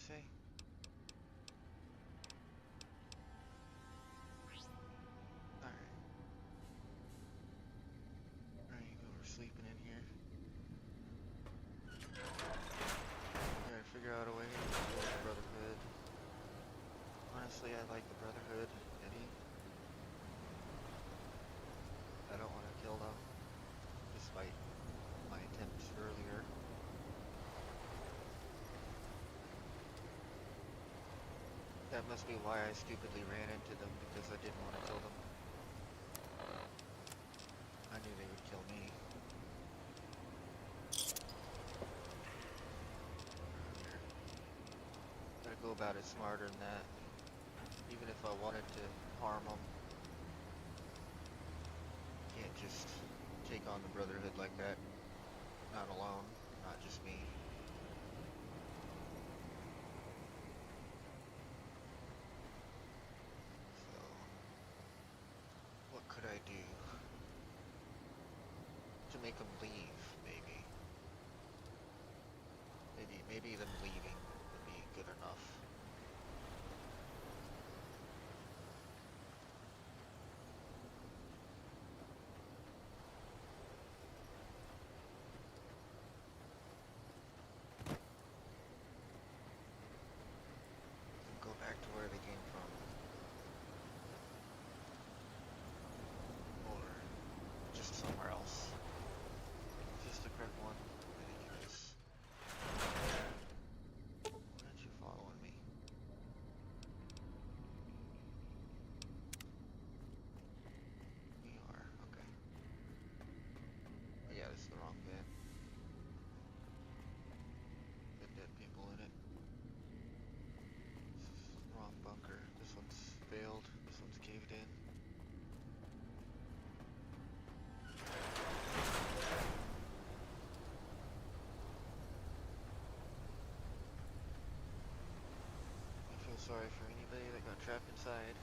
say? Alright. Alright, we were sleeping in here. Gotta figure out a way to kill the Brotherhood. Honestly, I like the Brotherhood, Eddie. I don't want to kill them, despite my attempts earlier. That must be why I stupidly ran into them, because I didn't want to kill them. I knew they would kill me. Gotta go about it smarter than that. Even if I wanted to harm them, can't just take on the Brotherhood like that. Not alone, not just me. So, what could I do to make them leave? Maybe them leaving would be good enough. Go back to where they came from. Or just somewhere else. Just the correct one. Ridiculous. Why aren't you following me? We are. Okay. Oh, yeah, this is the wrong van. Got dead people in it. Wrong bunker. This one's failed. This one's caved in. I feel sorry for anybody that got trapped inside.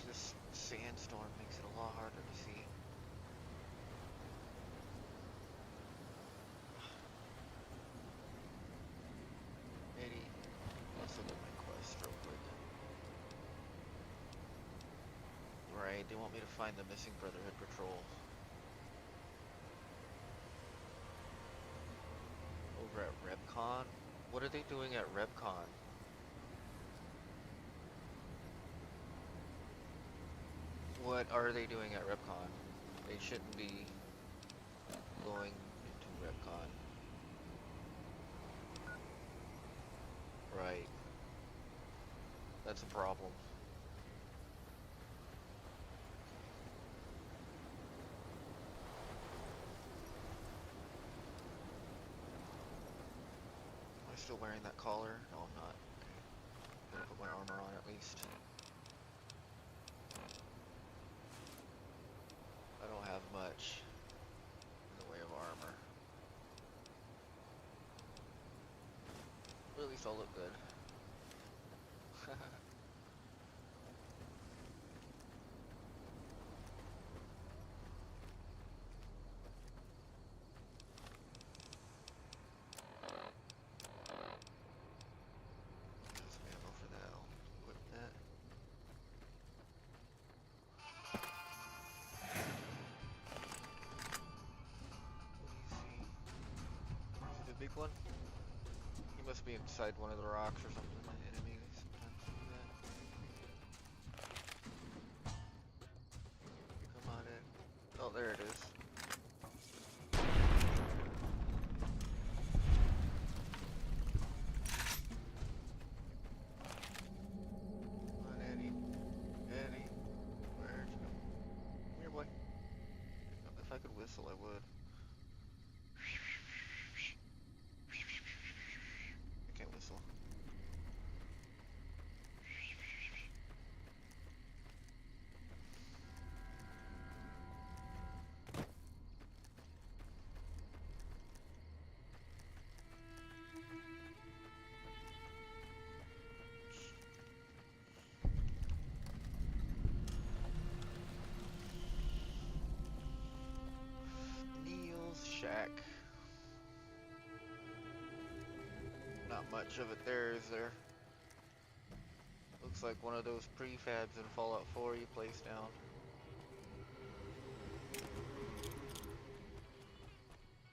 This sandstorm makes it a lot harder to see. Eddie, let's look at my quest real quick. Right, they want me to find the missing Brotherhood patrol. Over at Rebcon? What are they doing at Rebcon? What are they doing at Rebcon? They shouldn't be going into Rebcon. Right. That's a problem. Am I still wearing that collar? No, I'm not. Okay. Gotta put my armor on at least. I don't have much in the way of armor. But at least I'll look good. There's some ammo for that. I'll equip that. What do you see? Is it a big one? He must be inside one of the rocks or something. My enemy sometimes do that. Come on in. Oh, there it is. Come on, Eddie. Eddie. Where'd you go? Come here, boy. If I could whistle, I would. I can't whistle. back. Not much of it there, is there? Looks like one of those prefabs in Fallout 4 you place down.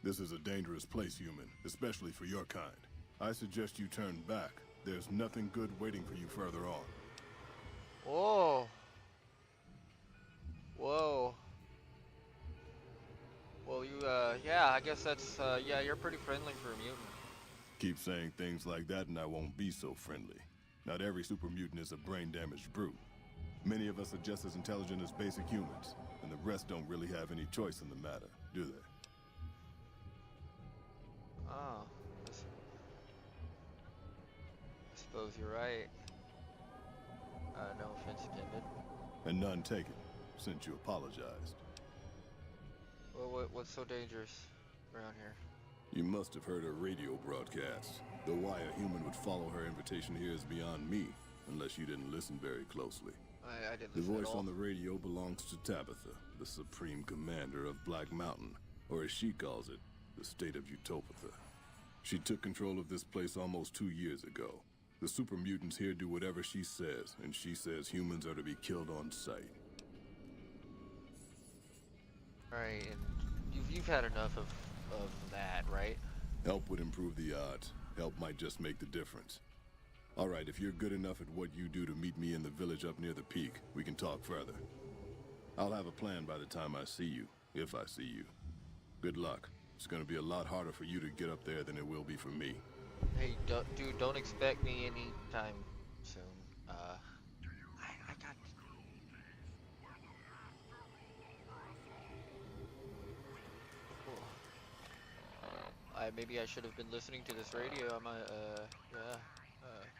This is a dangerous place, human, especially for your kind. I suggest you turn back. There's nothing good waiting for you further on. Whoa. Whoa. Well, yeah, I guess that's, yeah, you're pretty friendly for a mutant. Keep saying things like that and I won't be so friendly. Not every super mutant is a brain-damaged brute. Many of us are just as intelligent as basic humans, and the rest don't really have any choice in the matter, do they? Oh, I suppose you're right. No offense intended. And none taken, since you apologized. Well, what's so dangerous around here? You must have heard her radio broadcast. Though why a human would follow her invitation here is beyond me, unless you didn't listen very closely. I didn't The listen voice at all. on the radio belongs to Tabitha, the supreme commander of Black Mountain, or as she calls it, the state of Utopia. She took control of this place almost 2 years ago. The super mutants here do whatever she says, and she says humans are to be killed on sight. Alright, and you've had enough of that, right? Help would improve the odds. Help might just make the difference. All right, if you're good enough at what you do to meet me in the village up near the peak, we can talk further. I'll have a plan by the time I see you, if I see you. Good luck. It's gonna be a lot harder for you to get up there than it will be for me. Hey, dude, don't expect me anytime soon. I got... maybe I should have been listening to this radio. Yeah.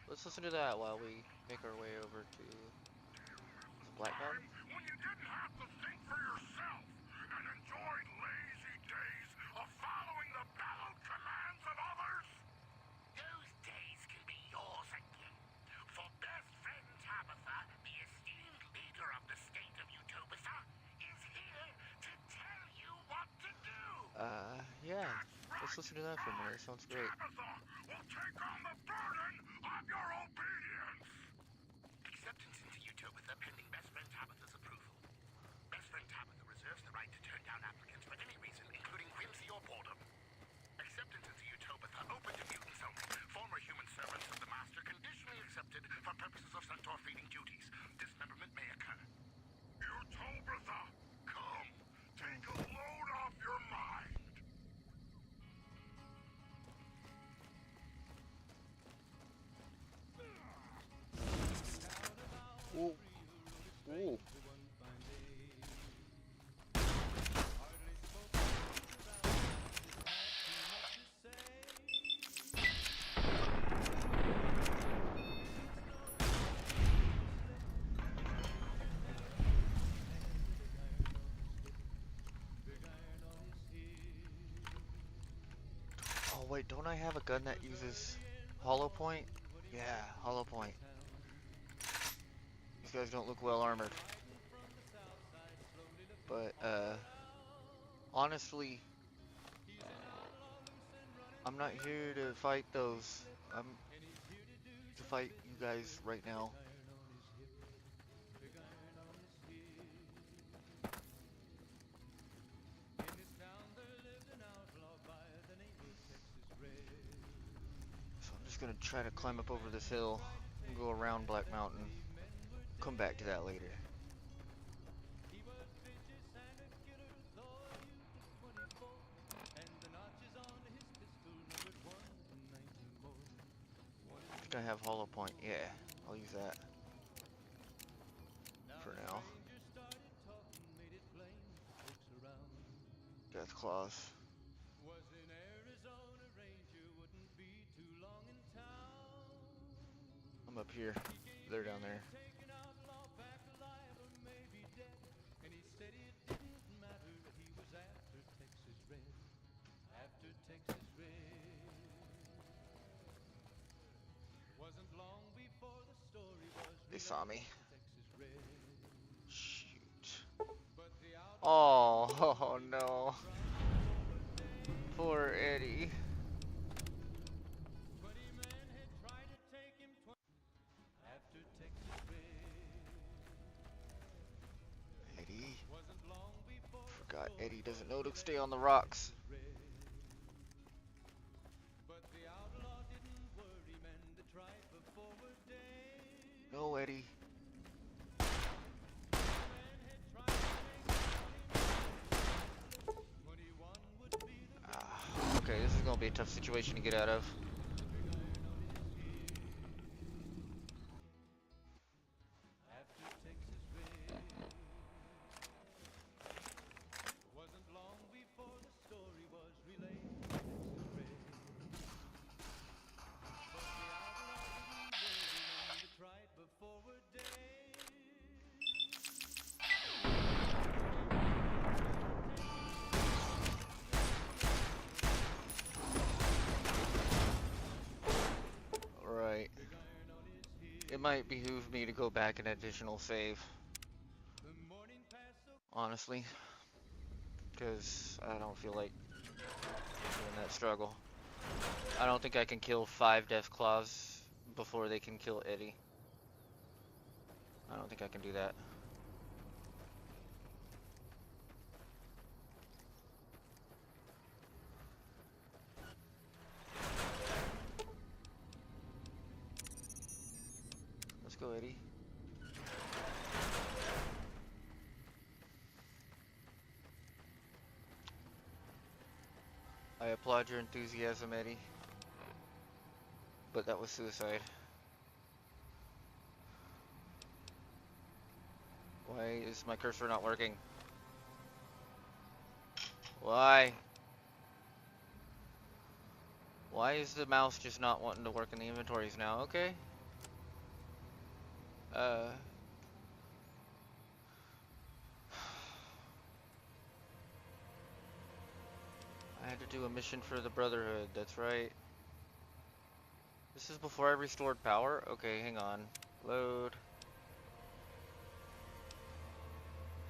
Let's listen to that while we make our way over to Black Mountain. When you didn't have to think for yourself and enjoyed lazy days of following the bellowed commands of others? Those days can be yours again. For best friend Tabitha, the esteemed leader of the state of Utopia, is here to tell you what to do. Yeah. Let's listen to that for a minute. It sounds great. Tabitha will take on the burden of your obedience. Acceptance into Utopia pending best friend Tabitha's approval. Best friend Tabitha reserves the right to turn down applicants for any reason, including whimsy or boredom. Acceptance into Utopia open to mutants only. Former human servants of the Master conditionally accepted for purposes of centaur feeding duties. Dismemberment may occur. Utopia, come. Take a load off your mind. Ooh. Ooh. Oh wait, don't I have a gun that uses hollow point? Yeah, hollow point. These guys don't look well armored. But, honestly, I'm not here to fight those. I'm to fight you guys right now. So I'm just gonna try to climb up over this hill and go around Black Mountain. Come back to that later. I think I have hollow point. Yeah, I'll use that for now. Death claws. I'm up here. They're down there. They saw me. Shoot. Oh, oh no. know to stay on the rocks. No, Eddie. Okay, this is gonna be a tough situation to get out of. Right. It might behoove me to go back an additional save. Honestly. Because I don't feel like doing that struggle. I don't think I can kill 5 Death Claws before they can kill Eddie. I don't think I can do that. Let's go, Eddie. I applaud your enthusiasm, Eddie. But that was suicide. Why is my cursor not working? Why? Why is the mouse just not wanting to work in the inventories now? Okay. I had to do a mission for the Brotherhood, that's right. This is before I restored power? Okay, hang on. Load.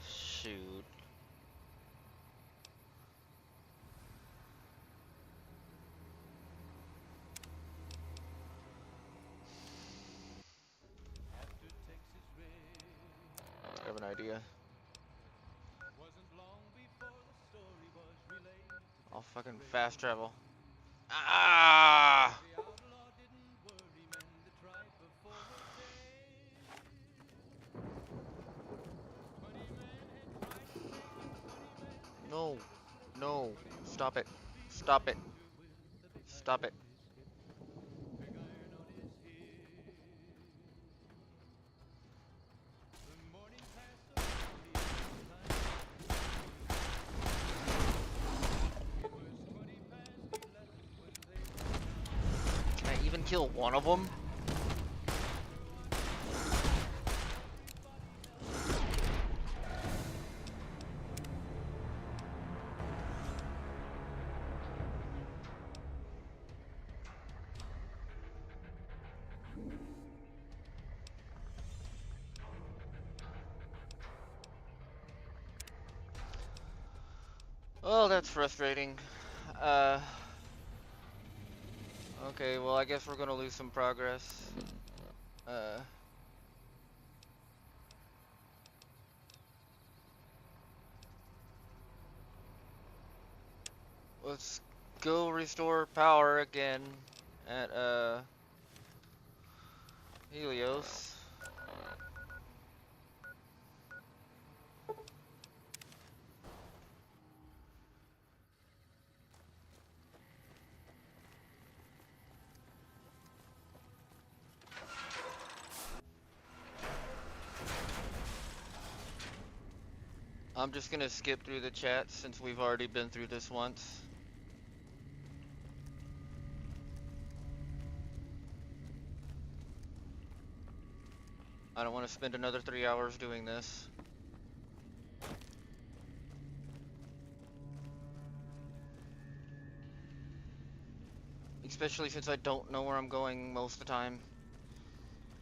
Shoot. I have an idea. I'll fucking fast travel. Ah! No. No. Stop it. Stop it. Stop it. Can I even kill one of them? Oh, that's frustrating. Uh, okay, well, I guess we're gonna lose some progress. Uh, let's go restore power again at, Helios. I'm just gonna skip through the chat since we've already been through this once. I don't want to spend another 3 hours doing this. Especially since I don't know where I'm going most of the time.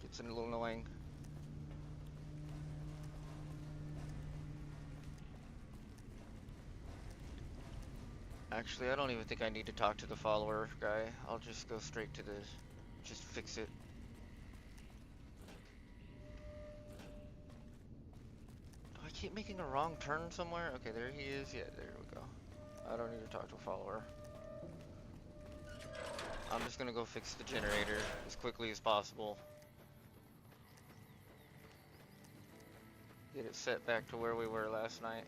It's a little annoying. Actually, I don't even think I need to talk to the follower guy. I'll just go straight to the... just fix it. Why keep making a wrong turn somewhere? Okay, there he is. Yeah, there we go. I don't need to talk to a follower. I'm just gonna go fix the generator as quickly as possible. Get it set back to where we were last night.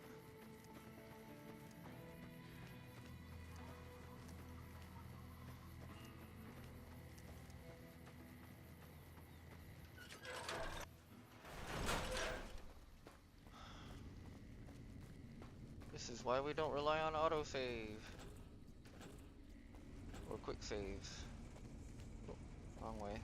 This is why we don't rely on autosave. Or quick saves. Oh, wrong way.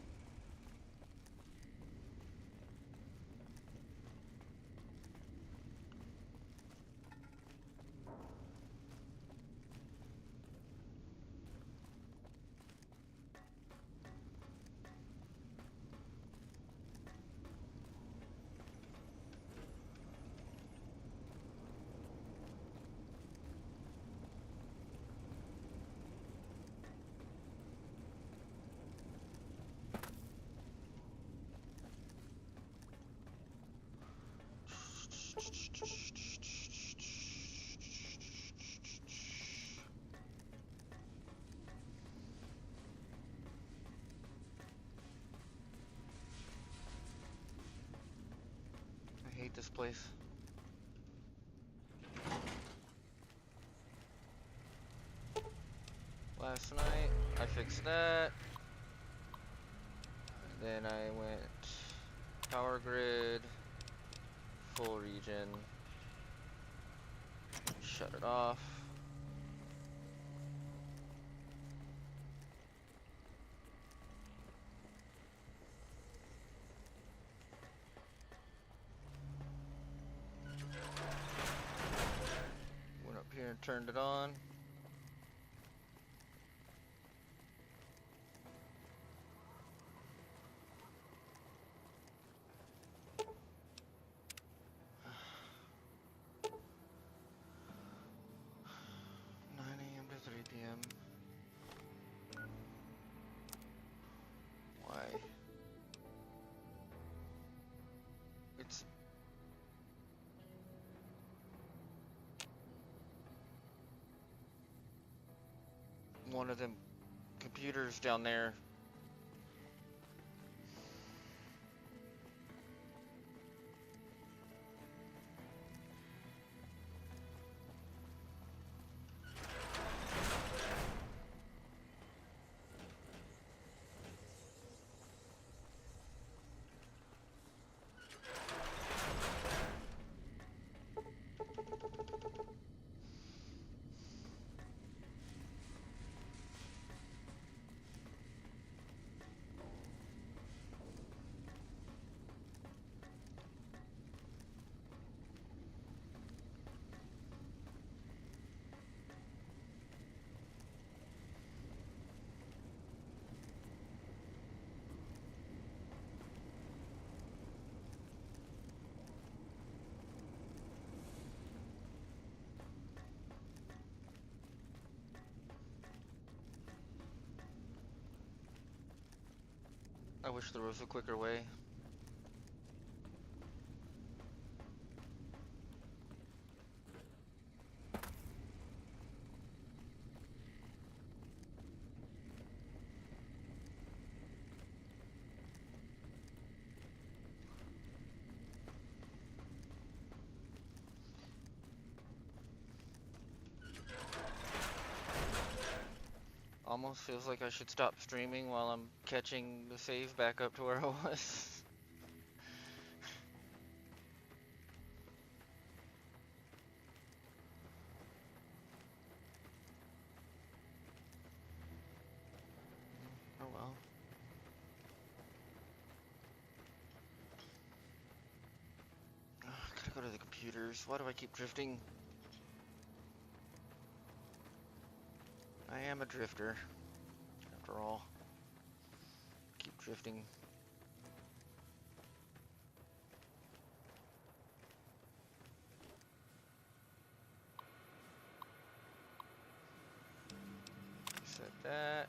I hate this place. Last night, I fixed that. Then I went power grid, full region, shut it off. Went up here and turned it on. to 3 p.m. Why? It's one of them computers down there. I wish there was a quicker way. Almost feels like I should stop streaming while I'm catching the save back up to where I was. Oh well. Gotta go to the computers. Why do I keep drifting? I am a drifter, after all. Keep drifting. Set that.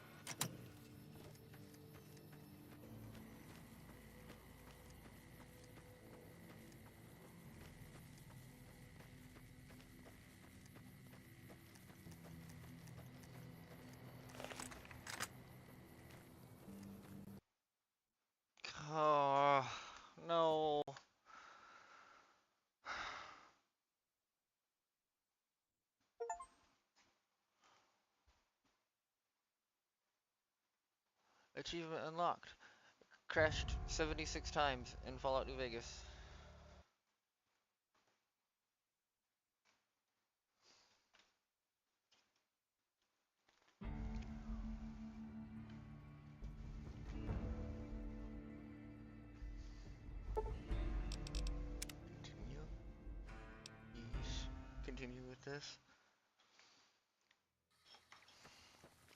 Achievement unlocked. Crashed 76 times in Fallout New Vegas. Continue. Yes. Continue with this.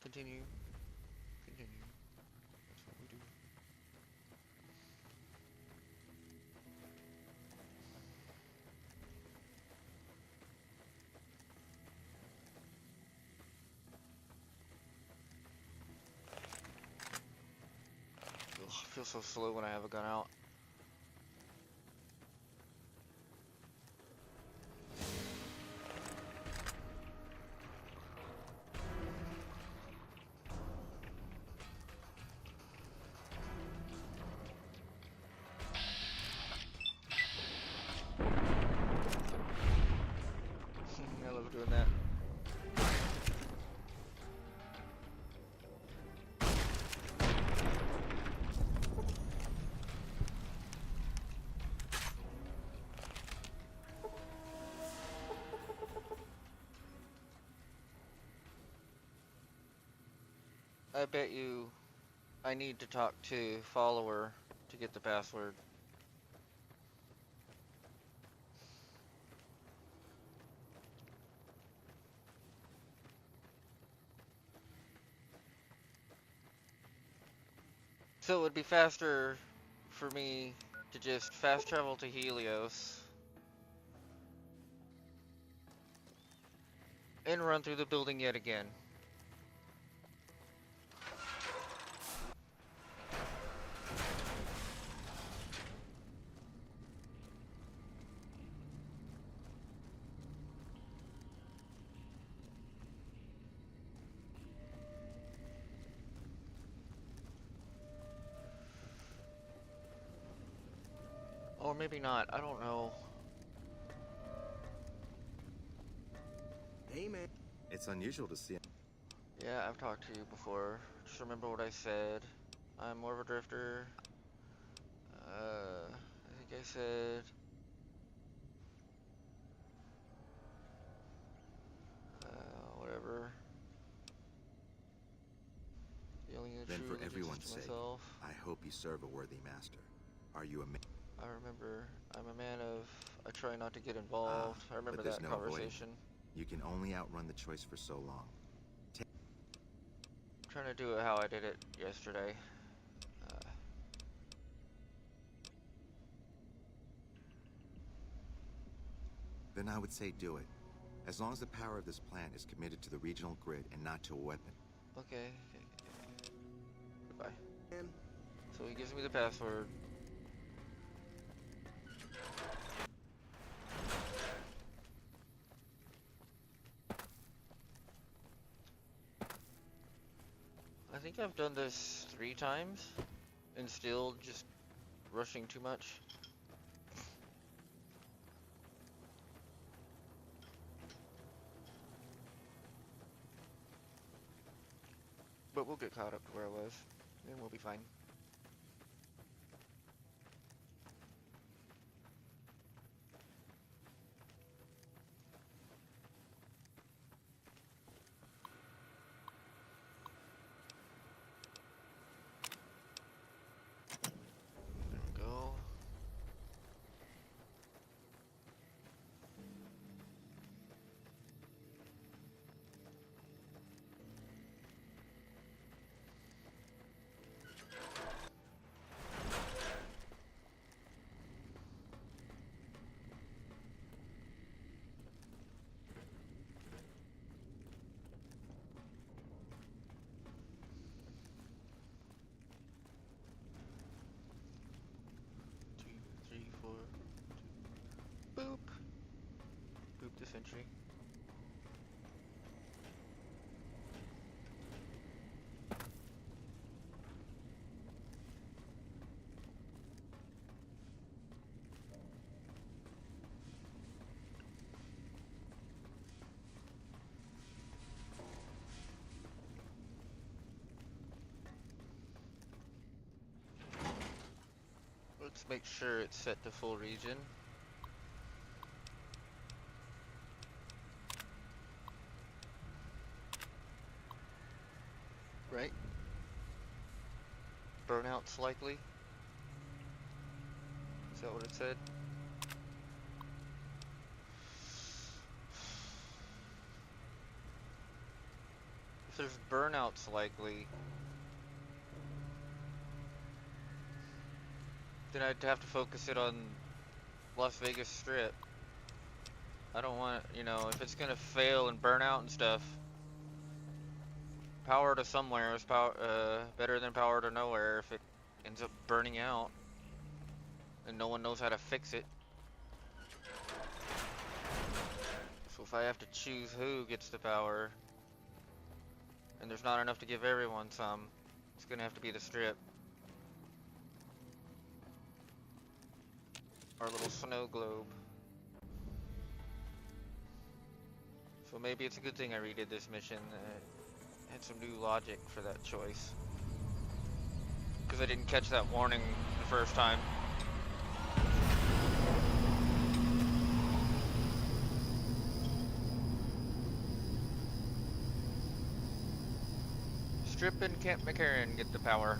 Continue. Continue. That's what we do. Ugh, I feel so slow when I have a gun out. I love doing that. I bet you I need to talk to follower to get the password. So it would be faster for me to just fast travel to Helios and run through the building yet again. Or maybe not, I don't know. Hey, man. It's unusual to see. Yeah, I've talked to you before. Just remember what I said. I'm more of a drifter. I think I said... whatever. The only Then, true for allegiance everyone's is to sake, myself. I hope you serve a worthy master. Are you a man? I remember, I'm a man of... I try not to get involved. I remember But there's that no avoiding conversation. it. You can only outrun the choice for so long. I'm trying to do it how I did it yesterday. Then I would say do it. As long as the power of this plant is committed to the regional grid and not to a weapon. Okay. Goodbye. So he gives me the password. I think I've done this 3 times and still just rushing too much. But we'll get caught up to where I was, and we'll be fine. There we go. Let's make sure it's set to full region. Right? Burnout's likely. Is that what it said? If there's burnouts likely, then I'd have to focus it on Las Vegas Strip. I don't want, you know, if it's gonna fail and burn out and stuff, power to somewhere is better than power to nowhere if it ends up burning out and no one knows how to fix it. So if I have to choose who gets the power, and there's not enough to give everyone some, it's gonna have to be the Strip. Our little snow globe. So maybe it's a good thing I redid this mission. Had some new logic for that choice. Because I didn't catch that warning the first time. Strip and Camp McCarran get the power.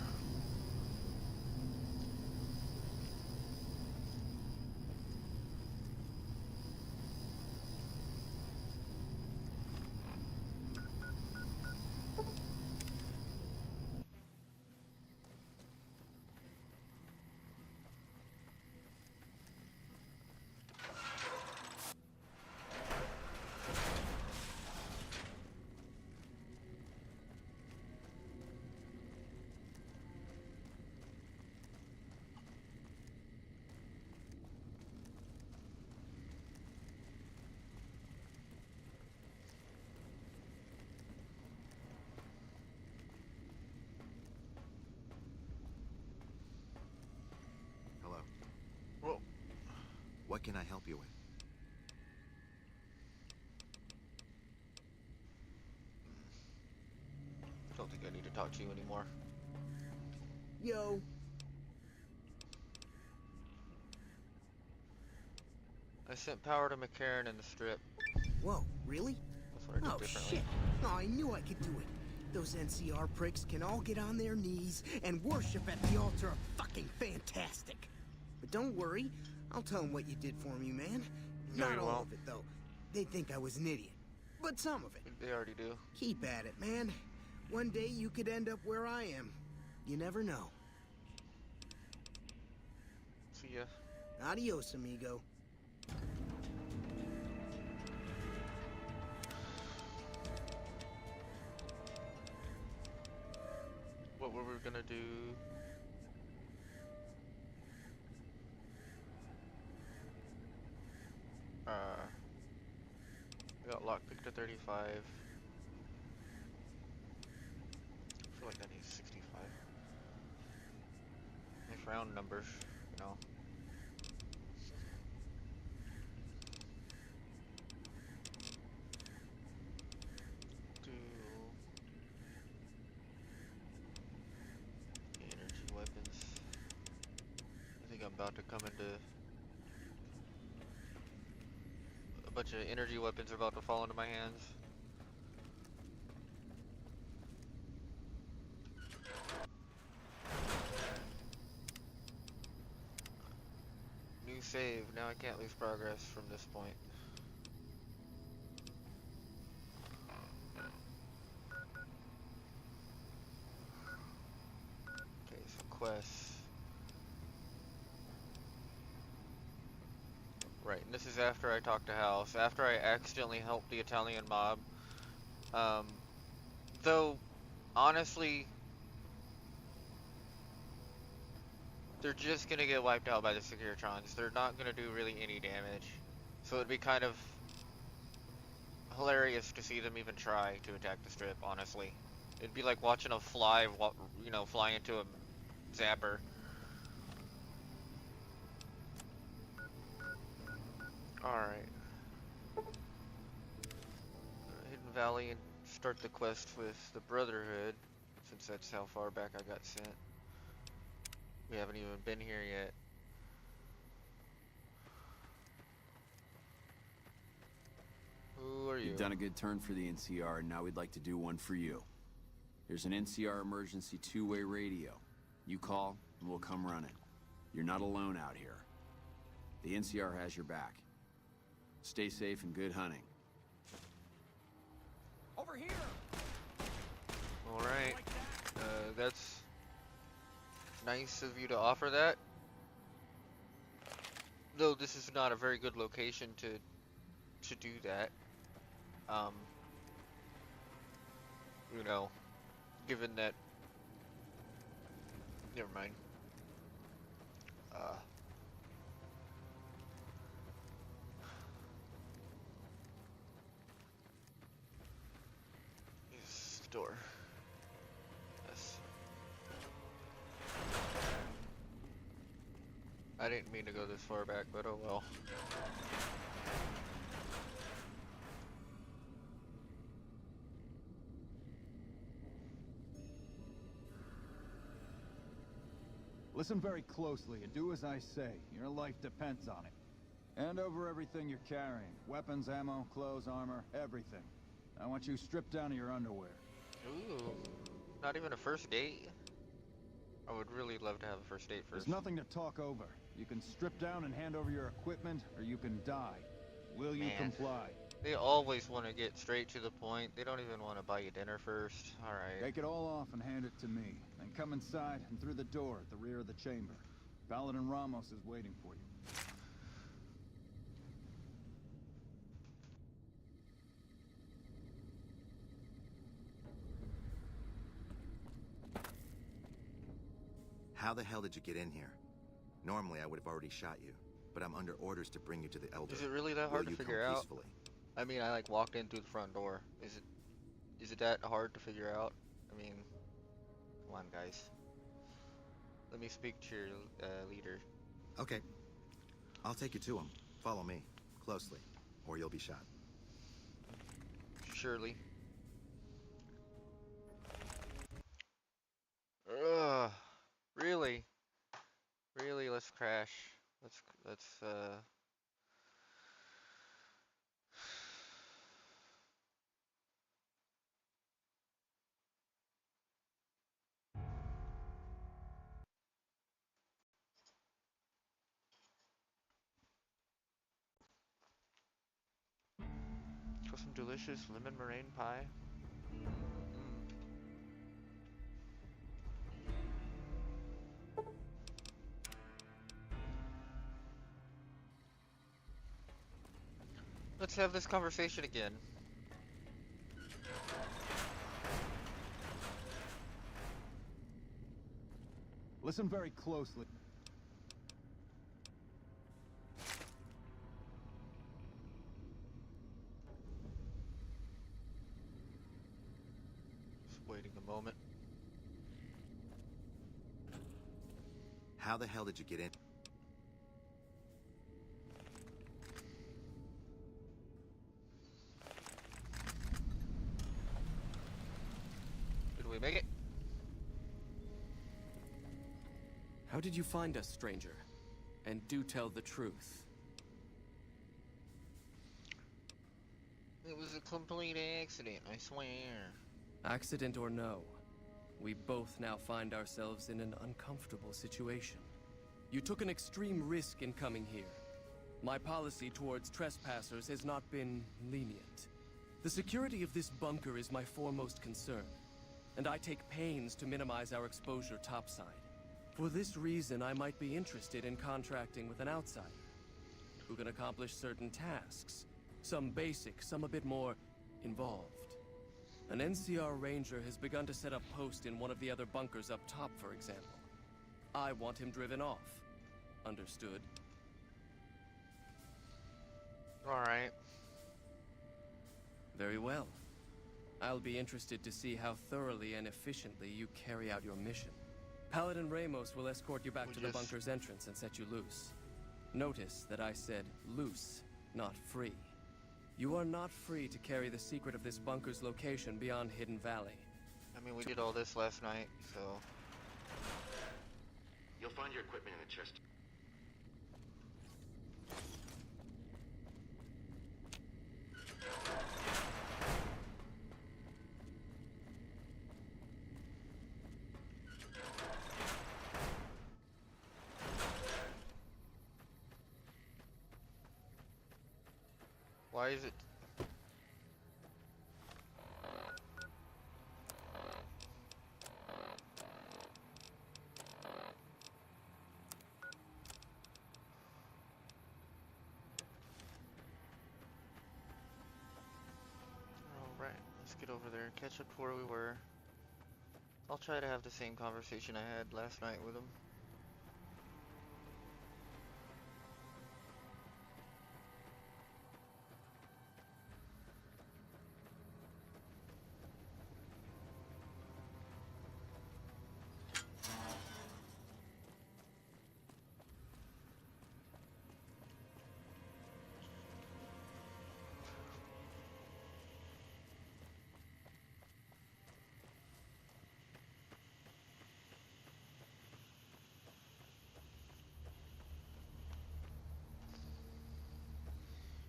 Hello. Whoa. What can I help you with? Don't think I need to talk to you anymore. Yo. I sent power to McCarran in the Strip. Whoa, really? That's what I did Oh, differently. shit. Oh, I knew I could do it. Those NCR pricks can all get on their knees and worship at the altar of fucking fantastic. But don't worry, I'll tell them what you did for me, man. No, Not you all won't. of it, though. They'd think I was an idiot. But some of it. They already do. Keep at it, man. One day you could end up where I am. You never know. See ya. Adios, amigo. What were we gonna do? We got lockpick to 35. I feel like I need 65. Nice round numbers, you know. Do energy weapons. I think I'm about to come into a bunch of energy weapons are about to fall into my hands. New save. Now I can't lose progress from this point. Okay, so quests. Right, and this is after I talked to House. After I accidentally helped the Italian mob. Though, honestly, they're just gonna get wiped out by the Securitrons. They're not gonna do really any damage. So it'd be kind of hilarious to see them even try to attack the Strip, honestly. It'd be like watching a fly, you know, fly into a zapper. Alright. Hidden Valley and start the quest with the Brotherhood, since that's how far back I got sent. We haven't even been here yet. Who are you? You've done a good turn for the NCR, and now we'd like to do one for you. There's an NCR emergency two-way radio. You call, and we'll come run it. You're not alone out here. The NCR has your back. Stay safe and good hunting. Over here! All right. That's nice of you to offer that. Though this is not a very good location to do that. You know, given that. Never mind. Use the door. Yes. I didn't mean to go this far back, but oh well. Listen very closely and do as I say. Your life depends on it. Hand over everything you're carrying. Weapons, ammo, clothes, armor, everything. I want you stripped down to your underwear. Ooh. Not even a first date? I would really love to have a first date first. There's nothing to talk over. You can strip down and hand over your equipment, or you can die. Will you comply? They always want to get straight to the point. They don't even want to buy you dinner first. Alright. Take it all off and hand it to me. Then come inside and through the door at the rear of the chamber. Paladin Ramos is waiting for you. How the hell did you get in here? Normally, I would have already shot you, but I'm under orders to bring you to the Elder. Is it really that hard to figure out? Peacefully? I mean, I like walked in through the front door. Is it that hard to figure out? I mean, come on, guys. Let me speak to your leader. Okay. I'll take you to him. Follow me. Closely. Or you'll be shot. Surely. Ugh. Really? Really, let's crash. Let's got some delicious lemon meringue pie. Let's have this conversation again. Listen very closely. Just waiting a moment. How the hell did you get in? Did we make it? How did you find us, stranger? And do tell the truth. It was a complete accident, I swear. Accident or no, we both now find ourselves in an uncomfortable situation. You took an extreme risk in coming here. My policy towards trespassers has not been lenient. The security of this bunker is my foremost concern, and I take pains to minimize our exposure topside. For this reason, I might be interested in contracting with an outsider who can accomplish certain tasks. Some basic, some a bit more involved. An NCR ranger has begun to set up post in one of the other bunkers up top, for example. I want him driven off. Understood? Alright. Very well. I'll be interested to see how thoroughly and efficiently you carry out your mission. Paladin Ramos will escort you back to the bunker's entrance and set you loose. Notice that I said loose, not free. You are not free to carry the secret of this bunker's location beyond Hidden Valley. I mean, we did all this last night, so... You'll find your equipment in the chest. Why is it? Alright, let's get over there and catch up to where we were. I'll try to have the same conversation I had last night with him.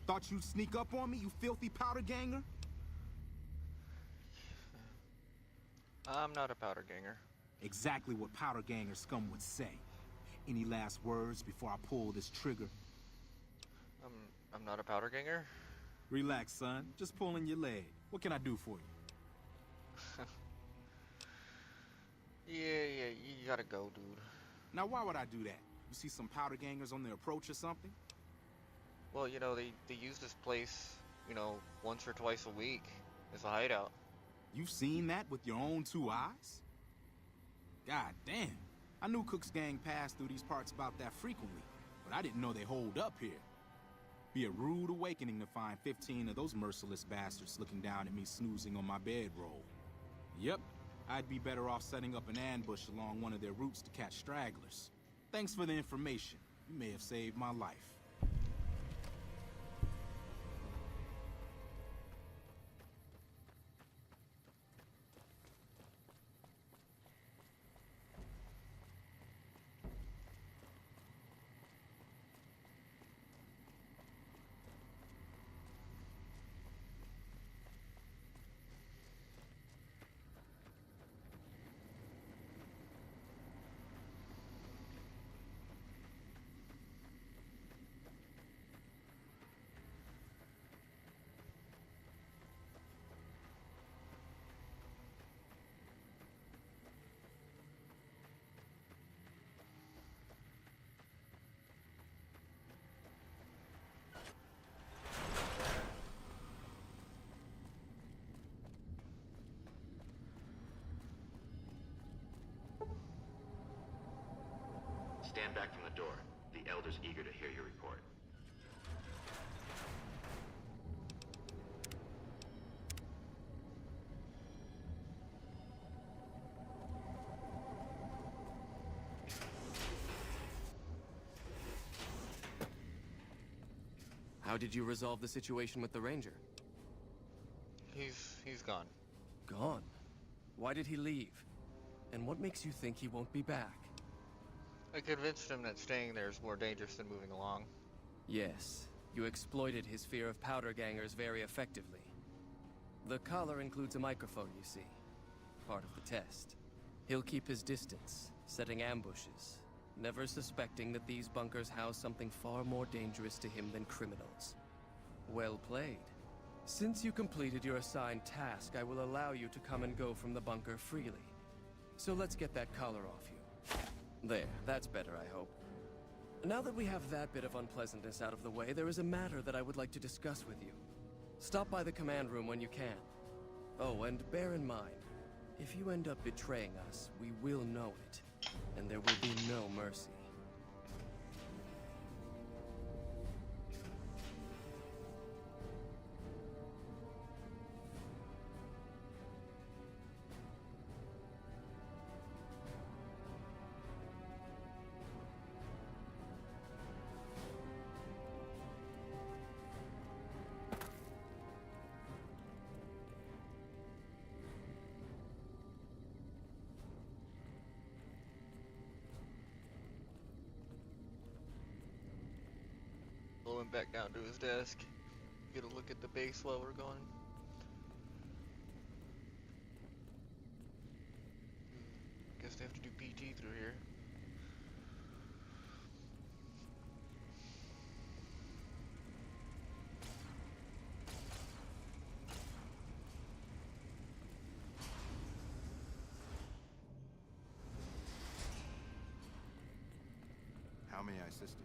Thought you'd sneak up on me, you filthy powder ganger? I'm not a powder ganger. Exactly what powder ganger scum would say. Any last words before I pull this trigger? I'm not a powder ganger. Relax, son. Just pulling your leg. What can I do for you? Yeah, you gotta go, dude. Now, why would I do that? You see some powder gangers on the approach or something? Well, you know, they use this place, you know, once or twice a week as a hideout. You've seen that with your own two eyes? God damn. I knew Cook's gang passed through these parts about that frequently, but I didn't know they holed up here. Be a rude awakening to find 15 of those merciless bastards looking down at me snoozing on my bedroll. Yep, I'd be better off setting up an ambush along one of their routes to catch stragglers. Thanks for the information. You may have saved my life. Stand back from the door. The Elder's eager to hear your report. How did you resolve the situation with the Ranger? He's gone. Gone? Why did he leave? And what makes you think he won't be back? I convinced him that staying there is more dangerous than moving along. Yes, you exploited his fear of powder gangers very effectively. The collar includes a microphone, you see. Part of the test. He'll keep his distance, setting ambushes, never suspecting that these bunkers house something far more dangerous to him than criminals. Well played. Since you completed your assigned task, I will allow you to come and go from the bunker freely. So let's get that collar off you. There, that's better, I hope. Now that we have that bit of unpleasantness out of the way, there is a matter that I would like to discuss with you. Stop by the command room when you can. Oh, and bear in mind, if you end up betraying us, we will know it, and there will be no mercy. Pull him back down to his desk. get a look at the base while we're going. Guess they have to do PT through here. How may I assist you?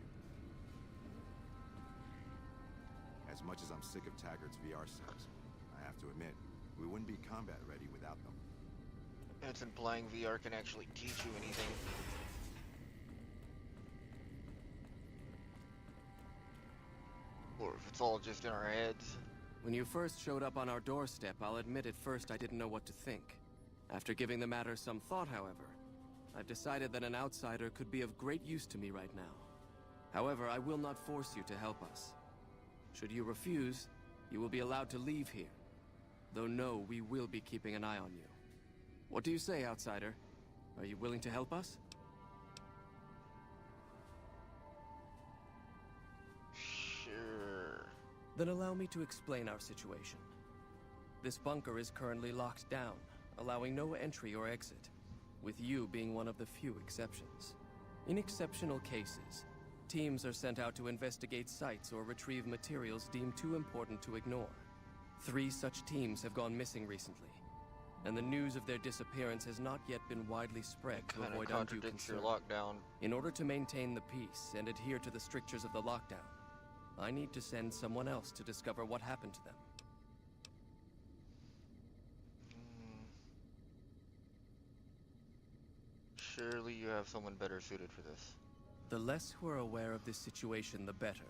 As much as I'm sick of Taggart's VR sets, I have to admit, we wouldn't be combat ready without them. It's implying VR can actually teach you anything. Or if it's all just in our heads. When you first showed up on our doorstep, I'll admit at first I didn't know what to think. After giving the matter some thought, however, I've decided that an outsider could be of great use to me right now. However, I will not force you to help us. Should you refuse, you will be allowed to leave here. Though no, we will be keeping an eye on you. What do you say, outsider? Are you willing to help us? Sure. Then allow me to explain our situation. This bunker is currently locked down, allowing no entry or exit, with you being one of the few exceptions. In exceptional cases, teams are sent out to investigate sites or retrieve materials deemed too important to ignore. 3 such teams have gone missing recently, and the news of their disappearance has not yet been widely spread to avoid undue concern. Your lockdown. In order to maintain the peace and adhere to the strictures of the lockdown, I need to send someone else to discover what happened to them. Surely you have someone better suited for this. The less who are aware of this situation, the better.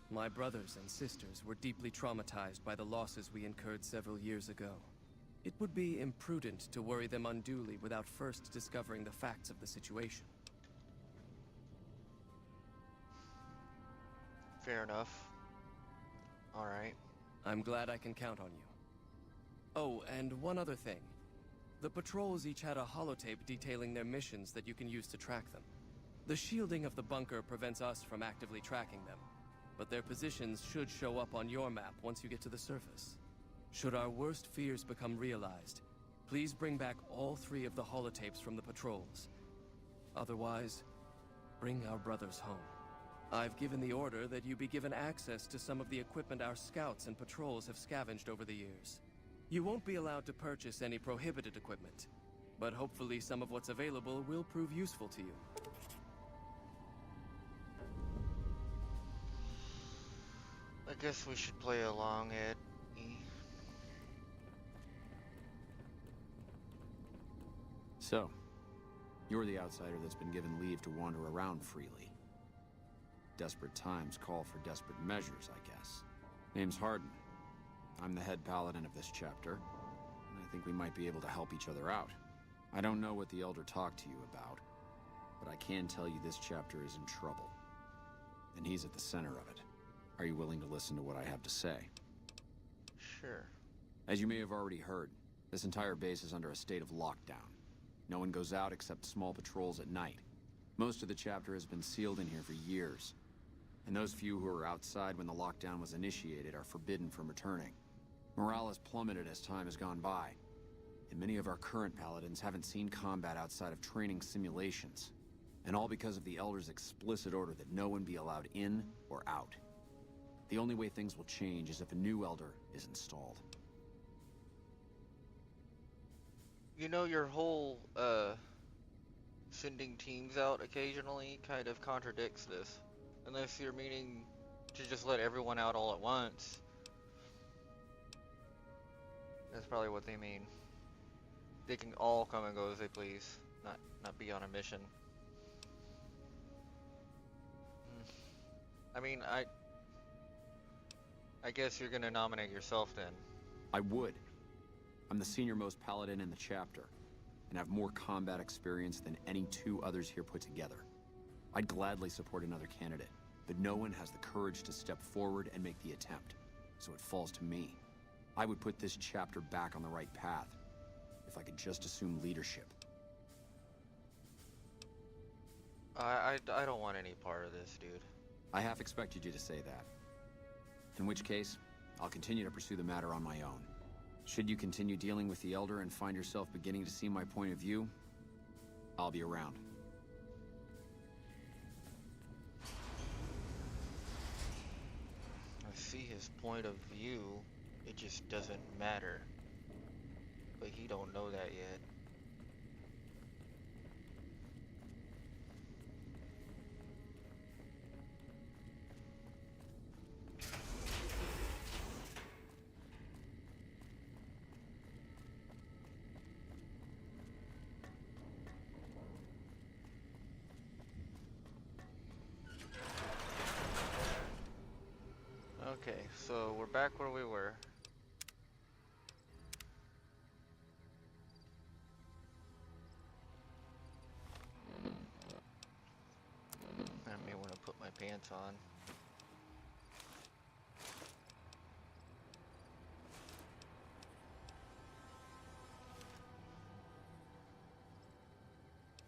My brothers and sisters were deeply traumatized by the losses we incurred several years ago. It would be imprudent to worry them unduly without first discovering the facts of the situation. Fair enough. Alright. I'm glad I can count on you. Oh, and one other thing. The patrols each had a holotape detailing their missions that you can use to track them. The shielding of the bunker prevents us from actively tracking them, but their positions should show up on your map once you get to the surface. Should our worst fears become realized, please bring back all 3 of the holotapes from the patrols. Otherwise, bring our brothers home. I've given the order that you be given access to some of the equipment our scouts and patrols have scavenged over the years. You won't be allowed to purchase any prohibited equipment, but hopefully some of what's available will prove useful to you. I guess we should play along, Ed. So, you're the outsider that's been given leave to wander around freely. Desperate times call for desperate measures, I guess. Name's Harden. I'm the head paladin of this chapter, and I think we might be able to help each other out. I don't know what the Elder talked to you about, but I can tell you this chapter is in trouble. And he's at the center of it. Are you willing to listen to what I have to say? Sure. As you may have already heard, this entire base is under a state of lockdown. No one goes out except small patrols at night. Most of the chapter has been sealed in here for years, and those few who were outside when the lockdown was initiated are forbidden from returning. Morale has plummeted as time has gone by, and many of our current paladins haven't seen combat outside of training simulations, and all because of the Elder's explicit order that no one be allowed in or out. The only way things will change is if a new Elder is installed. You know, your whole, sending teams out occasionally kind of contradicts this. Unless you're meaning to just let everyone out all at once. That's probably what they mean. They can all come and go as they please, not be on a mission. I mean, I guess you're gonna nominate yourself then. I would. I'm the senior-most paladin in the chapter, and have more combat experience than any 2 others here put together. I'd gladly support another candidate, but no one has the courage to step forward and make the attempt, so it falls to me. I would put this chapter back on the right path, if I could just assume leadership. I don't want any part of this, dude. I half expected you to say that. In which case, I'll continue to pursue the matter on my own. Should you continue dealing with the Elder and find yourself beginning to see my point of view, I'll be around. I see his point of view, it just doesn't matter. But he don't know that yet. Okay, so we're back where we were. I may want to put my pants on.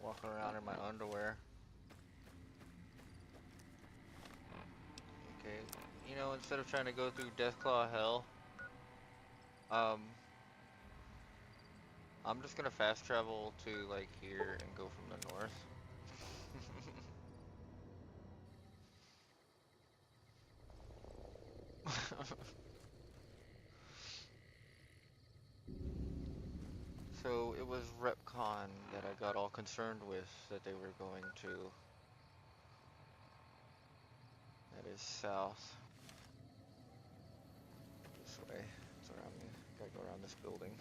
Walking around in my underwear. Okay, you know, instead of trying to go through Deathclaw Hell, I'm just gonna fast travel to like here and go from the north. So it was Repcon that I got all concerned with that they were going to. That is south. This way. It's around me. Gotta go around this building.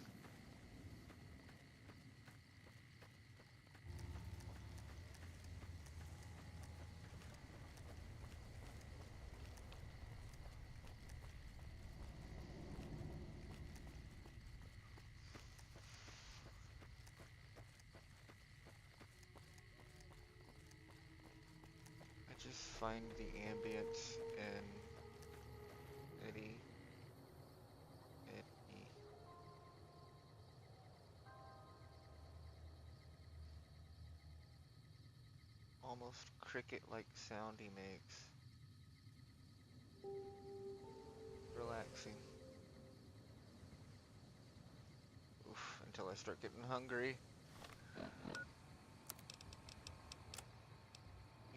I just find the ambience in Eddie. Almost cricket-like sound he makes. Relaxing. Oof, until I start getting hungry.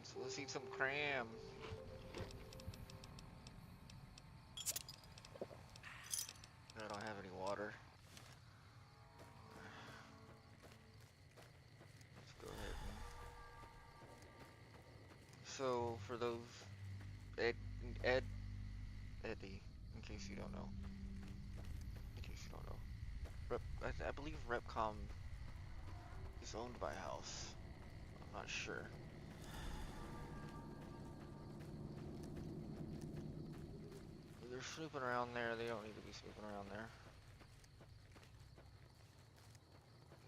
So let's eat some cram. I don't have any water. Let's go ahead and... So, for those... Eddie, in case you don't know. I believe Repcom is owned by House. I'm not sure. They're snooping around there. They don't need to be snooping around there.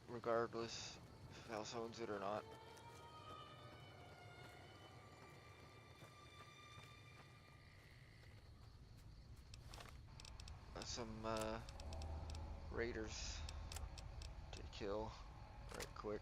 Regardless if House owns it or not. Got some raiders to kill right quick.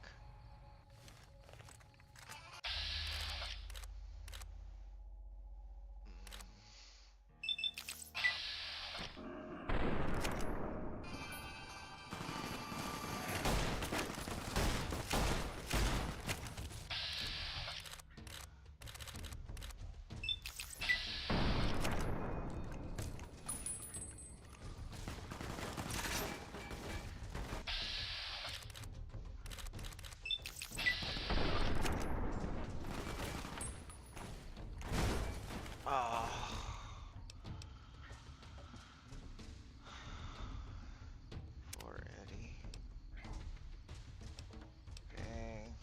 Poor Eddie. Dang.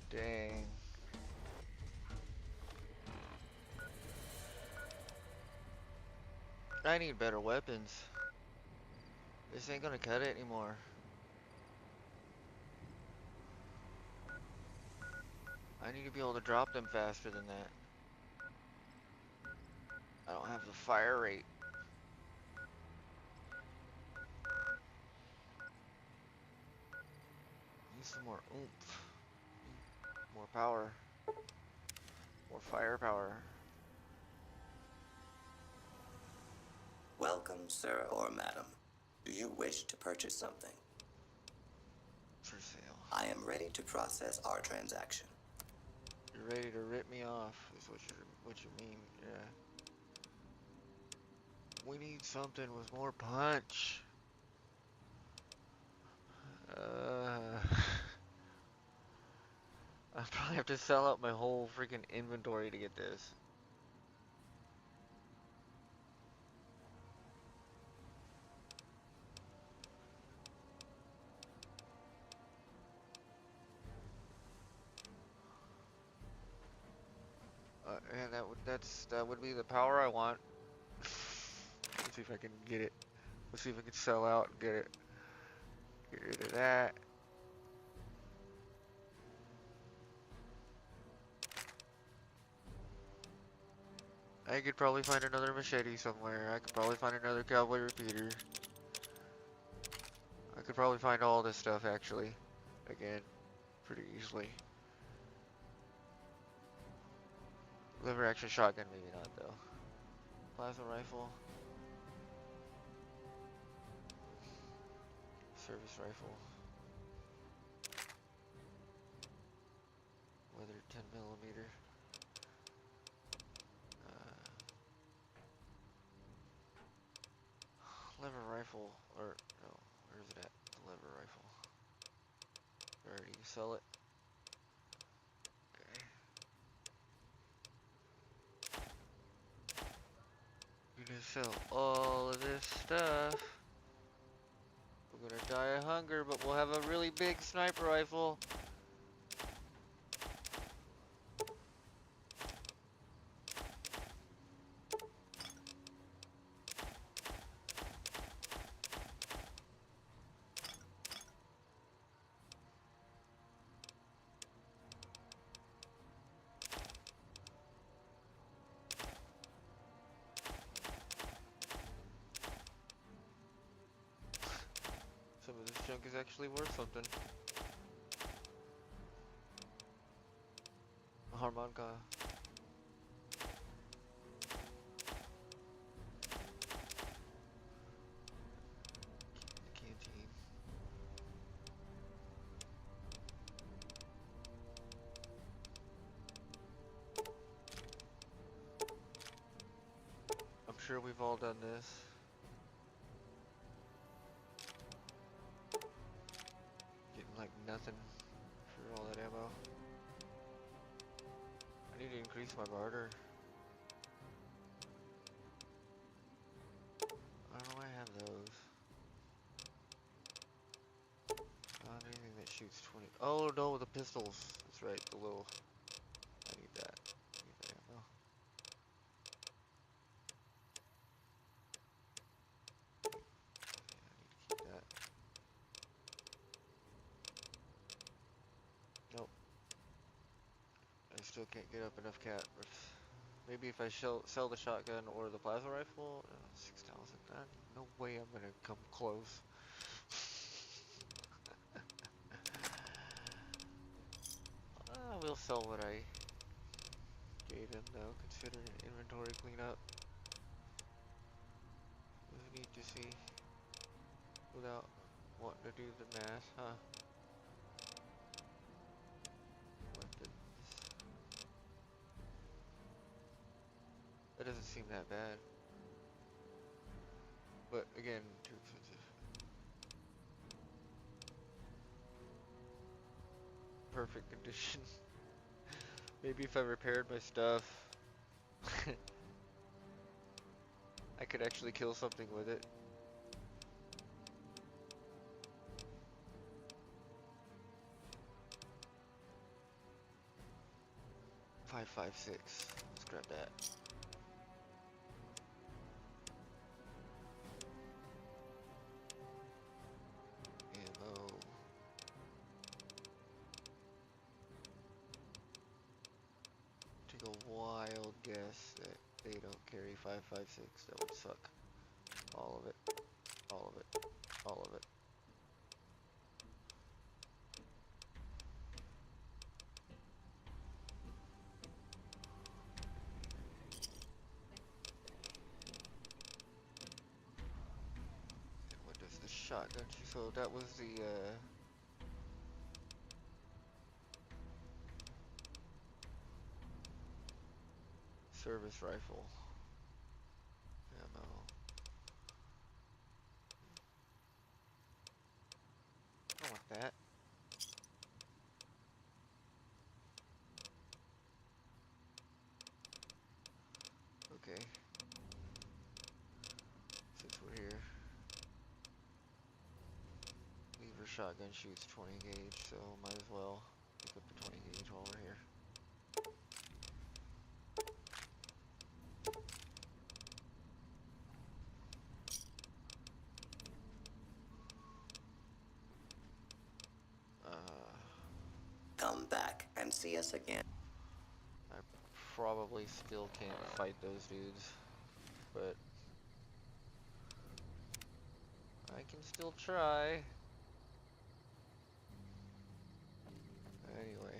Dang. I need better weapons. This ain't gonna cut it anymore. I need to be able to drop them faster than that. I don't have the fire rate. Need some more oomph. More power. More firepower. Welcome, sir or madam. Do you wish to purchase something? For sale. I am ready to process our transaction. You're ready to rip me off, is what you mean, yeah. We need something with more punch. I probably have to sell out my whole freaking inventory to get this. And that would be the power I want. Let's see if I can get it. Let's see if I can sell out and get it. Get rid of that. I could probably find another machete somewhere. I could probably find another cowboy repeater. I could probably find all this stuff actually. Again, pretty easily. Lever action shotgun, maybe not though. Plasma rifle. Service rifle. Weather 10mm. Lever rifle, or no, where's it at? The lever rifle. Already sell it. Okay. We're gonna sell all of this stuff. We're gonna die of hunger, but we'll have a really big sniper rifle. Some of this junk is actually worth something. A harmonica. Canteen. I'm sure we've all done this. Getting like nothing for all that ammo. I need to increase my barter. I don't know why I have those. Not anything that shoots 20. Oh no, the pistols. That's right, the little. I need that. I need that ammo. Yeah, I need to keep that. Nope. I still can't get up enough cat. Maybe if I sell the shotgun or the plasma rifle, 6,000. No way I'm gonna come close. We'll sell what I gave him though. Consider an inventory cleanup. It was neat to see. Without wanting to do the math, huh? Weapons. That doesn't seem that bad. But again, too expensive. Perfect condition. Maybe if I repaired my stuff, I could actually kill something with it. .556. Let's grab that. Ammo. Take a wild guess that they don't carry .556. That would suck. All of it. All of it. All of it. shotgun. So that was the service rifle ammo. I don't want that. Okay. Since we're here. Lever shotgun shoots 20 gauge, so might as well pick up the 20 gauge while we're here. Come back and see us again. I probably still can't fight those dudes, but I can still try. Anyway.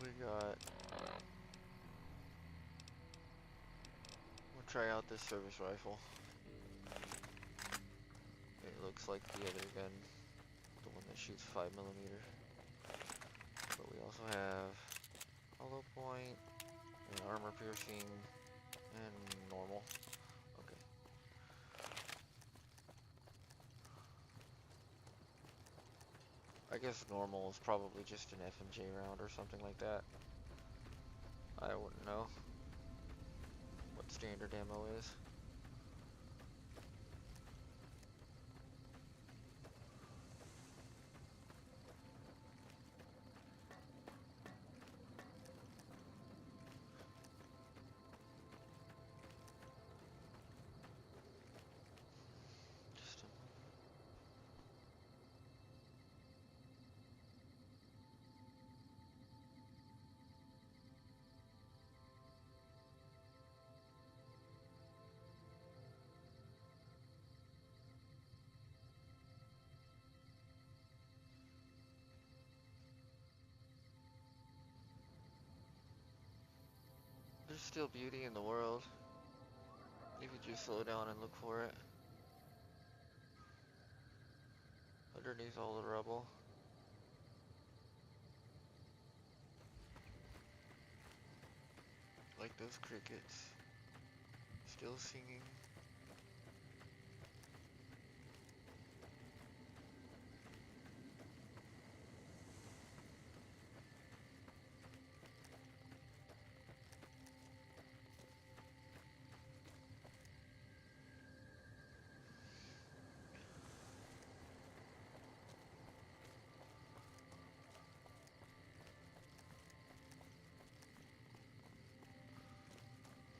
We got... We'll try out this service rifle. It looks like the other gun, the one that shoots 5mm. But we also have hollow point, and armor piercing, and normal. Okay. I guess normal is probably just an F&J round or something like that. I wouldn't know what standard ammo is. Just a moment. There's still beauty in the world, if you just slow down and look for it. Underneath all the rubble. Like those crickets. Still singing.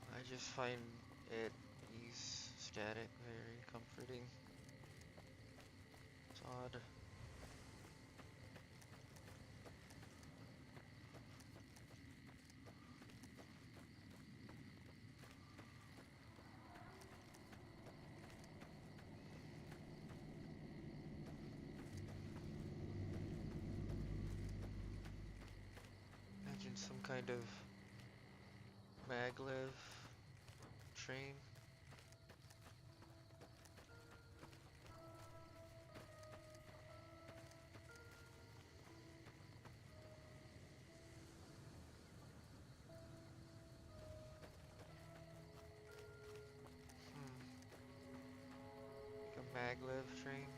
I just find it ease static very comforting. It's odd. Imagine some kind of maglev train. Like a maglev train.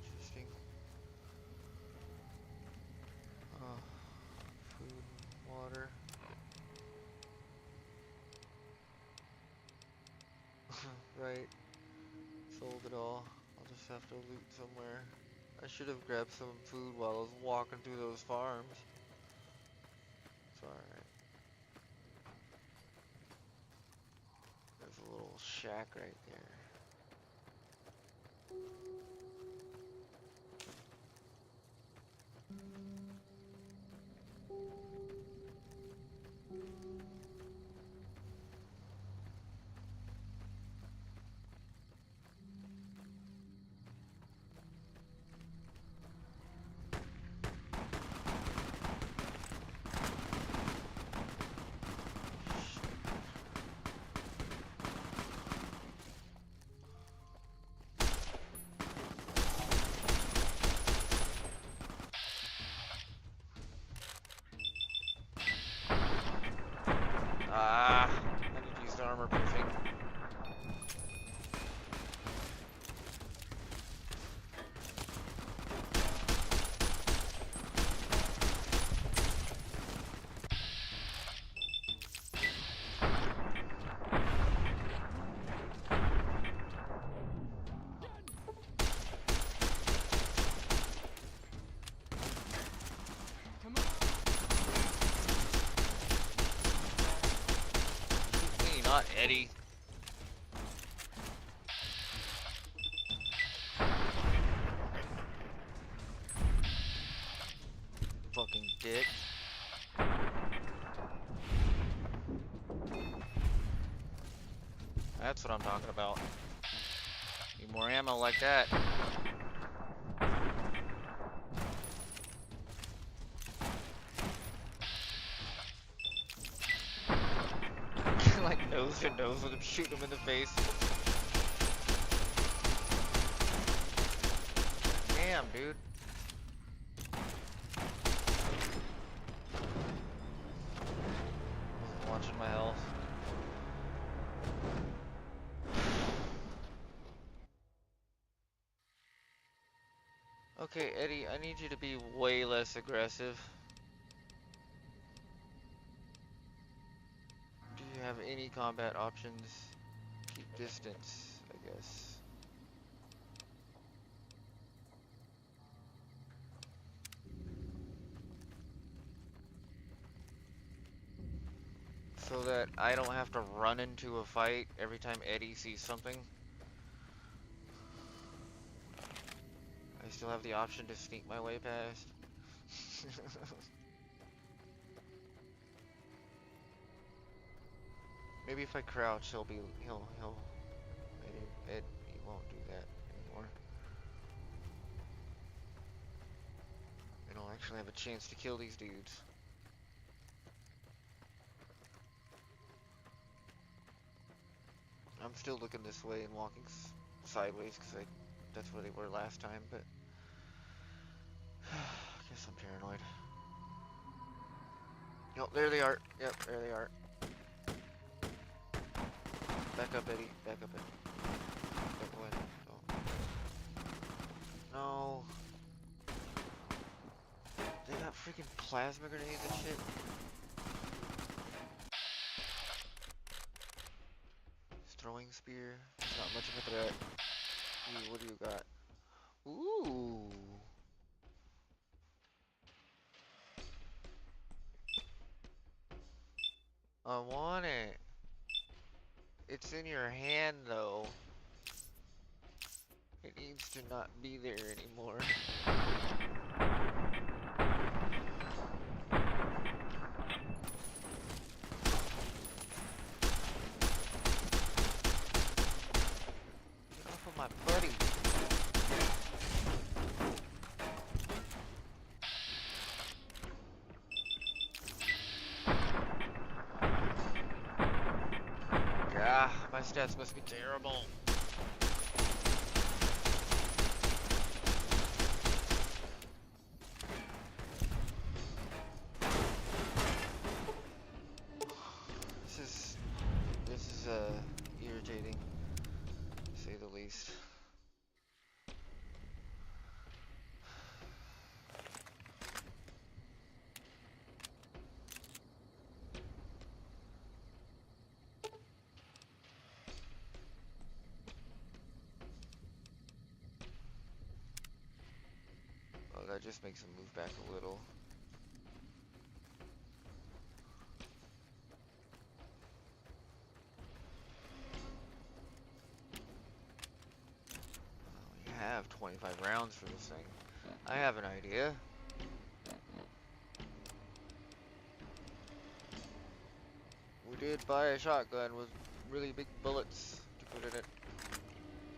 Interesting. Food, water. Right. Sold it all. I'll just have to loot somewhere. I should have grabbed some food while I was walking through those farms. It's alright. There's a little shack right there. not Eddie. Fucking dick. That's what I'm talking about. Need more ammo like that. Like nose to nose with him, shooting him in the face. Damn, dude. Wasn't watching my health. Okay, Eddie, I need you to be way less aggressive. Do you have any combat options? Keep distance, I guess. So that I don't have to run into a fight every time Eddie sees something. I still have the option to sneak my way past. Maybe if I crouch, he'll maybe he won't do that anymore. And I'll actually have a chance to kill these dudes. I'm still looking this way and walking sideways because that's where they were last time, but I guess I'm paranoid. Yep, there they are. Yep, there they are. Back up, Eddie. Back up, Eddie. Back away. Don't. No. They got freaking plasma grenades and shit. Throwing spear. It's not much of a threat. Ooh, what do you got? Ooh. I want it. It's in your hand though. It needs to not be there anymore. Get off of my buddy. Ah, my stats must be terrible. This is irritating, to say the least. Oh, that just makes him move back a little. We have 25 rounds for this thing. I have an idea. We did buy a shotgun with really big bullets to put in it.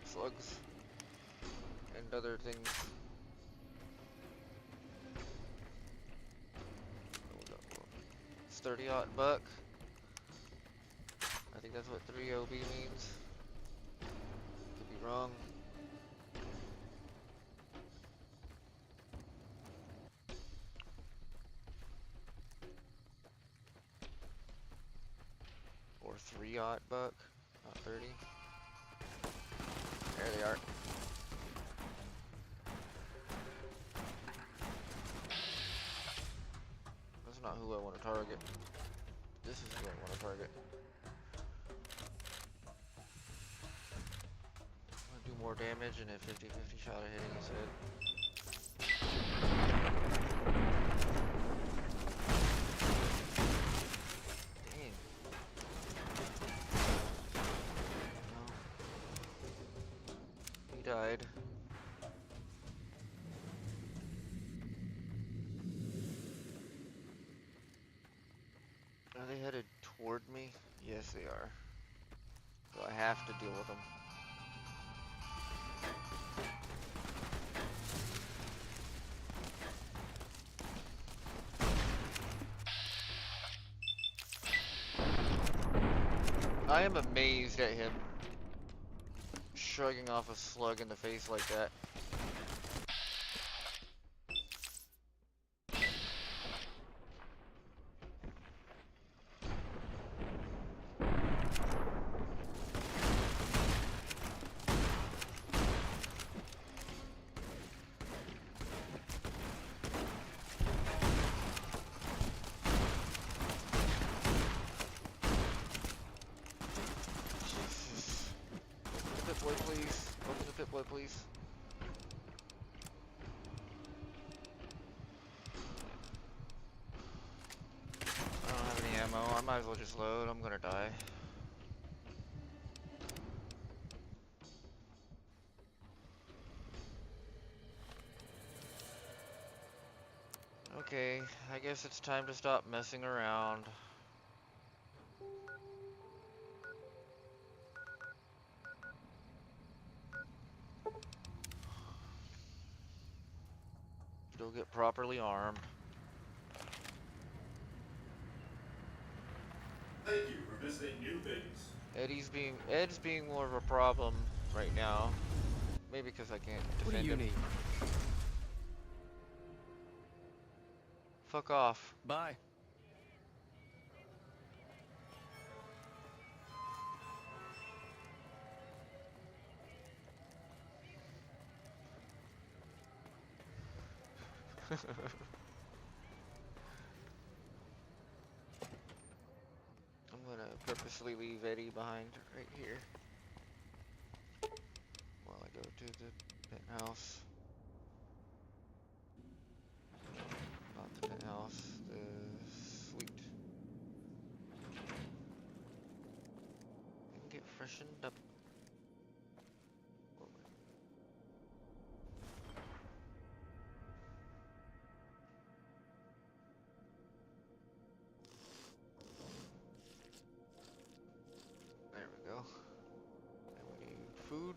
Slugs. And other things. It's 30-aught buck. I think that's what 3OB means. Could be wrong. Or 3-aught buck, not 30. There they are. That's not who I want to target. This is who I want to target. I'm gonna do more damage and a 50-50 shot at hitting his head. Dang. died. Are they headed toward me? Yes, they are. So I have to deal with them. I am amazed at him shrugging off a slug in the face like that. Jesus. Open the pit boy, please. Open the pit boy, please. I don't have any ammo. I might as well just load. I'm gonna die. Okay, I guess it's time to stop messing around. Go get properly armed. Thank you for visiting New Vegas. Ed's being more of a problem right now. Maybe because I can't What do defend you him. need? Fuck off. Bye. I'm gonna purposely leave Eddie behind right here while I go to the penthouse. Not the penthouse, the suite. And get freshened up. There we go. And we need food.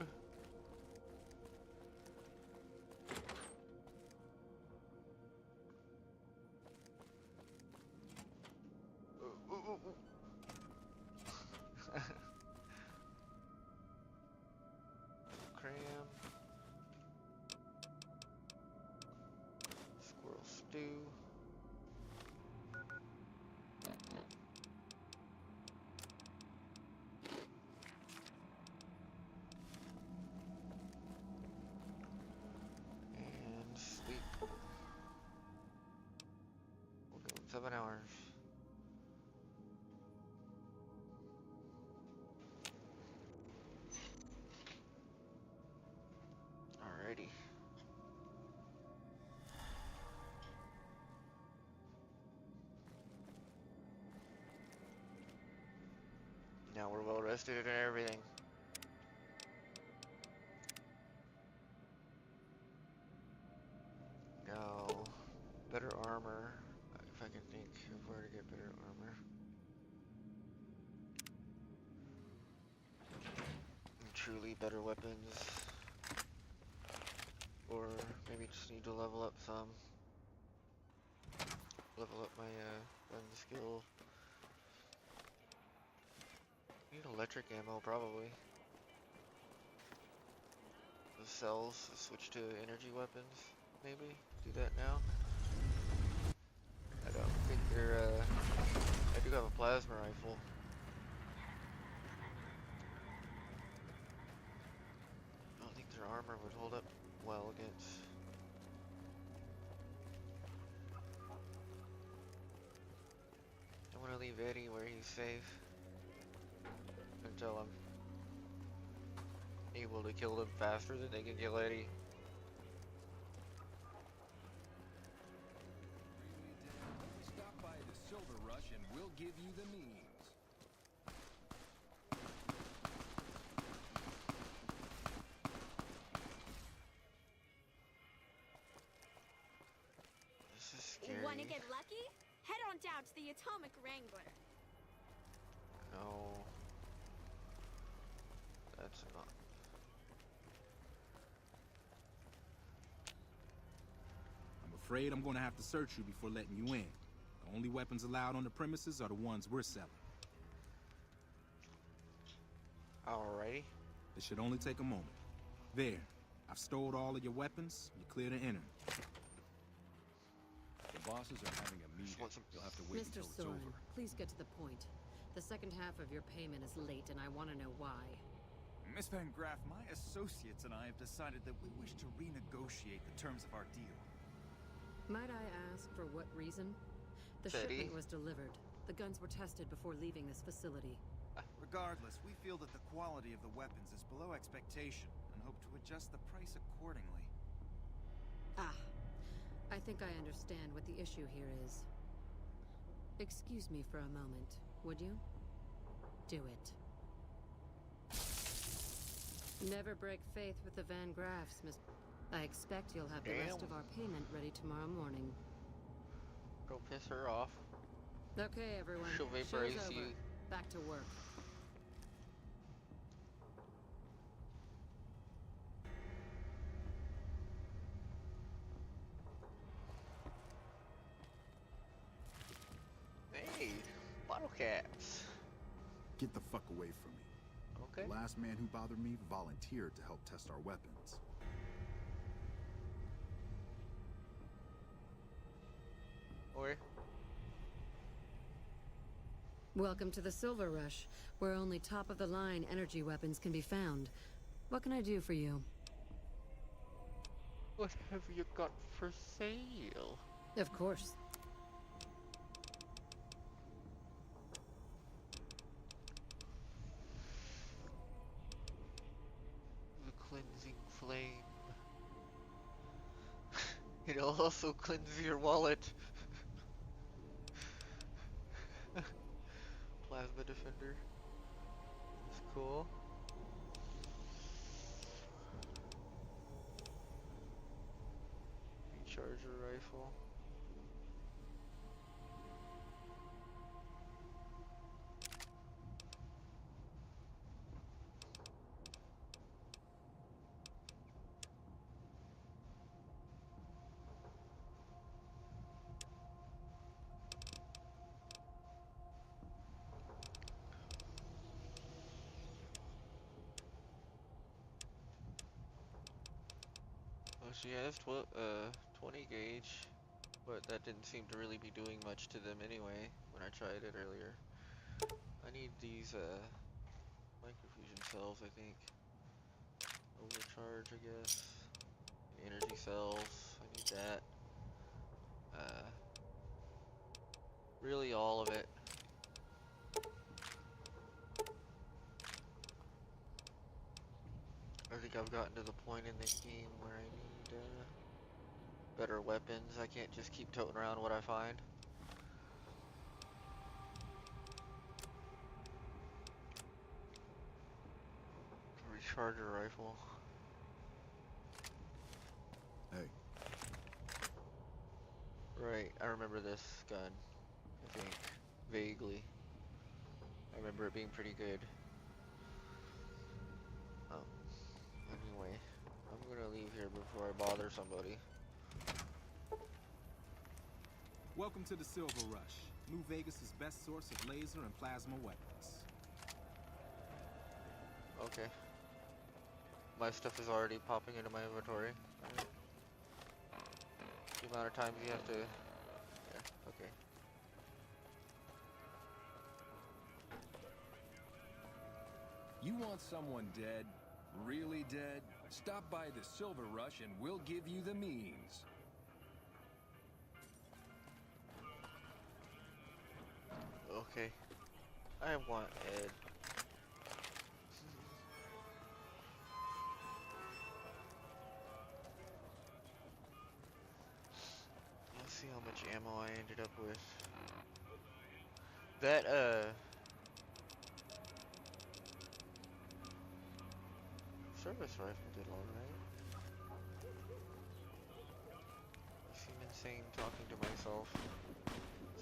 Ooh, ooh, ooh, ooh. Cram. Squirrel stew. And sleep. We'll go 7 hours. Alrighty. Now we're well rested and everything. Now, better armor. If I can think of where to get better armor. And truly better weapons. Or maybe just need to level up some. Level up my gun skill. Need electric ammo probably. The cells, switch to energy weapons, maybe? Do that now? I don't think they're, I do have a plasma rifle. I don't think their armor would hold up well against. I want to leave Eddie where he's safe. Until I'm able to kill them faster than they can kill Eddie. Stop by the Silver Rush and we'll give you the means. scary. Wanna get lucky? Head on down to the Atomic Wrangler. No. That's not. I'm afraid I'm gonna have to search you before letting you in. The only weapons allowed on the premises are the ones we're selling. Alrighty. It should only take a moment. There. I've stowed all of your weapons. You're clear to enter. The bosses are having a meeting. You'll have to wait Mr. until it's Soren, over. please get to the point. The second half of your payment is late, and I want to know why. Miss Van Graff, my associates and I have decided that we wish to renegotiate the terms of our deal. Might I ask for what reason? The Teddy. shipment was delivered. The guns were tested before leaving this facility. Regardless, we feel that the quality of the weapons is below expectation and hope to adjust the price accordingly. Ah, I think I understand what the issue here is. Excuse me for a moment, would you? Do it. Never break faith with the Van Graffs, Miss... I expect you'll have the rest of our payment ready tomorrow morning. Go piss her off. Okay, everyone. She'll Show's vaporize over. you. Back to work. Hey, bottle caps. Get the fuck away from me. Okay. The last man who bothered me volunteered to help test our weapons. Or Welcome to the Silver Rush, where only top-of-the-line energy weapons can be found. What can I do for you? what have you got for sale? Of course. The cleansing flame. It'll also cleanse your wallet. Plasma defender. That's cool. Recharger rifle. Well, she has 20 gauge, but that didn't seem to really be doing much to them anyway when I tried it earlier. I need these microfusion cells, I think. Overcharge, I guess. Energy cells, I need that. Really all of it. I think I've gotten to the point in this game where I need better weapons. I can't just keep toting around what I find. Recharger rifle. Hey. Right, I remember this gun, I think, vaguely. I remember it being pretty good. Anyway, I'm gonna leave here before I bother somebody. Welcome to the Silver Rush, New Vegas' best source of laser and plasma weapons. Okay. My stuff is already popping into my inventory. The amount of times you have to... Yeah, okay. You want someone dead? Really dead? Stop by the Silver Rush and we'll give you the means. Okay. I want Ed. Let's see how much ammo I ended up with. That, service rifle did alright. I seem insane talking to myself. myself.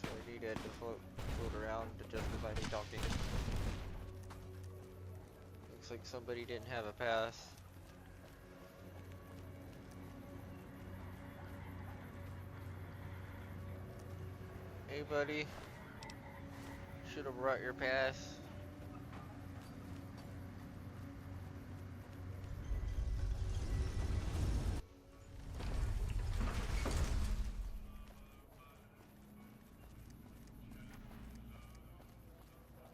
So I need Ed to float around to justify me talking. Looks like somebody didn't have a pass. Hey buddy, should have brought your pass.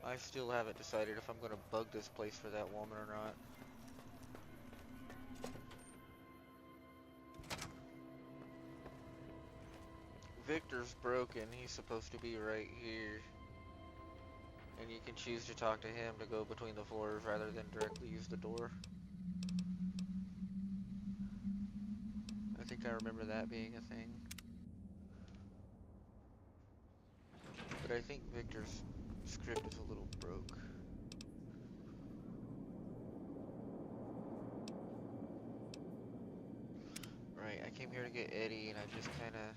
I still haven't decided if I'm gonna bug this place for that woman or not. Victor's broken, he's supposed to be right here. And you can choose to talk to him to go between the floors rather than directly use the door. I think I remember that being a thing. But I think Victor's script is a little broke. Right, I came here to get Eddie and I just kinda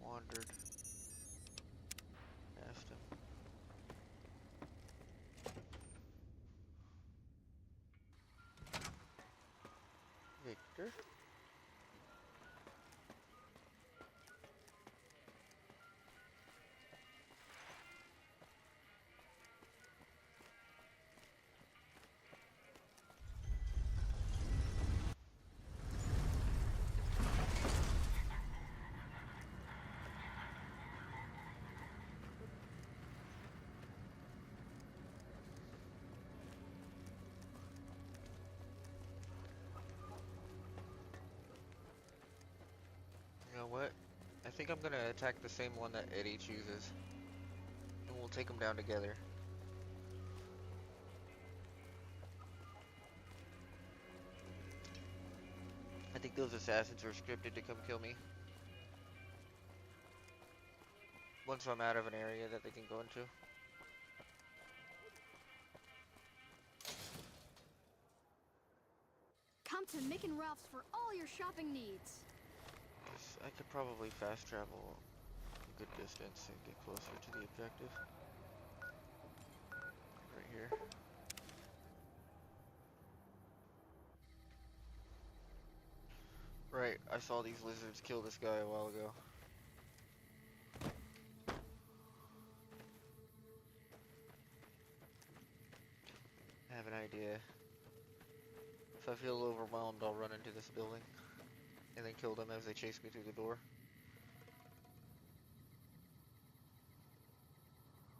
wandered past him. Victor? You know what? I think I'm gonna attack the same one that Eddie chooses. And we'll take them down together. I think those assassins are scripted to come kill me. Once I'm out of an area that they can go into. Come to Mick and Ralph's for all your shopping needs. I could probably fast travel a good distance and get closer to the objective. Right here. Right, I saw these lizards kill this guy a while ago. I have an idea. If I feel overwhelmed, I'll run into this building and then kill them as they chase me through the door.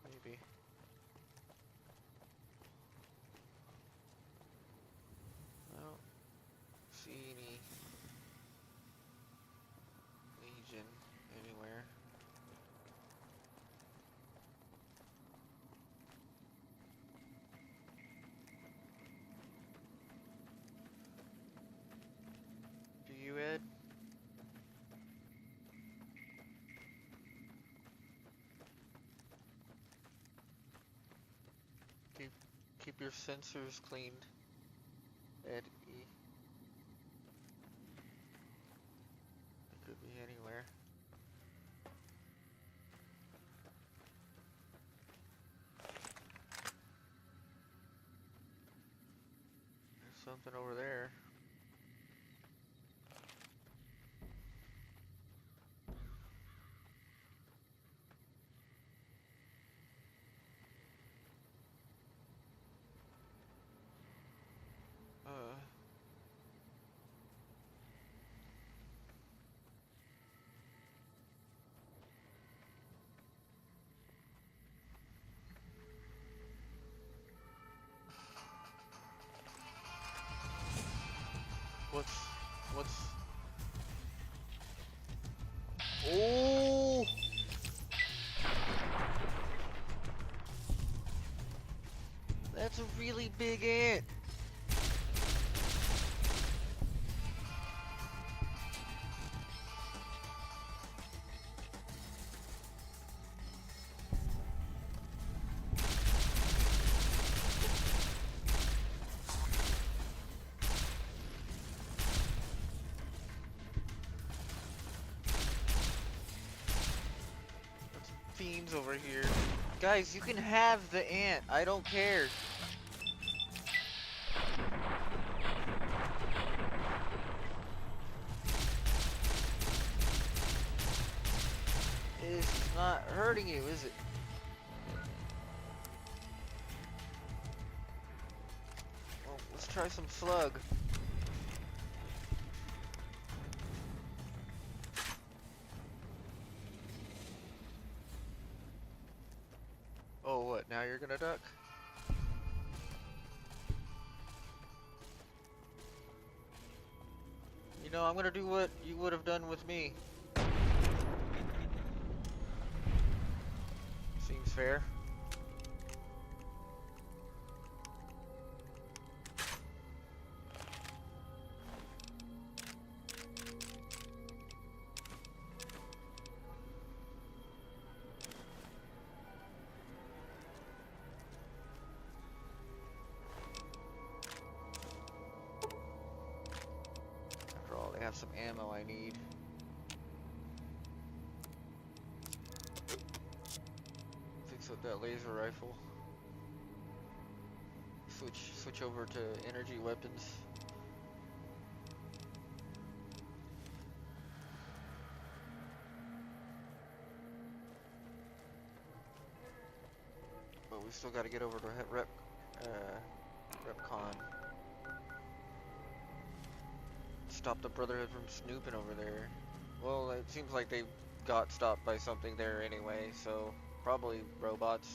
Maybe. I don't see any Legion anywhere. Do you, Ed? Keep your sensors cleaned, Ed E. It could be anywhere. There's something over there. What's... Oh! That's a really big ant. fiends over here. Guys, you can have the ant. I don't care. It's not hurting you, is it? Well, let's try some slug. Oh, what? Now you're gonna duck? You know, I'm gonna do what you would have done with me. Seems fair. After all, they have some ammo I need. Fix up that laser rifle. Switch over to energy weapons. But we still got to get over to Repcon. Stop the Brotherhood from snooping over there. Well, it seems like they got stopped by something there anyway, so probably robots,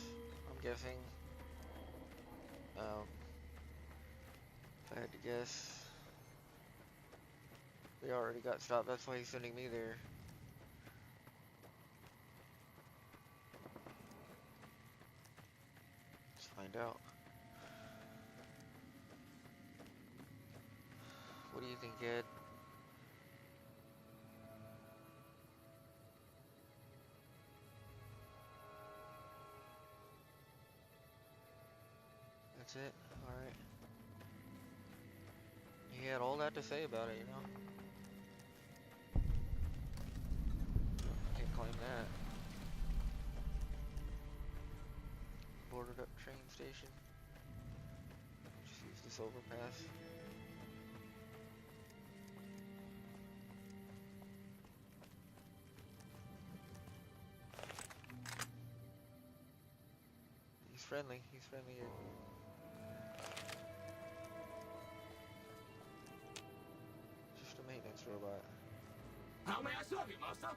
I'm guessing. If I had to guess. They already got stopped, that's why he's sending me there. Let's find out. What do you think, Ed? That's it? Alright. He had all that to say about it, you know? Can't claim that. Boarded up train station. Just use this overpass. He's friendly, Just a maintenance robot. How may I serve you, master?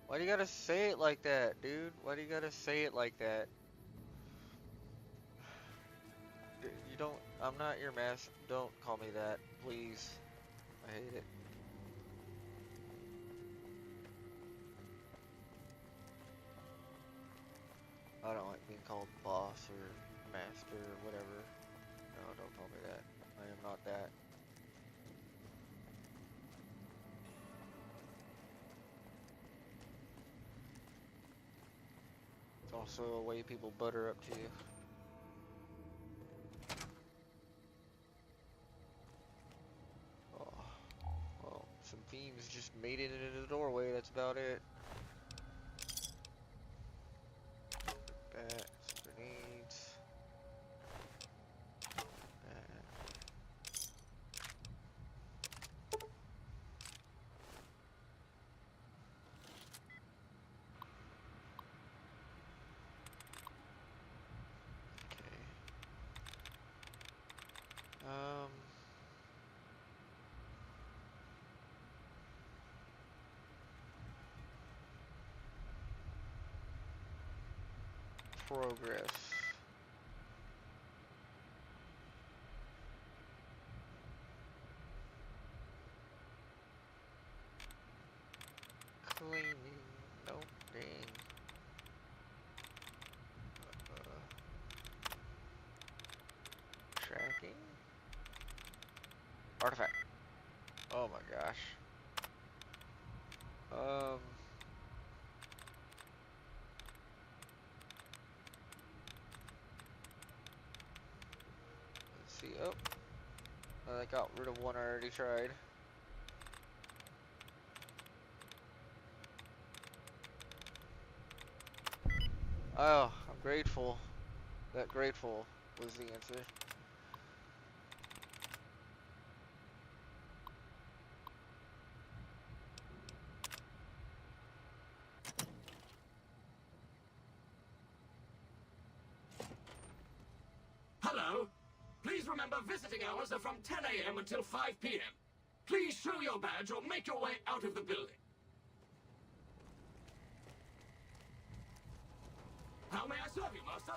Why do you gotta say it like that, dude? Why do you gotta say it like that? You don't, I'm not your master. Don't call me that, please. I hate it. I don't like being called boss or master or whatever. No, don't call me that. I am not that. It's also a way people butter up to you. Oh, well, some fiends just made it into the doorway, that's about it. That, some grenades. Progress. Cleaning. Nope, dang. Tracking. Artifact. Oh my gosh. Let's see. Oh, I got rid of one I already tried. Oh, I'm grateful. That grateful was the answer. Hello. Please remember visiting hours are from 10 a.m. until 5 p.m. Please show your badge or make your way out of the building. How may I serve you, Master?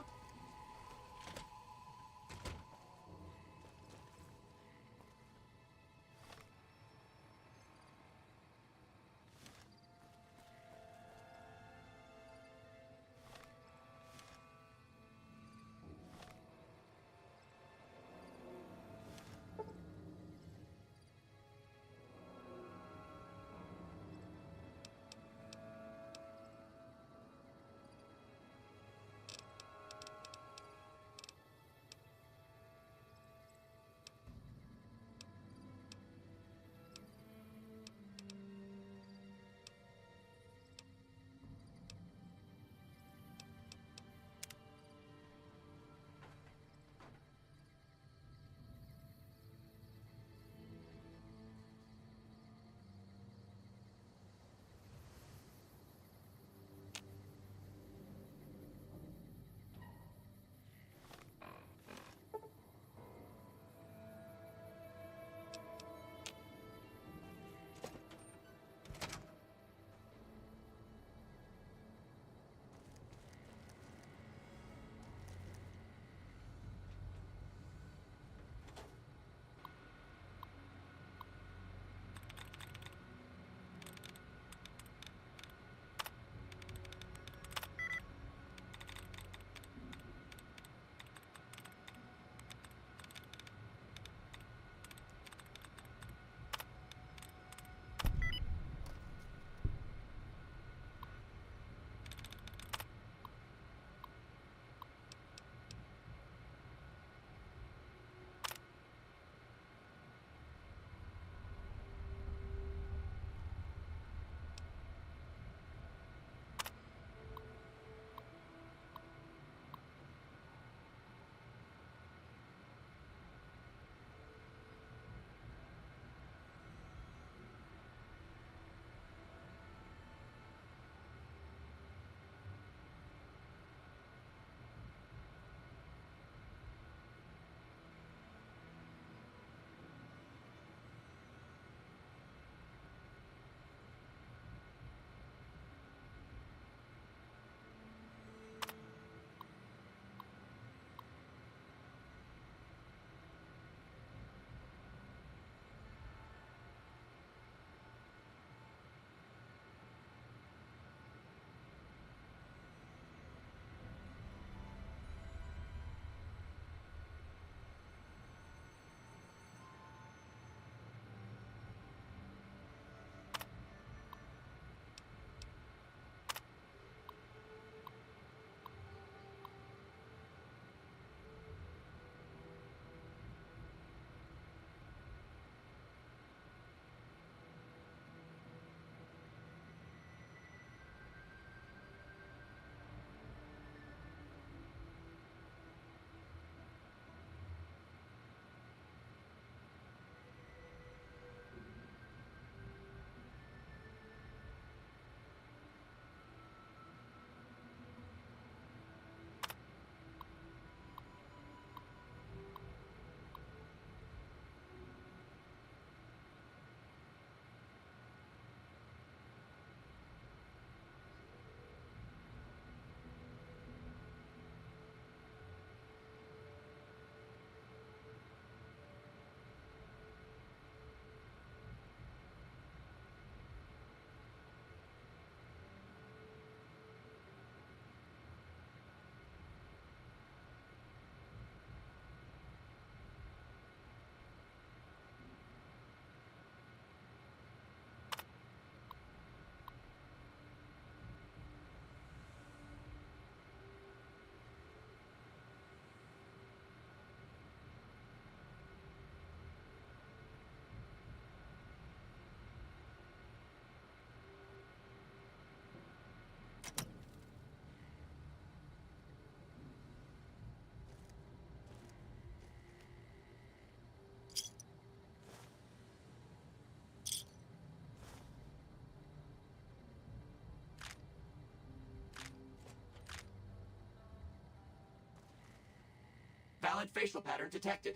Invalid facial pattern detected.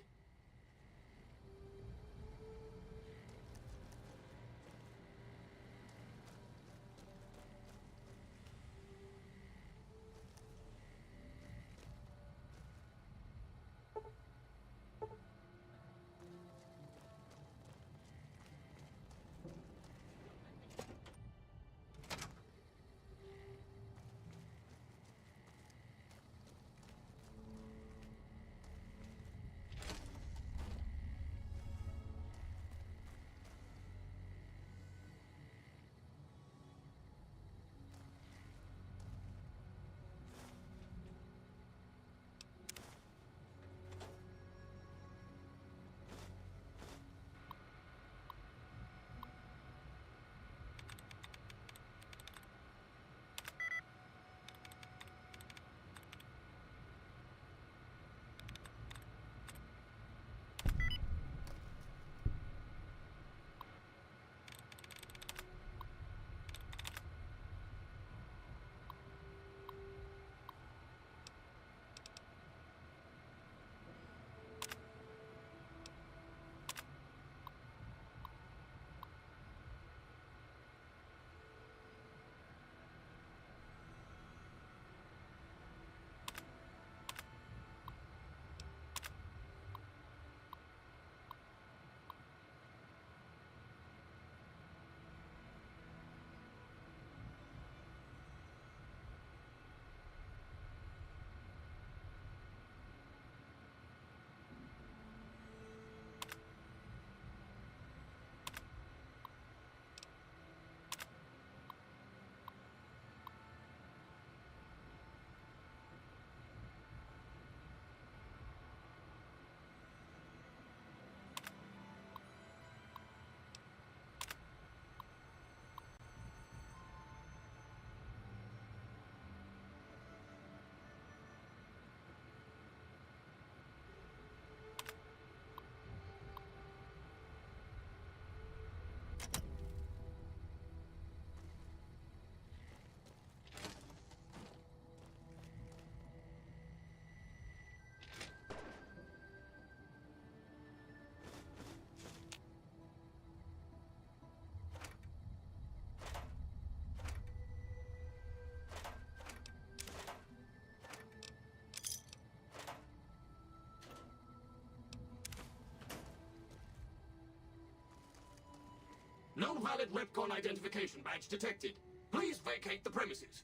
No valid Repcon identification badge detected. Please vacate the premises.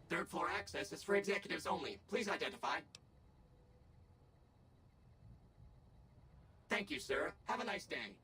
Third floor access is for executives only. Please identify. Thank you, sir. Have a nice day.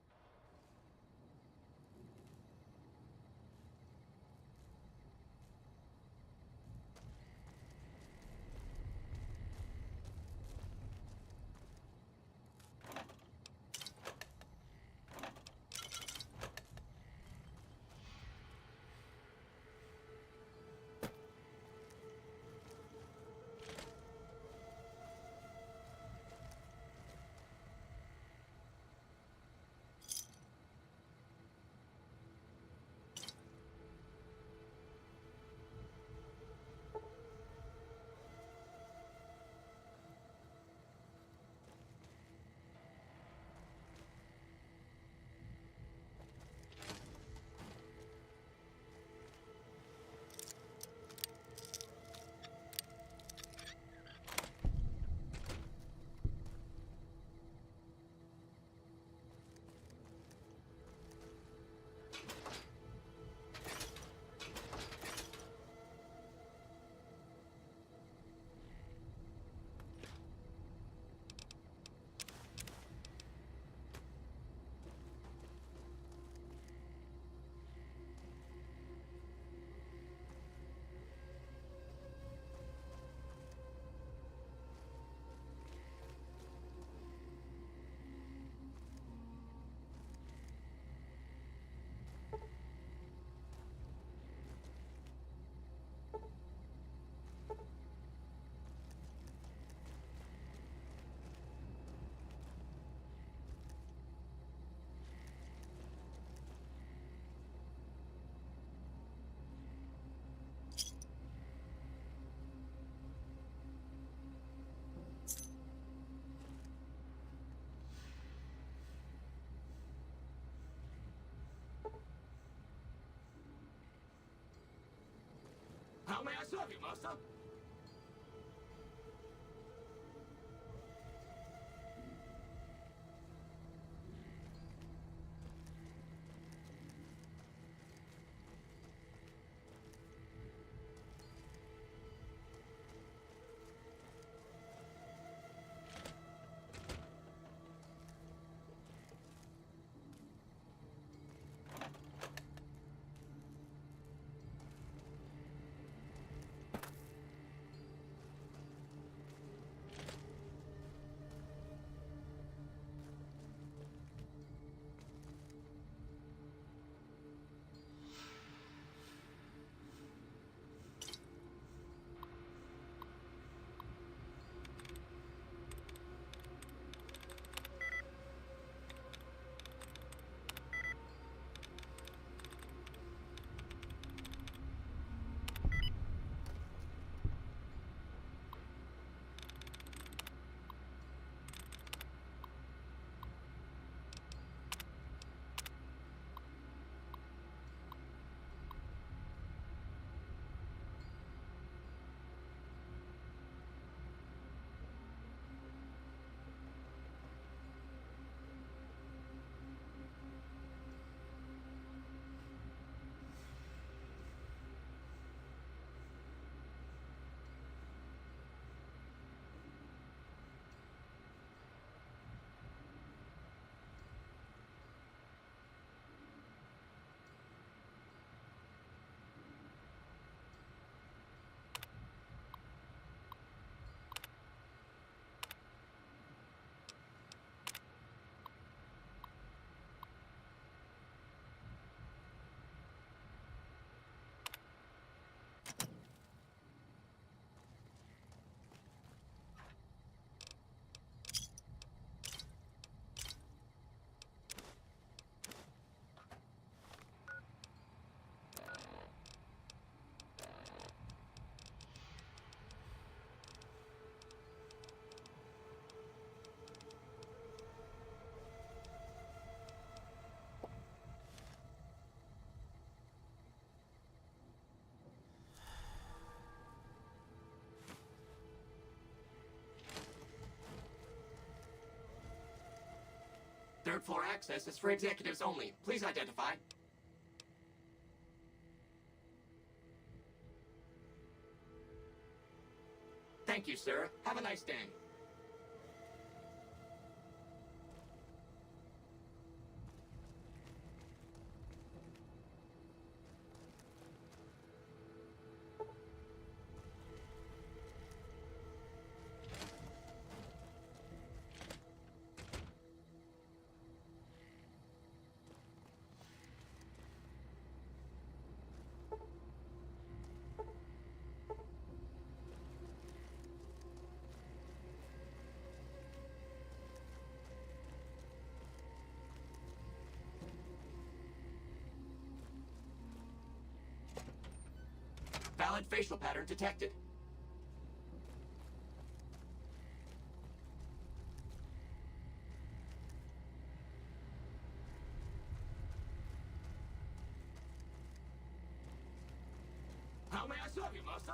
serve you, master? Third floor access is for executives only. Please identify. Thank you, sir. Have a nice day. Valid facial pattern detected. How may I serve you, master?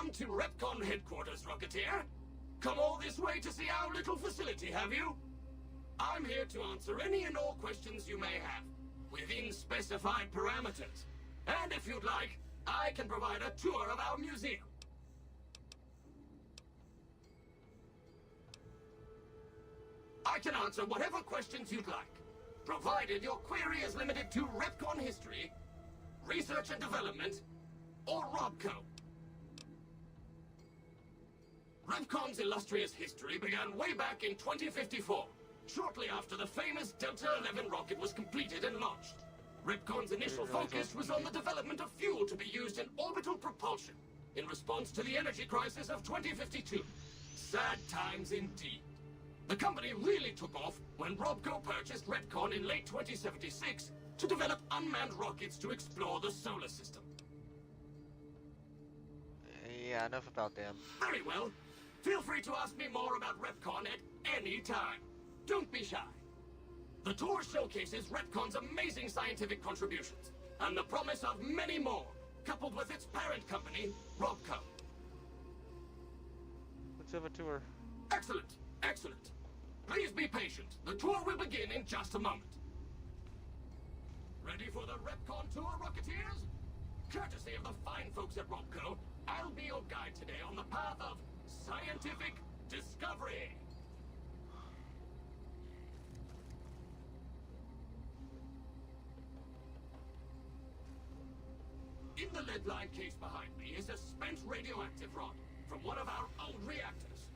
Welcome to Repcon headquarters, Rocketeer. Come all this way to see our little facility, have you? I'm here to answer any and all questions you may have, within specified parameters. And if you'd like, I can provide a tour of our museum. I can answer whatever questions you'd like, provided your query is limited to Repcon history, research and development, or Robco. Repcon's illustrious history began way back in 2054, shortly after the famous Delta 11 rocket was completed and launched. Repcon's initial focus was on the development of fuel to be used in orbital propulsion, in response to the energy crisis of 2052. Sad times indeed. The company really took off when Robco purchased Repcon in late 2076 to develop unmanned rockets to explore the solar system. Yeah, enough about them. Very well. Feel free to ask me more about Repcon at any time. Don't be shy. The tour showcases Repcon's amazing scientific contributions, and the promise of many more, coupled with its parent company, Robco. Let's have a tour. Excellent, excellent. Please be patient. The tour will begin in just a moment. Ready for the Repcon tour, Rocketeers? Courtesy of the fine folks at Robco, I'll be your guide today on the path of scientific discovery. In the lead-lined case behind me is a spent radioactive rod from one of our old reactors.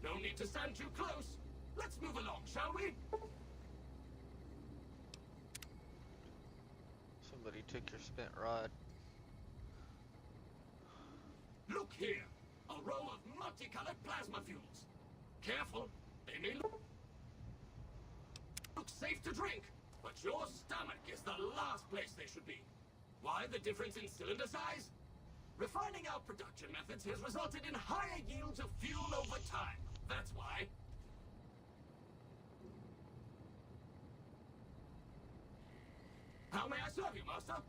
No need to stand too close. Let's move along, shall we? Somebody took your spent rod. Look here. A row of multicolored plasma fuels. Careful, they may look safe to drink, but your stomach is the last place they should be. Why the difference in cylinder size? Refining our production methods has resulted in higher yields of fuel over time. That's why. How may I serve you, Master?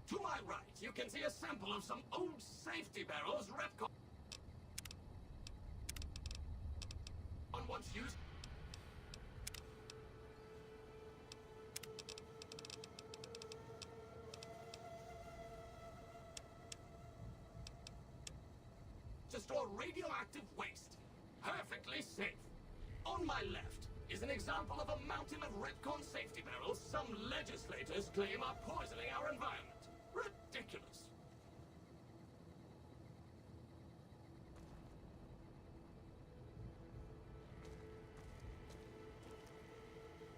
To my right, you can see a sample of some old safety barrels Repcon once used. To store radioactive waste. Perfectly safe. On my left is an example of a mountain of Repcon safety barrels some legislators claim are poisoning our environment. Ridiculous.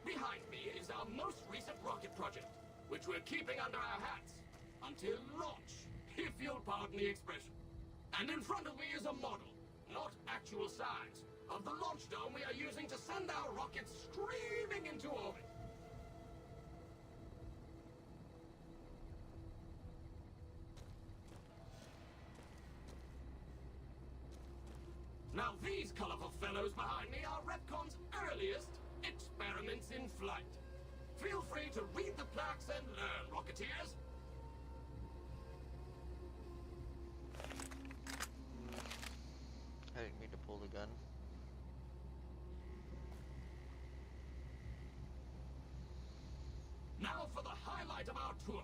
Behind me is our most recent rocket project, which we're keeping under our hats until launch, if you'll pardon the expression. And in front of me is a model, not actual size, of the launch dome we are using to send our rockets screaming into orbit. Now these colorful fellows behind me are Repcon's earliest experiments in flight. Feel free to read the plaques and learn, Rocketeers. I didn't mean to pull the gun. Now for the highlight of our tour.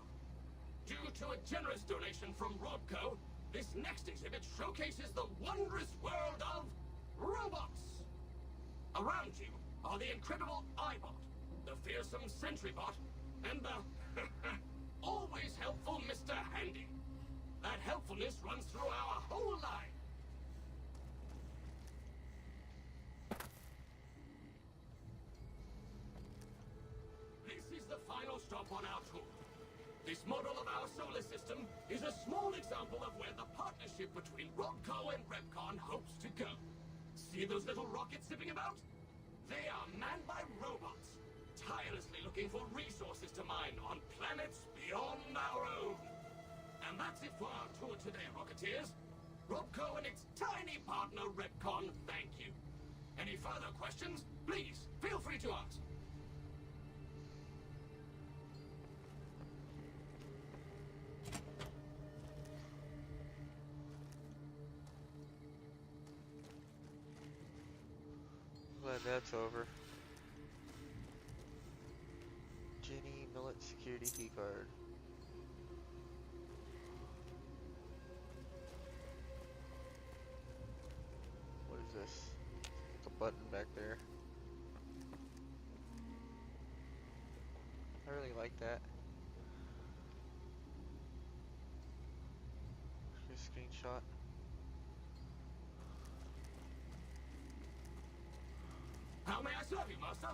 Due to a generous donation from Robco, this next exhibit showcases the wondrous world of robots. Around you are the incredible iBot, the fearsome SentryBot, and the always helpful Mr. Handy. That helpfulness runs through our whole line. This is the final stop on our tour. This model of our solar system is a small example of where the partnership between Robco and Repcon hopes to go. See those little rockets zipping about? They are manned by robots, tirelessly looking for resources to mine on planets beyond our own. And that's it for our tour today, Rocketeers. Robco and its tiny partner, Repcon, thank you. Any further questions? Please, feel free to ask. Glad that's over. Jenny Millet security keycard. What is this? Like a button back there. I really like that. Here's a screenshot. How may I serve you, master?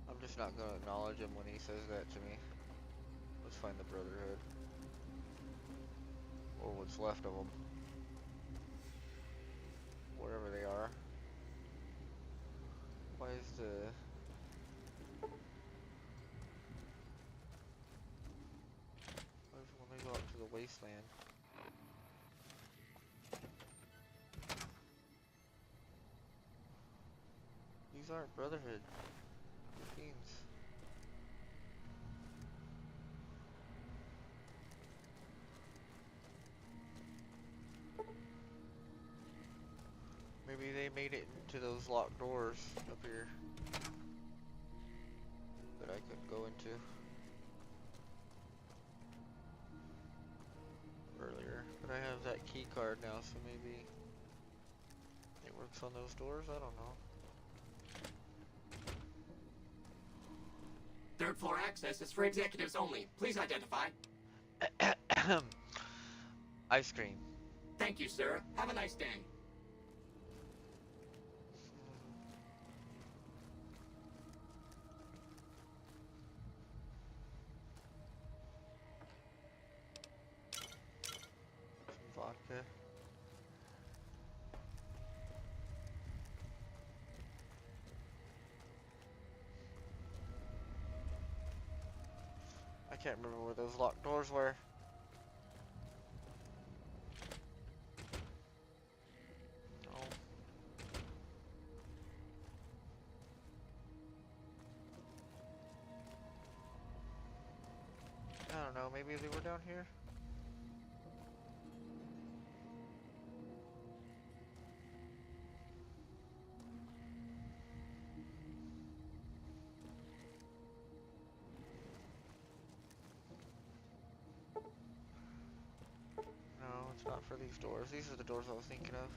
I'm just not gonna acknowledge him when he says that to me. Let's find the Brotherhood. Or what's left of them. Wherever they are. Why is the... What if when they go out to the wasteland? These aren't Brotherhood. Fiends. Maybe they made it into those locked doors up here that I couldn't go into earlier. But I have that key card now, so maybe it works on those doors? I don't know. Third floor access is for executives only. Please identify. Ice cream. Thank you, sir. Have a nice day. Some vodka. I can't remember where those locked doors were. No. I don't know, maybe they were down here? No, it's not for these doors. These are the doors I was thinking of.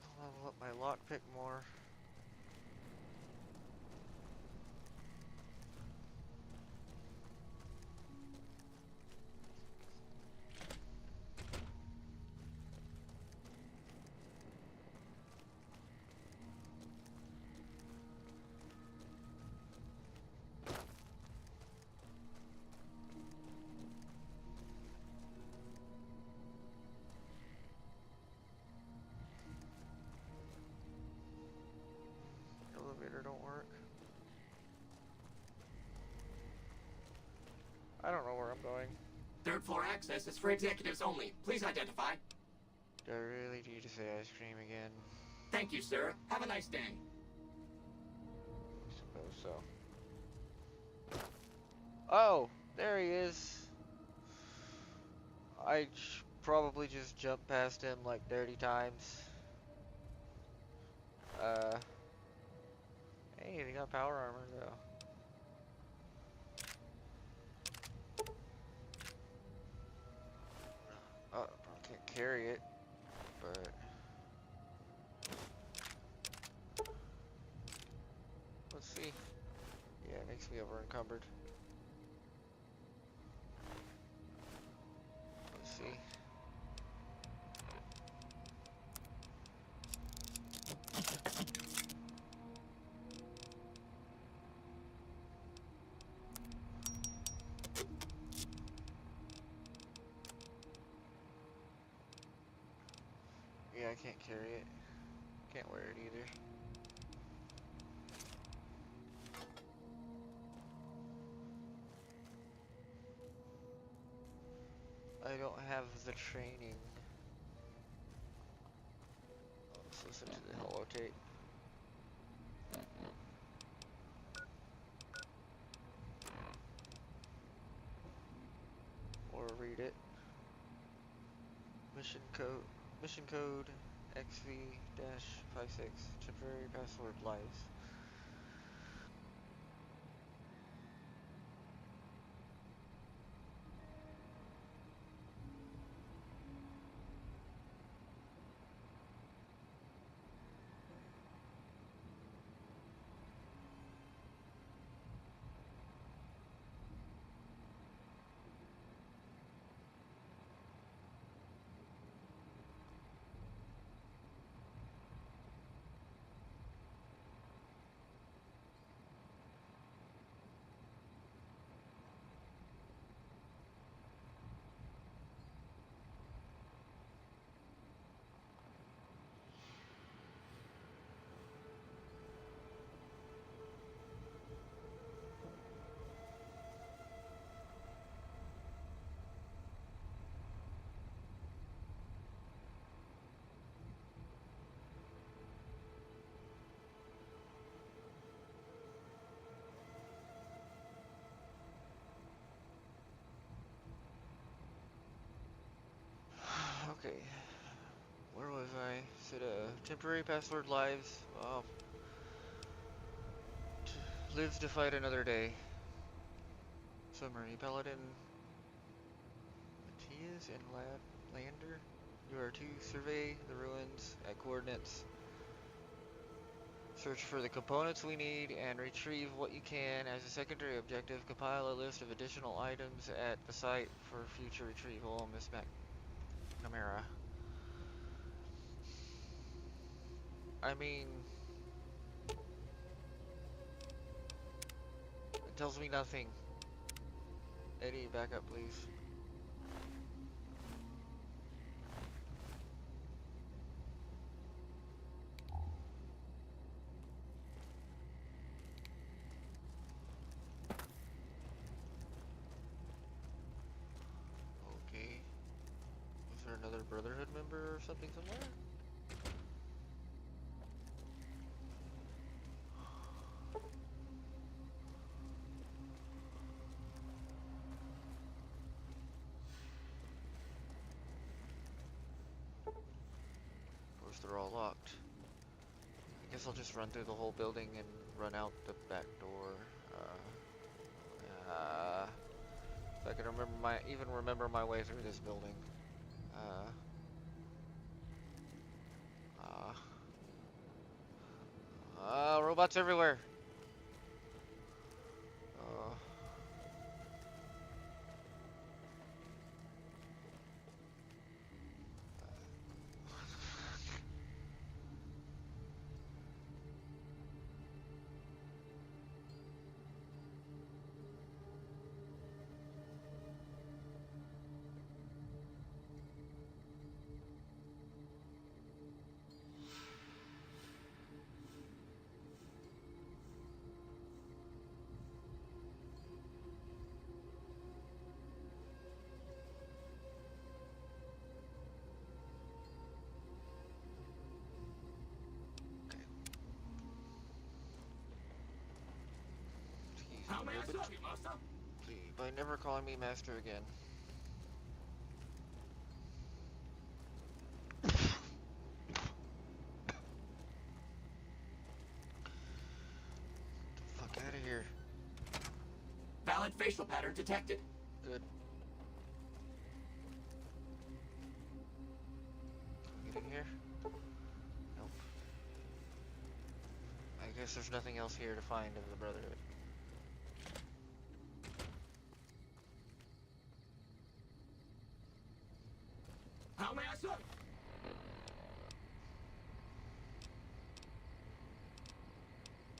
I'll level up my lockpick more. Elevator don't work. I don't know where I'm going. Third floor access is for executives only. Please identify. Do I really need to say ice cream again? Thank you, sir. Have a nice day. I suppose so. Oh, there he is. I probably just jumped past him like 30 times. Hey, they got power armor though. Oh, I can't carry it, but let's see. Yeah, it makes me over encumbered. Let's see. Yeah, I can't carry it. Can't wear it either. I don't have the training. Let's listen to the holotape. code, mission code XV-56, temporary password lives. Okay, where was I? Said temporary password lives. Lives to fight another day. Summary: Paladin Matthias and Lander. You are to survey the ruins at coordinates. Search for the components we need and retrieve what you can. As a secondary objective, compile a list of additional items at the site for future retrieval. Miss McNamara. I mean, it tells me nothing. Eddie, back up, please. Okay. Was there another Brotherhood member or something somewhere? Of course, they're all locked. I guess I'll just run through the whole building and run out the back door. If I can remember my way through this building. Robots everywhere. How may I serve you, master? Please, by never calling me master again. Get the fuck out of here. Valid facial pattern detected. Good. Get in here? Nope. I guess there's nothing else here to find of the Brotherhood. How may I serve?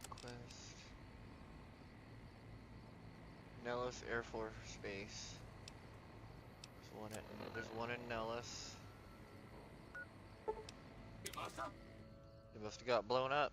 Quest. Nellis Air Force Base. There's one in Nellis. Master? It must have got blown up.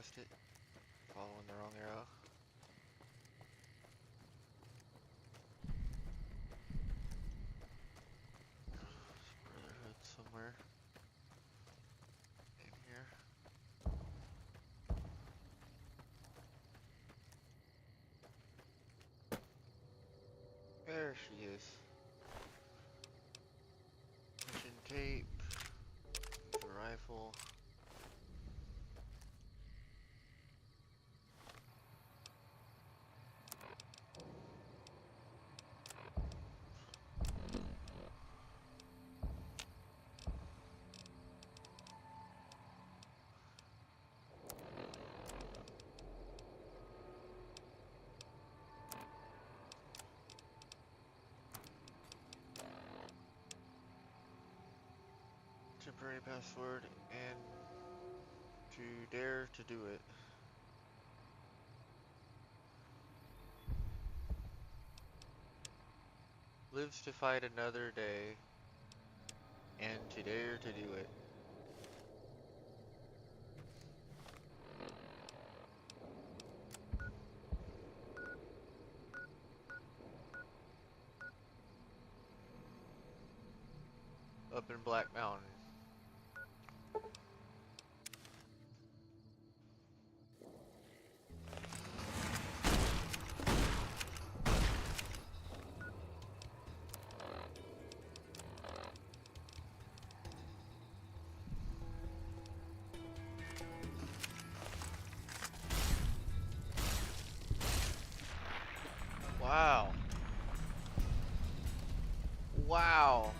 past it. Following the wrong arrow. Brotherhood somewhere. In here. There she is. Mission tape. The rifle. Temporary password and to dare to do it. Lives to fight another day and to dare to do it. Up in Black Mountain. Wow. Wow.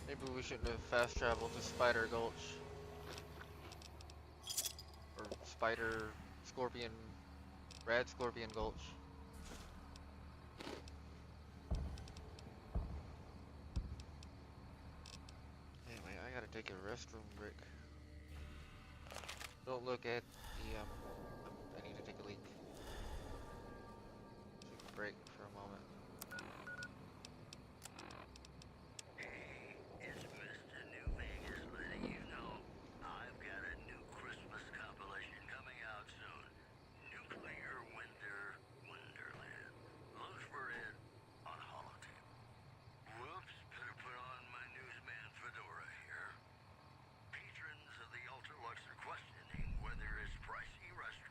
Maybe we shouldn't have fast traveled to Spider Gulch. Or Spider Scorpion, Rad Scorpion Gulch. Anyway, I gotta take a restroom break. Don't look at the, I need to take a leak. Take a break for a moment. Hey, it's Mr. New Vegas letting you know I've got a new Christmas compilation coming out soon. Nuclear Winter Wonderland. Look for it on holotape. Whoops, better put on my newsman fedora here. Patrons of the Ultra Lux are questioning whether its pricey restaurant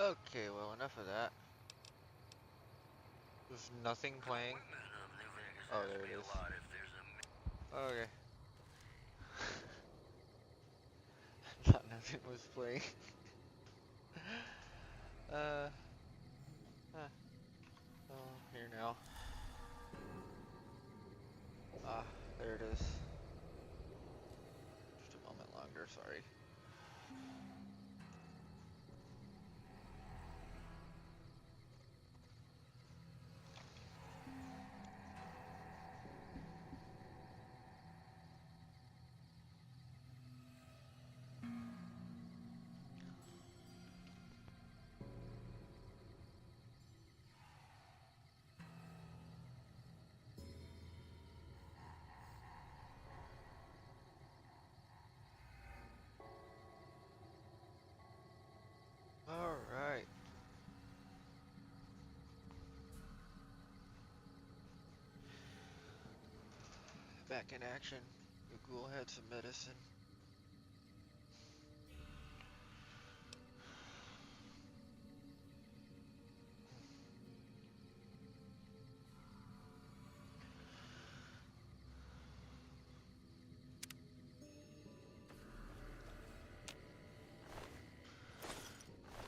Okay, well, enough of that. There's nothing playing. Oh, there it is. Okay. Thought nothing was playing. Huh. Oh, here now. Ah, there it is. Just a moment longer, sorry. Alright. Back in action. Google had some medicine.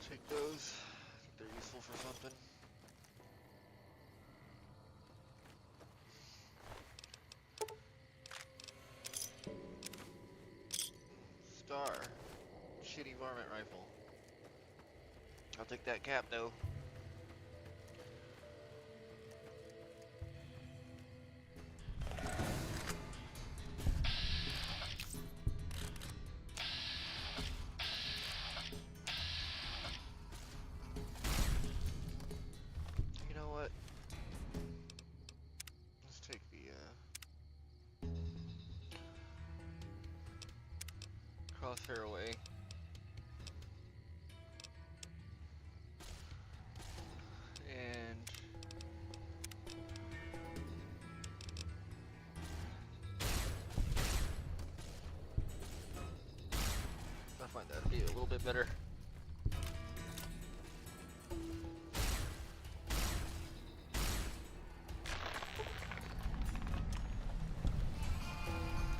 Take those. I think they're useful for something. Star. Shitty varmint rifle. I'll take that cap though. You know what? Let's take the crosshair away. And I find that'd be a little bit better.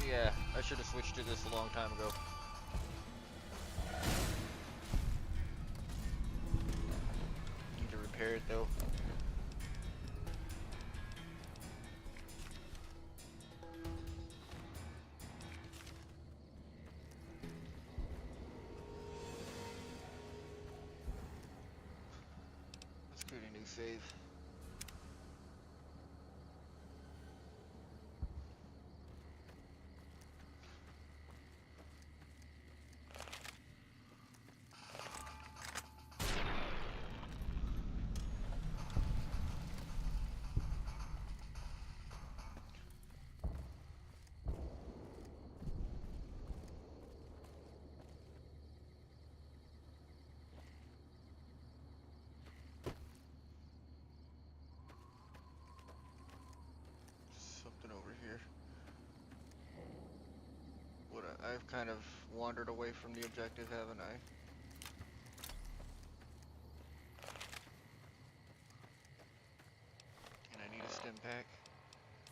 Yeah, I should have switched to this a long time ago. Need to repair it though. Let's create a new save. Something over here. I've kind of wandered away from the objective, haven't I? And I need a stim pack.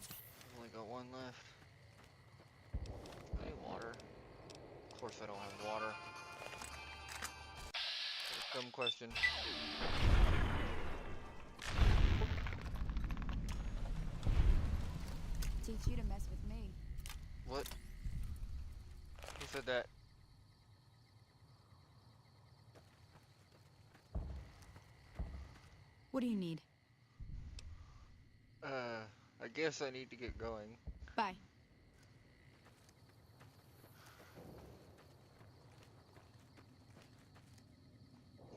I've only got one left. Any water? Of course I don't have water. Dumb question. Teach you to mess with me. What? Who said that? What do you need? I guess I need to get going. Bye.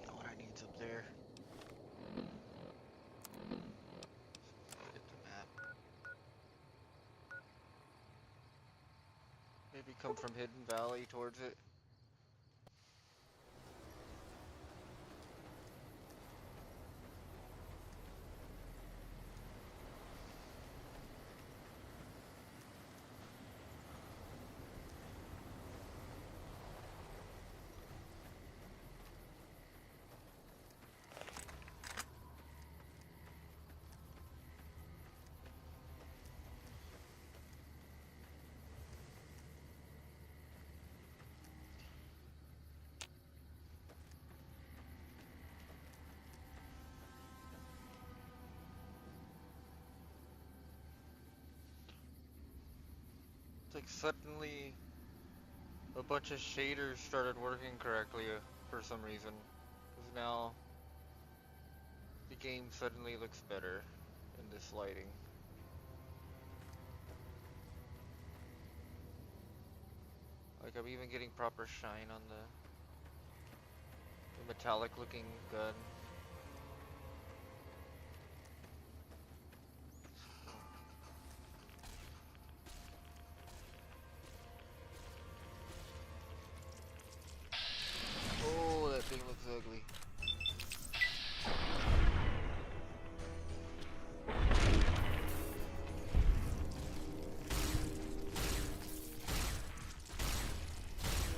You know what I need's up there? Hit the map. Maybe come from Hidden Valley towards it. It's like suddenly a bunch of shaders started working correctly for some reason. Because now the game suddenly looks better in this lighting. Like I'm even getting proper shine on the metallic looking gun. Oh, that thing looks ugly.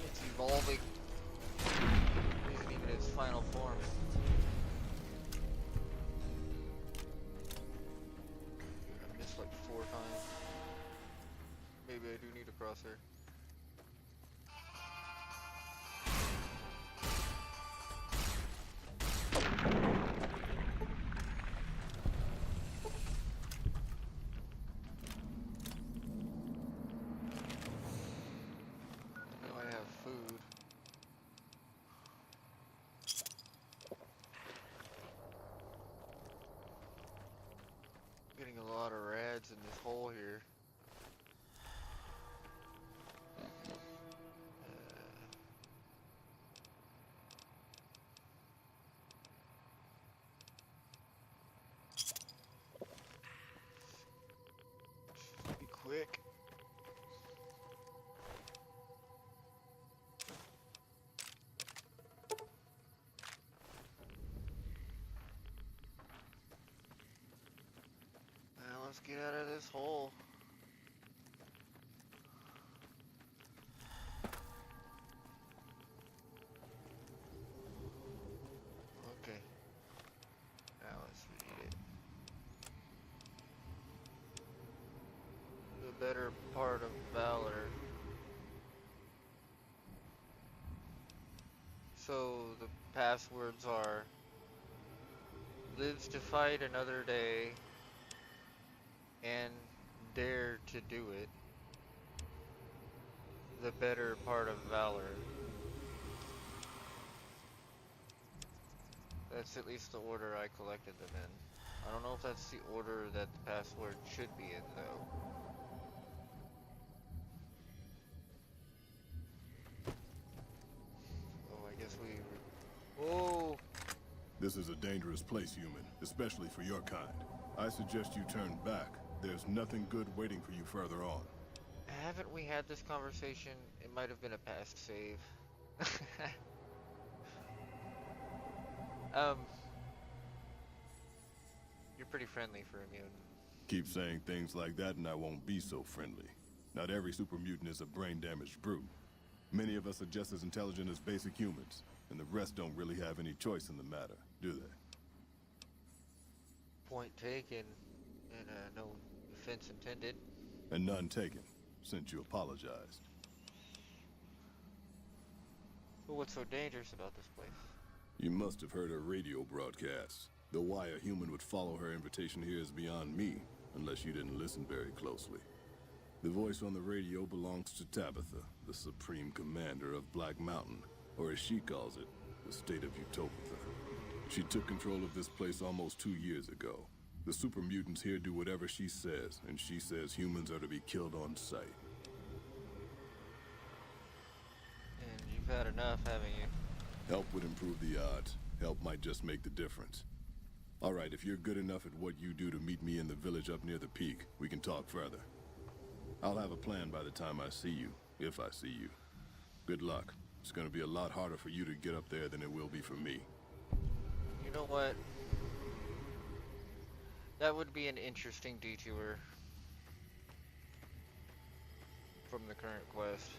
It's evolving. It isn't even its final form. I missed like 4 times. Maybe I do need a crosshair. Now I have food. Getting a lot of rads in this hole here. Be quick. Now let's get out of this hole. Okay. Now let's read it. The better part of valor. So the passwords are lives to fight another day and dare to do it. The better part of valor. That's at least the order I collected them in. I don't know if that's the order that the password should be in though. Oh, I guess we... Whoa! This is a dangerous place, human, especially for your kind. I suggest you turn back. There's nothing good waiting for you further on. Haven't we had this conversation? It might have been a past save. You're pretty friendly for a mutant. Keep saying things like that and I won't be so friendly. Not every super mutant is a brain-damaged brute. Many of us are just as intelligent as basic humans, and the rest don't really have any choice in the matter, do they? Point taken, and no offense intended. And none taken, since you apologized. But what's so dangerous about this place? You must have heard her radio broadcasts. Though why a human would follow her invitation here is beyond me, unless you didn't listen very closely. The voice on the radio belongs to Tabitha, the Supreme Commander of Black Mountain, or as she calls it, the state of Utopia. She took control of this place almost 2 years ago. The super mutants here do whatever she says, and she says humans are to be killed on sight. And you've had enough, haven't you? Help would improve the odds. Help might just make the difference. All right, if you're good enough at what you do to meet me in the village up near the peak, we can talk further. I'll have a plan by the time I see you, if I see you. Good luck. It's gonna be a lot harder for you to get up there than it will be for me. You know what? That would be an interesting detour from the current quest.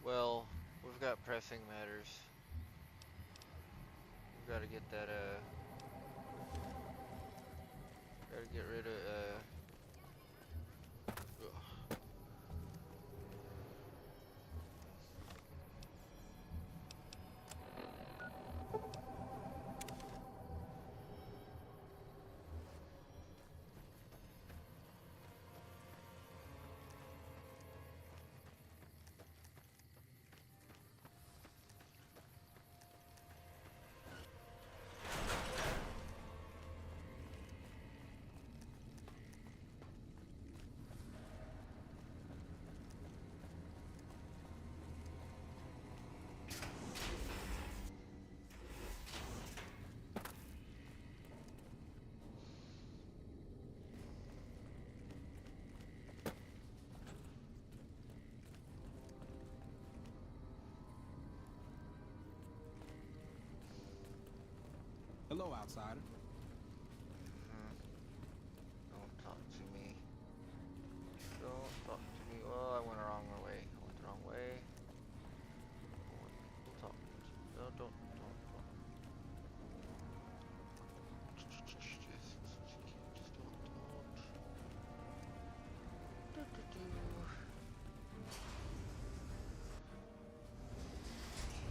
Well, we've got pressing matters. We've got to get that, gotta get rid of, Hello, outsider. Don't talk to me. Don't talk to me. Well, I went the wrong way. I went the wrong way. People talk. No, don't. Just don't.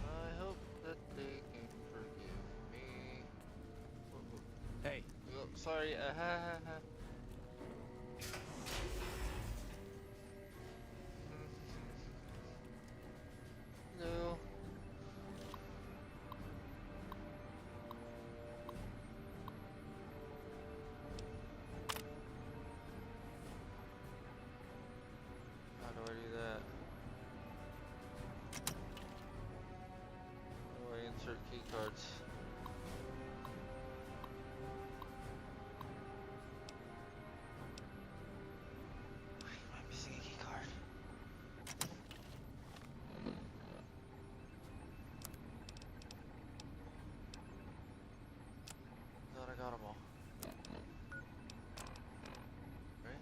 I hope that they can forgive me. Hey. Oh, sorry. No. How do I do that? How do I insert key cards? Why am I missing a key card? Thought I got them all. Right?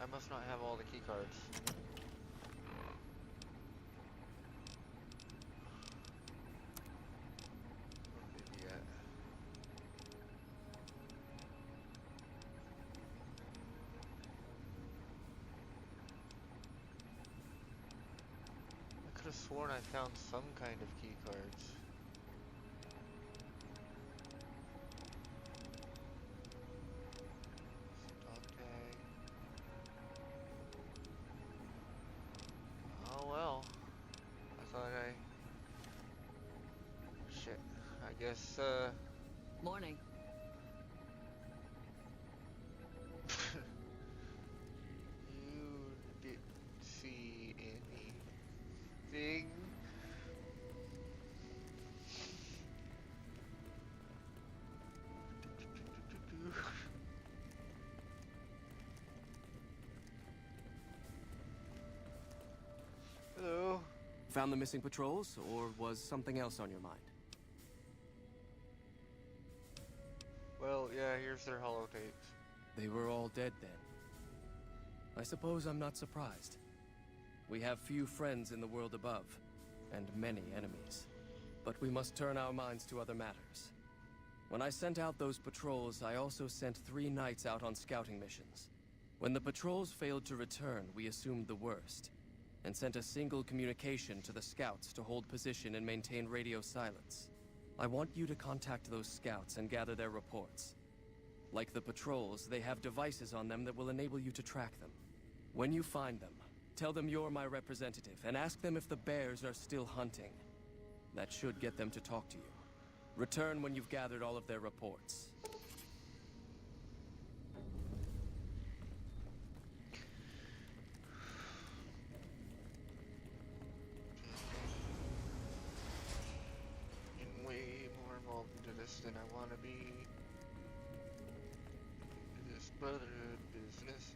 I must not have all the key cards. I could have sworn I found some kind of key cards. Dog tag. Oh well. I thought shit. I guess, Morning. You didn't see anything. Hello. Found the missing patrols, or was something else on your mind? Well, yeah, here's their holotapes. They were all dead then. I suppose I'm not surprised. We have few friends in the world above, and many enemies. But we must turn our minds to other matters. When I sent out those patrols, I also sent 3 knights out on scouting missions. When the patrols failed to return, we assumed the worst, and sent a single communication to the scouts to hold position and maintain radio silence. I want you to contact those scouts and gather their reports. Like the patrols, they have devices on them that will enable you to track them. When you find them, tell them you're my representative, and ask them if the bears are still hunting. That should get them to talk to you. Return when you've gathered all of their reports. I'm way more involved into this than I want to be. This brotherhood business.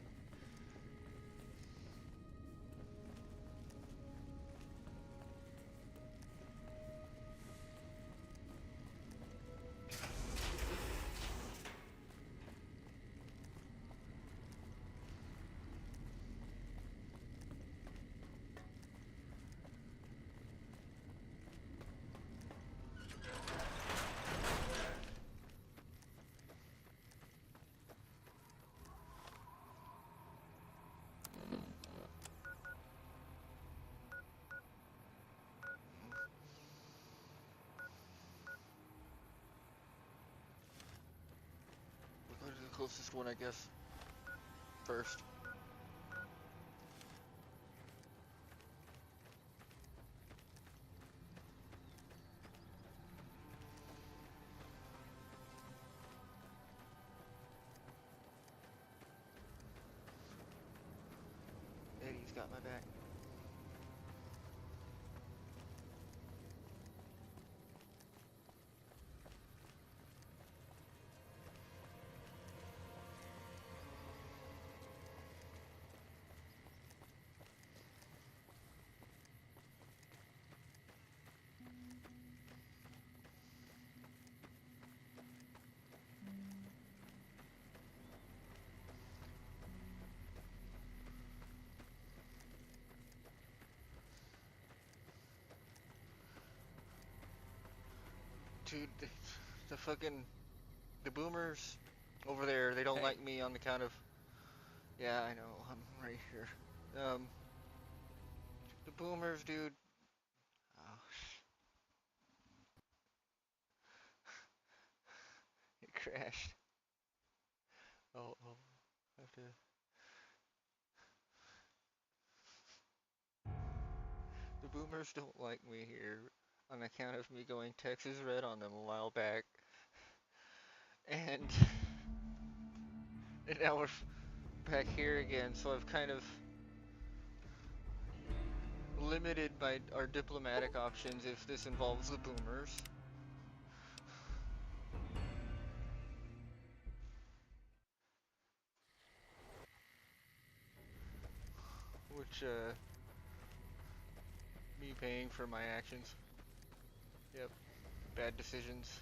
We'll go to the closest one, I guess, first. Eddie's got my back. Dude, the fucking the boomers over there, they don't like me on the count of. Yeah, I know. I'm right here. The boomers, dude. Oh, it crashed. Oh, I have to. The boomers don't like me here on account of me going Texas Red on them a while back, and now we're back here again. So I've kind of limited our diplomatic options if this involves the boomers. Which, me paying for my actions. Yep, bad decisions.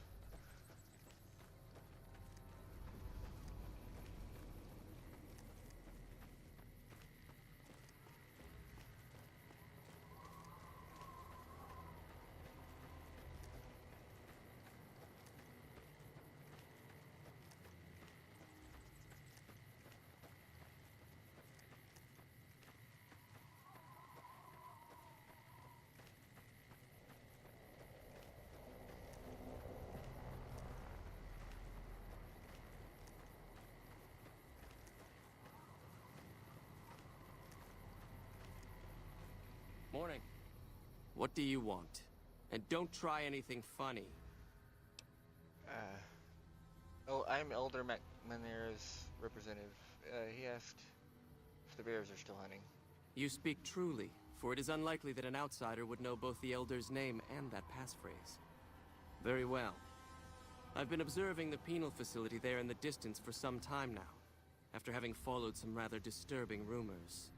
Morning. What do you want? And don't try anything funny. Oh, I'm Elder McManera's representative. He asked if the bears are still hunting. You speak truly, for it is unlikely that an outsider would know both the Elder's name and that passphrase. Very well. I've been observing the penal facility there in the distance for some time now, after having followed some rather disturbing rumors.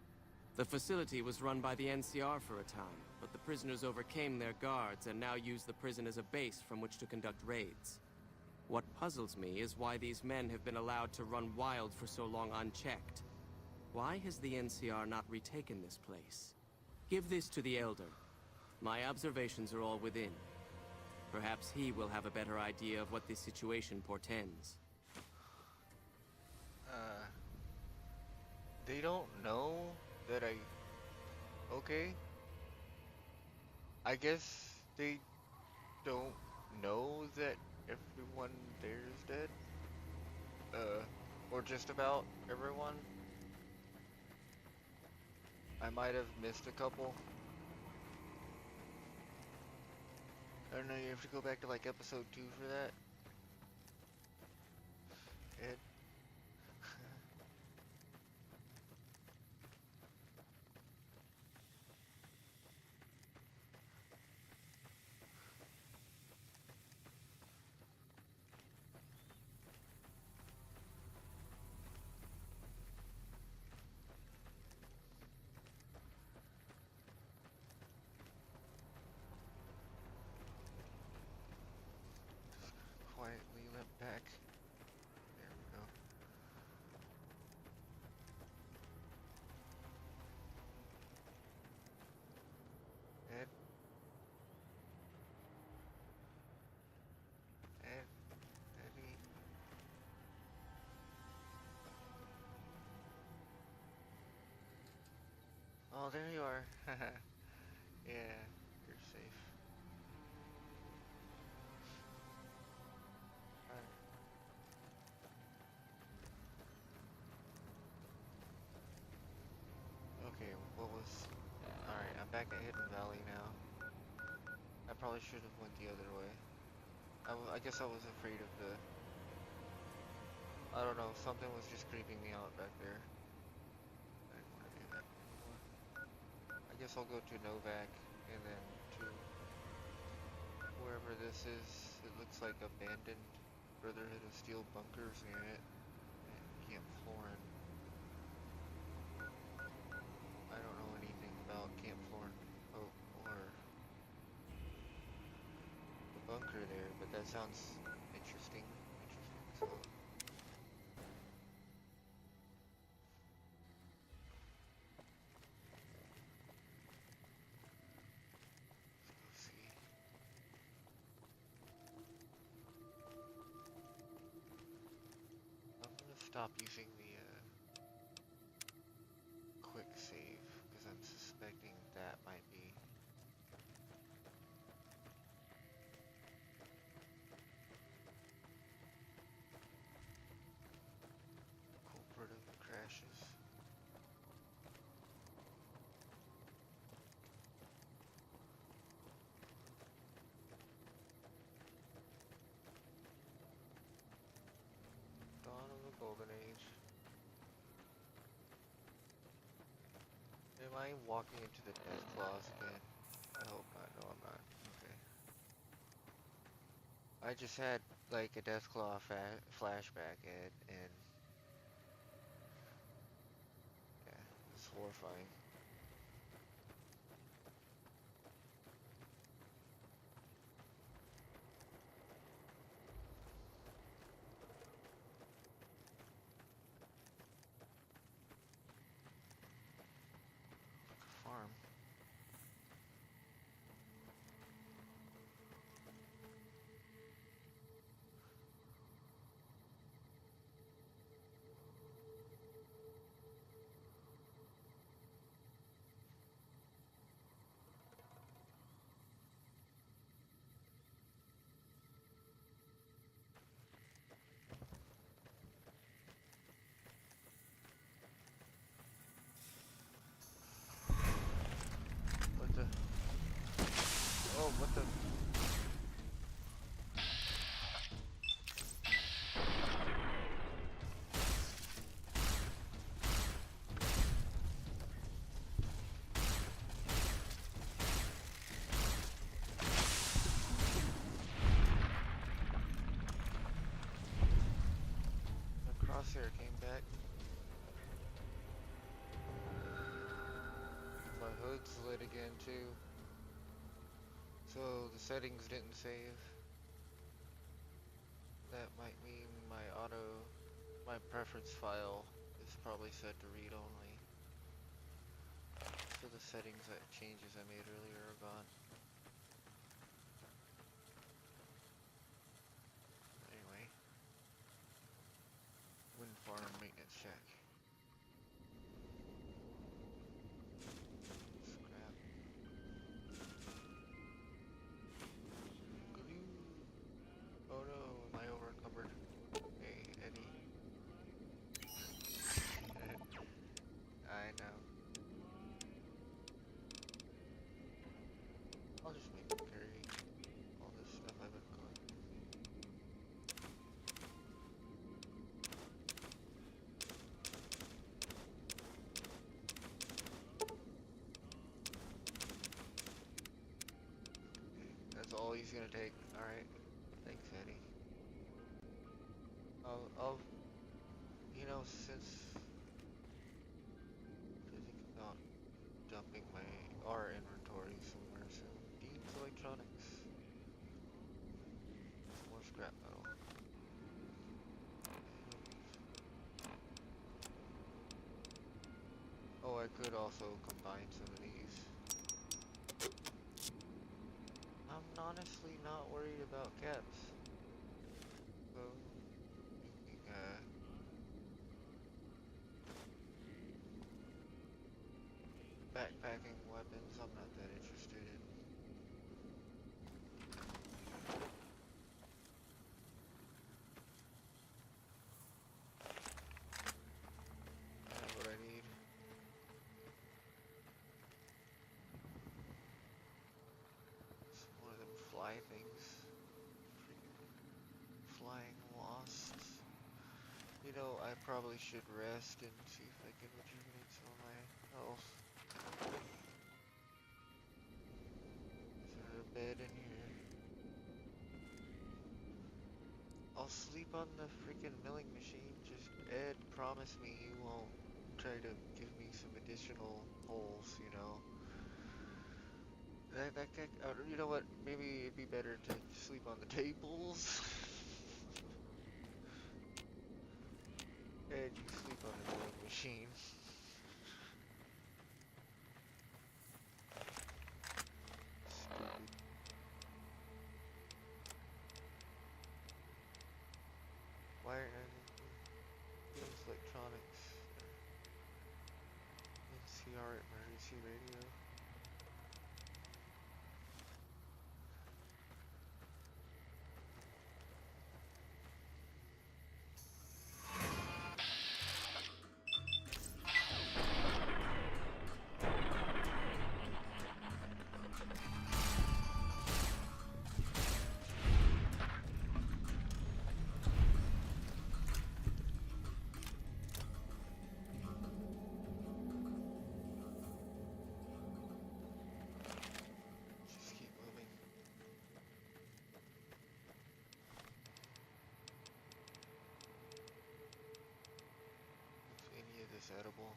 The facility was run by the NCR for a time, but the prisoners overcame their guards and now use the prison as a base from which to conduct raids. What puzzles me is why these men have been allowed to run wild for so long unchecked. Why has the NCR not retaken this place? Give this to the Elder. My observations are all within. Perhaps he will have a better idea of what this situation portends. They don't know that okay. I guess they don't know that everyone there is dead. Or just about everyone. I might have missed a couple. I don't know, you have to go back to like episode 2 for that. Ed. Quietly limp back. There we go. Ed. Eddie. Oh, there you are. Yeah, you're safe. Alright. Okay, what was... Alright, I'm back at Hidden Valley now. I probably should have went the other way. I guess I was afraid of the... I don't know, something was just creeping me out back there. I didn't want to do that anymore. I guess I'll go to Novak, and then to wherever this is. It looks like abandoned Brotherhood of Steel bunkers near it. And Camp Florin. I don't know anything about Camp Florin or the bunker there, but that sounds interesting. So let's go see. stop using the quick save because I'm suspecting that might be the culprit of the crashes. Dawn of the Golden Age. Am I walking into the death claws again? I hope not. No, I'm not. Okay. I just had like a death claw flashback and yeah, it's horrifying. Like a farm. What the? Oh, what the? The crosshair came back. My hood's lit again too. So the settings didn't save. That might mean my preference file is probably set to read only. So the settings that changes I made earlier are gone. Anyway. Wind farm maintenance check. Scrap. Glue. Oh no, am I over encumbered? Hey, Eddie. I know. I'll just make them carry all this stuff I've been collecting. That's all he's gonna take. Alright. Thanks, Eddie. You know, since thinking about dumping our inventory somewhere soon. Dean's Electronics. Some more scrap metal. Oh, I could also combine some of these. I'm honestly not worried about caps. So, making, backpacking weapons, I'm not that interested in. I have what I need. Some more of them fly things. Freaking flying wasps. You know, I probably should rest and see if I can rejuvenate some of my health. Is there a bed in here? I'll sleep on the freaking milling machine. Just, Ed, promise me you won't try to give me some additional holes, you know? You know what? Maybe it'd be better to sleep on the tables. Ed, you sleep on the milling machine. Stupid. Why are you being emergency radio. Just keep moving. If any of this edible.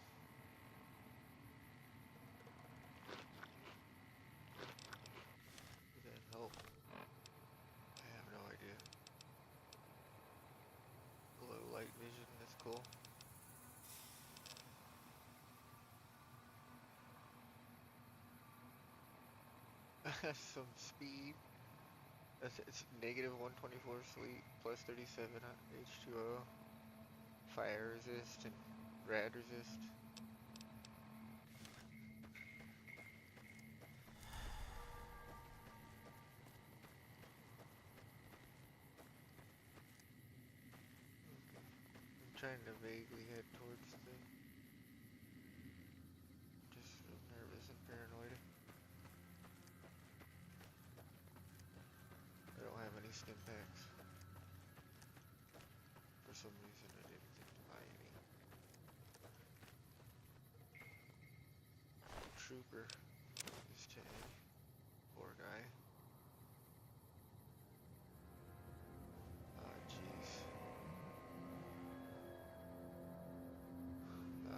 Would that help? I have no idea. Low light vision, that's cool. Some speed. It's negative 124 sweet, plus 37 H2O. Fire resist and rad resist. I'm trying to vaguely head towards the... just nervous and paranoid. I don't have any stim packs. For some reason I didn't think to buy any. Trooper is tag. Poor guy. Ah, jeez. I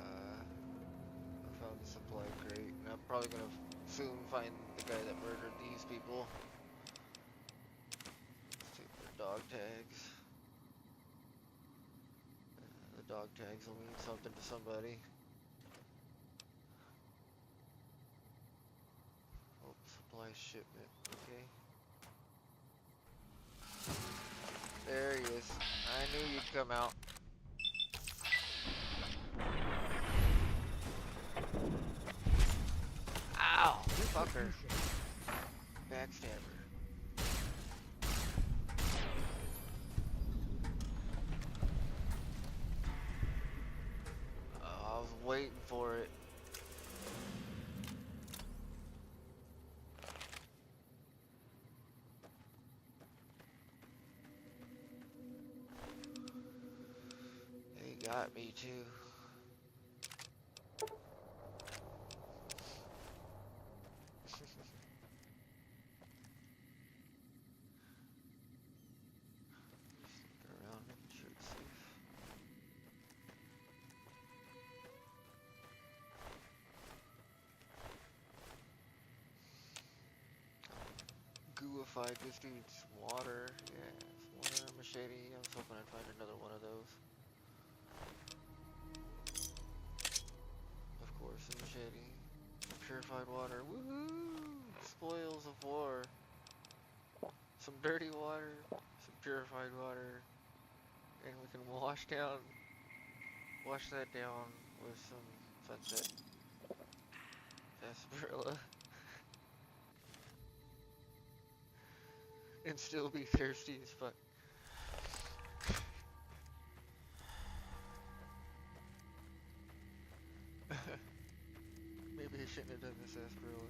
found the supply crate, and I'm probably gonna soon find the guy that murdered these people. Let's take their dog tags. The dog tags will mean something to somebody. Oh, supply shipment, okay. There he is. I knew you'd come out. Ow! Fucker. Backstabber. Oh, I was waiting for it. He got me too. Around, making sure it's safe. Gooified this dude's water. Yeah, it's water machete. I was hoping I'd find another one of those. Of course, a machete. Purified water. Woohoo! Spoils of war. Some dirty water, some purified water, and we can wash that down with some sunset sarsaparilla, and still be thirsty as fuck. Maybe I shouldn't have done this sarsaparilla.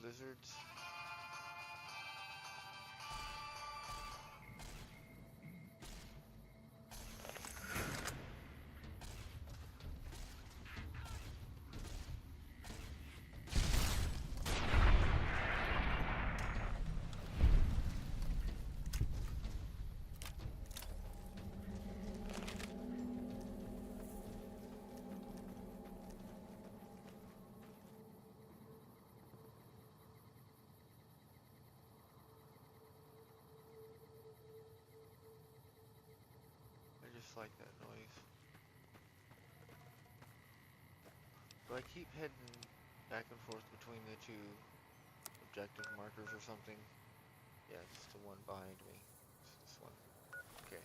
lizards. I just like that noise. Do I keep heading back and forth between the two objective markers or something? Yeah, it's the one behind me. It's this one. Okay.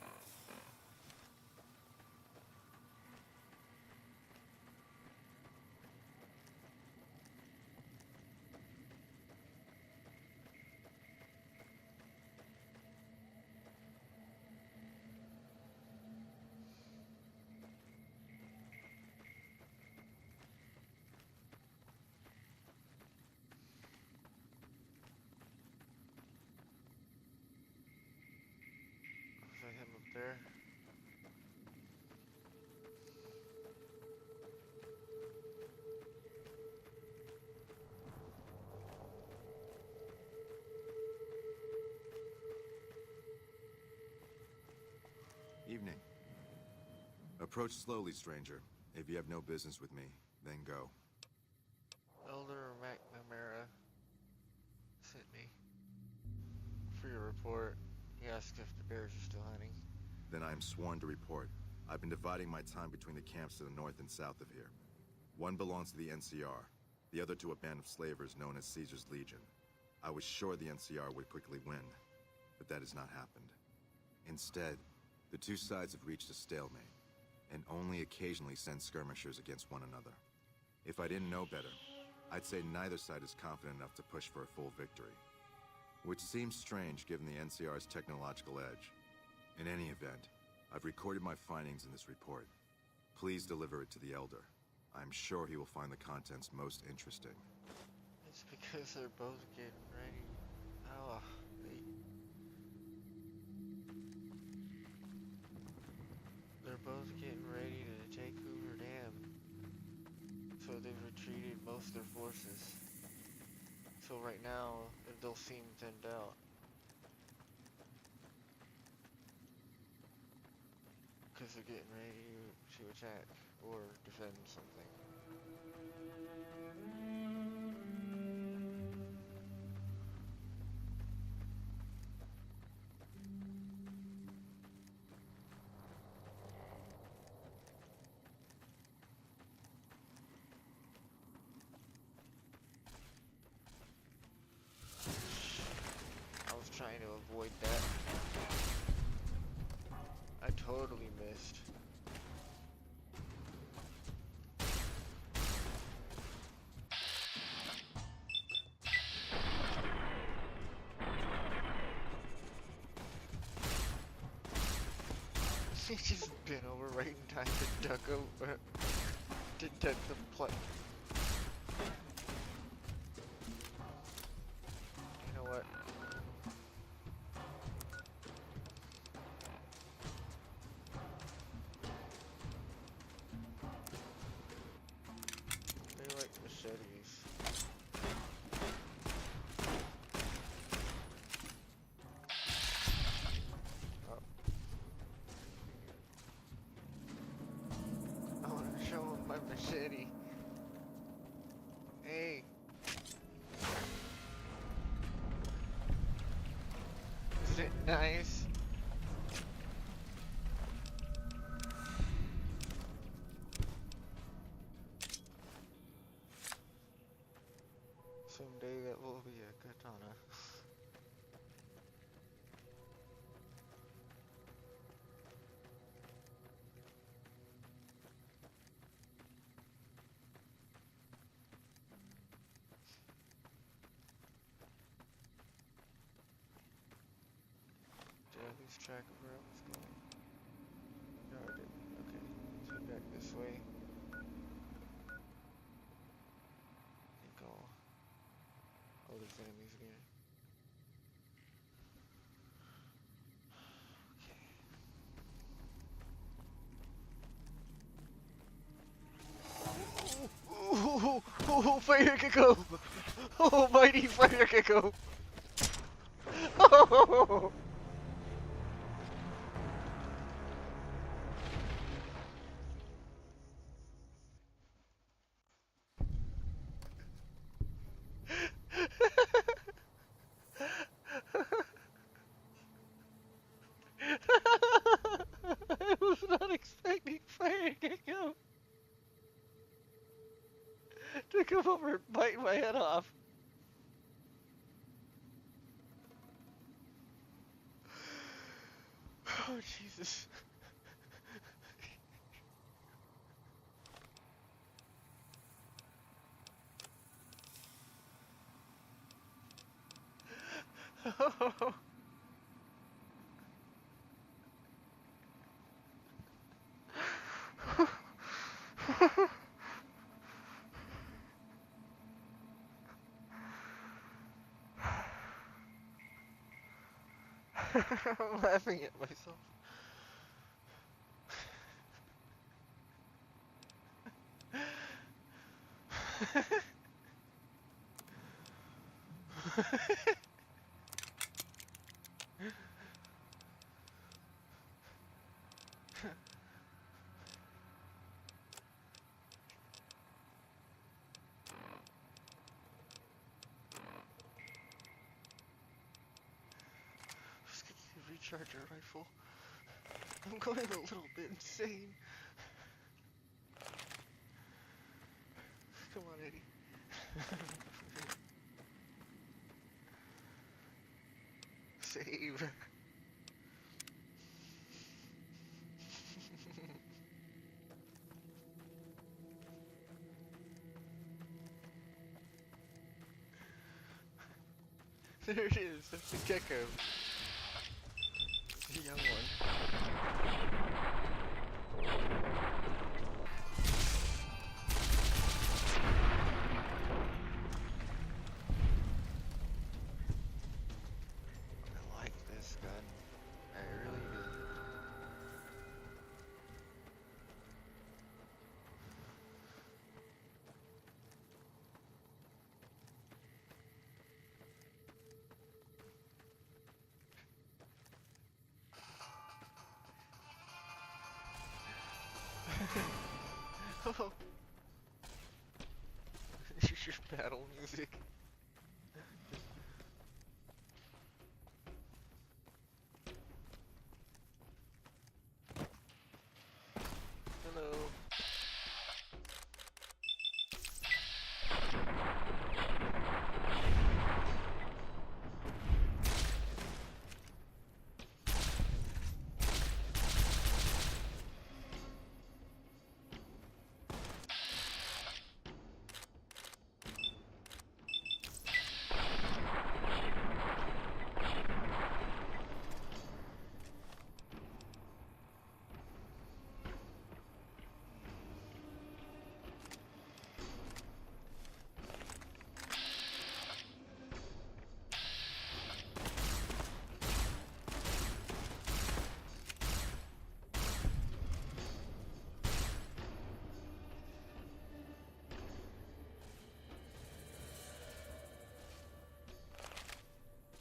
Is that him up there? Evening. Approach slowly, stranger. If you have no business with me, then go. Elder McNamara sent me for your report. He asked if the bears are still hunting. Then I am sworn to report. I've been dividing my time between the camps to the north and south of here. One belongs to the NCR, the other to a band of slavers known as Caesar's Legion. I was sure the NCR would quickly win, but that has not happened. Instead, the two sides have reached a stalemate, and only occasionally send skirmishers against one another. If I didn't know better, I'd say neither side is confident enough to push for a full victory. Which seems strange given the NCR's technological edge. In any event, I've recorded my findings in this report. Please deliver it to the Elder. I'm sure he will find the contents most interesting. It's because they're both getting ready. Oh, they're both getting ready to take Hoover Dam. So they've retreated most of their forces. So right now, they'll seem thinned out. Because they're getting ready to attack or defend something. I was trying to avoid that. I totally missed. He just bent over right in time to duck over, to duck the play. You know what? They like machetes. Oh. I want to show him my machete. Hey. Is it nice? Someday that will be a katana. Did I lose track of where I was going? No, I didn't. Okay, so back this way. I think enemies again. Oh, fire gecko! Oh, mighty fire gecko! Oh! I was not expecting fire gecko to come over and bite my head off. Oh, Jesus. Oh. I'm laughing at myself. Just get the recharger rifle. I'm going a little bit insane. Come on, Eddie. Save. There it is. That's the gecko. The young one. I like this gun. I really do. Oh. This is your battle music. Hello.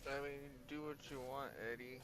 I mean, do what you want, Eddie.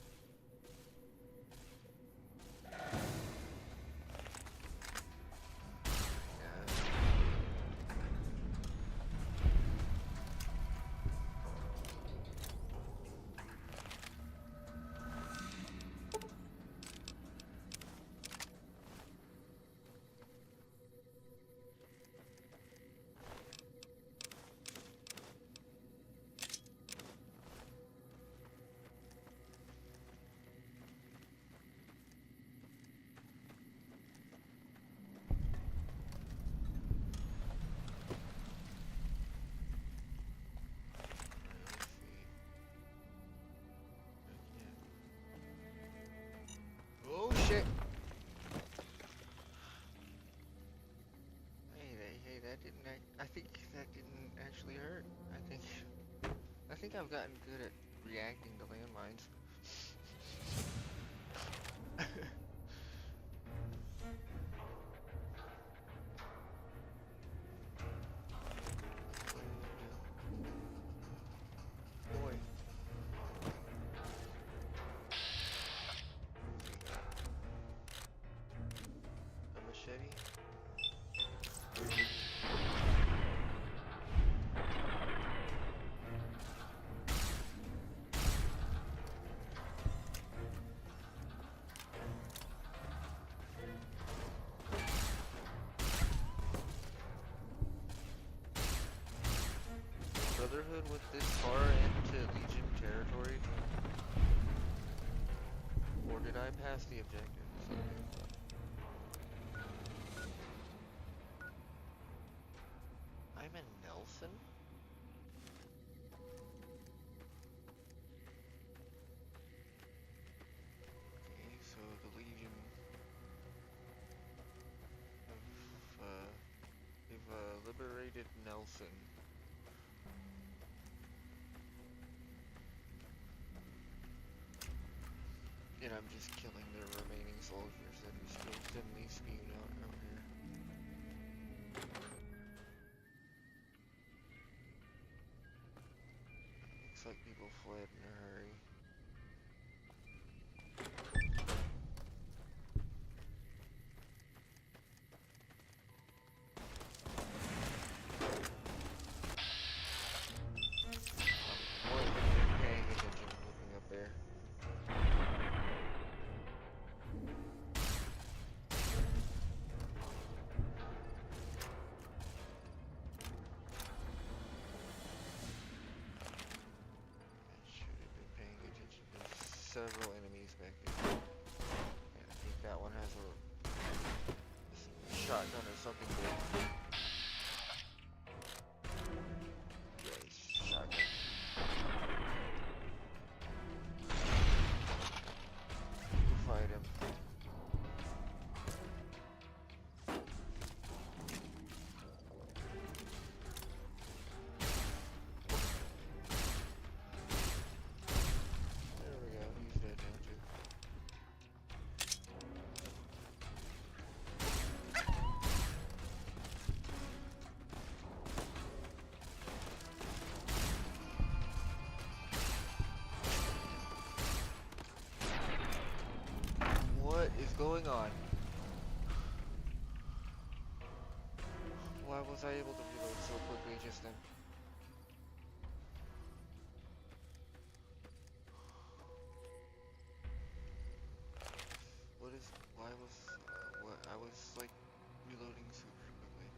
Oh shit! Hey, that didn't. I think that didn't actually hurt. I I think I've gotten good at reacting to landmines. Boy. A machete? Brotherhood with this far into Legion territory? Or did I pass the objective? I'm in Nelson? Okay, so the Legion they've liberated Nelson. And I'm just killing their remaining soldiers that are still thinly spewed out here. Looks like people fled in a hurry. I wasn't paying attention looking up there. Several enemies back there. And I think that one has a shotgun or something big. Yeah, shotgun. We'll fight him. There we go, he's dead now too. What is going on? Why was I able to reload so quickly just then? Why was, I was like reloading super quickly.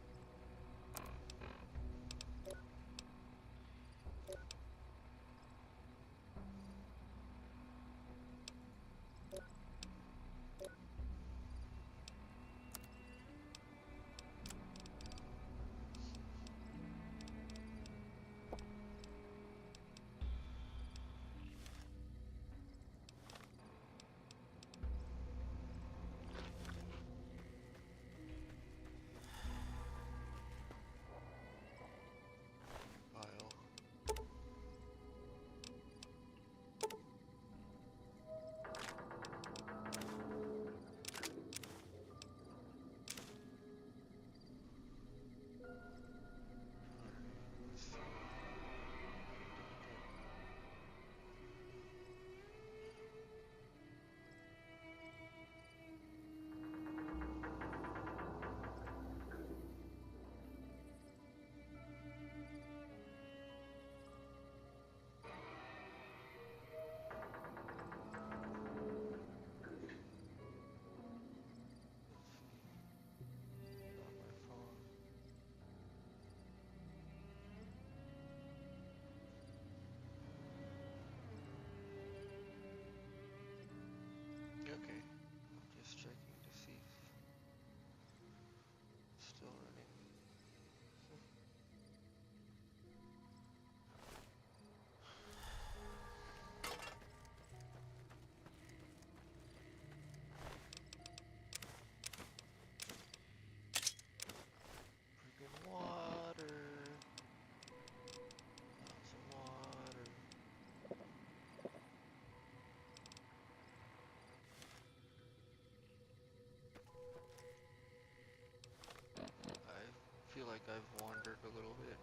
like I've wandered a little bit.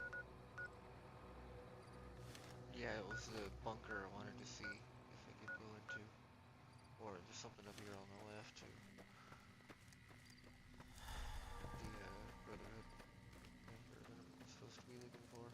Yeah, it was the bunker I wanted to see if I could go into. Or there's something up here on the left too. The brotherhood member that I'm supposed to be looking for.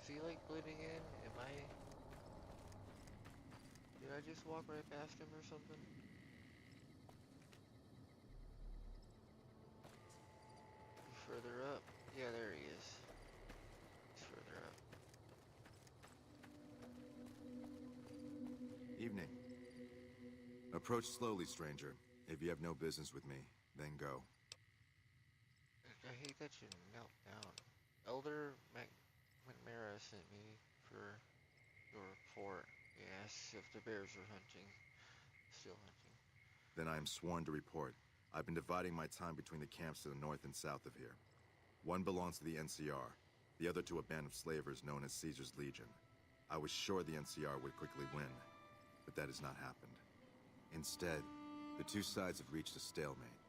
Is he like blending in? Did I just walk right past him or something? Further up? Yeah, there he is. He's further up. Evening. Approach slowly, stranger. If you have no business with me, then go. I hate that you knelt down. Elder McMara sent me for your report. He asks if the bears are hunting. Still hunting. Then I am sworn to report. I've been dividing my time between the camps to the north and south of here. One belongs to the NCR, the other to a band of slavers known as Caesar's Legion. I was sure the NCR would quickly win, but that has not happened. Instead, the two sides have reached a stalemate,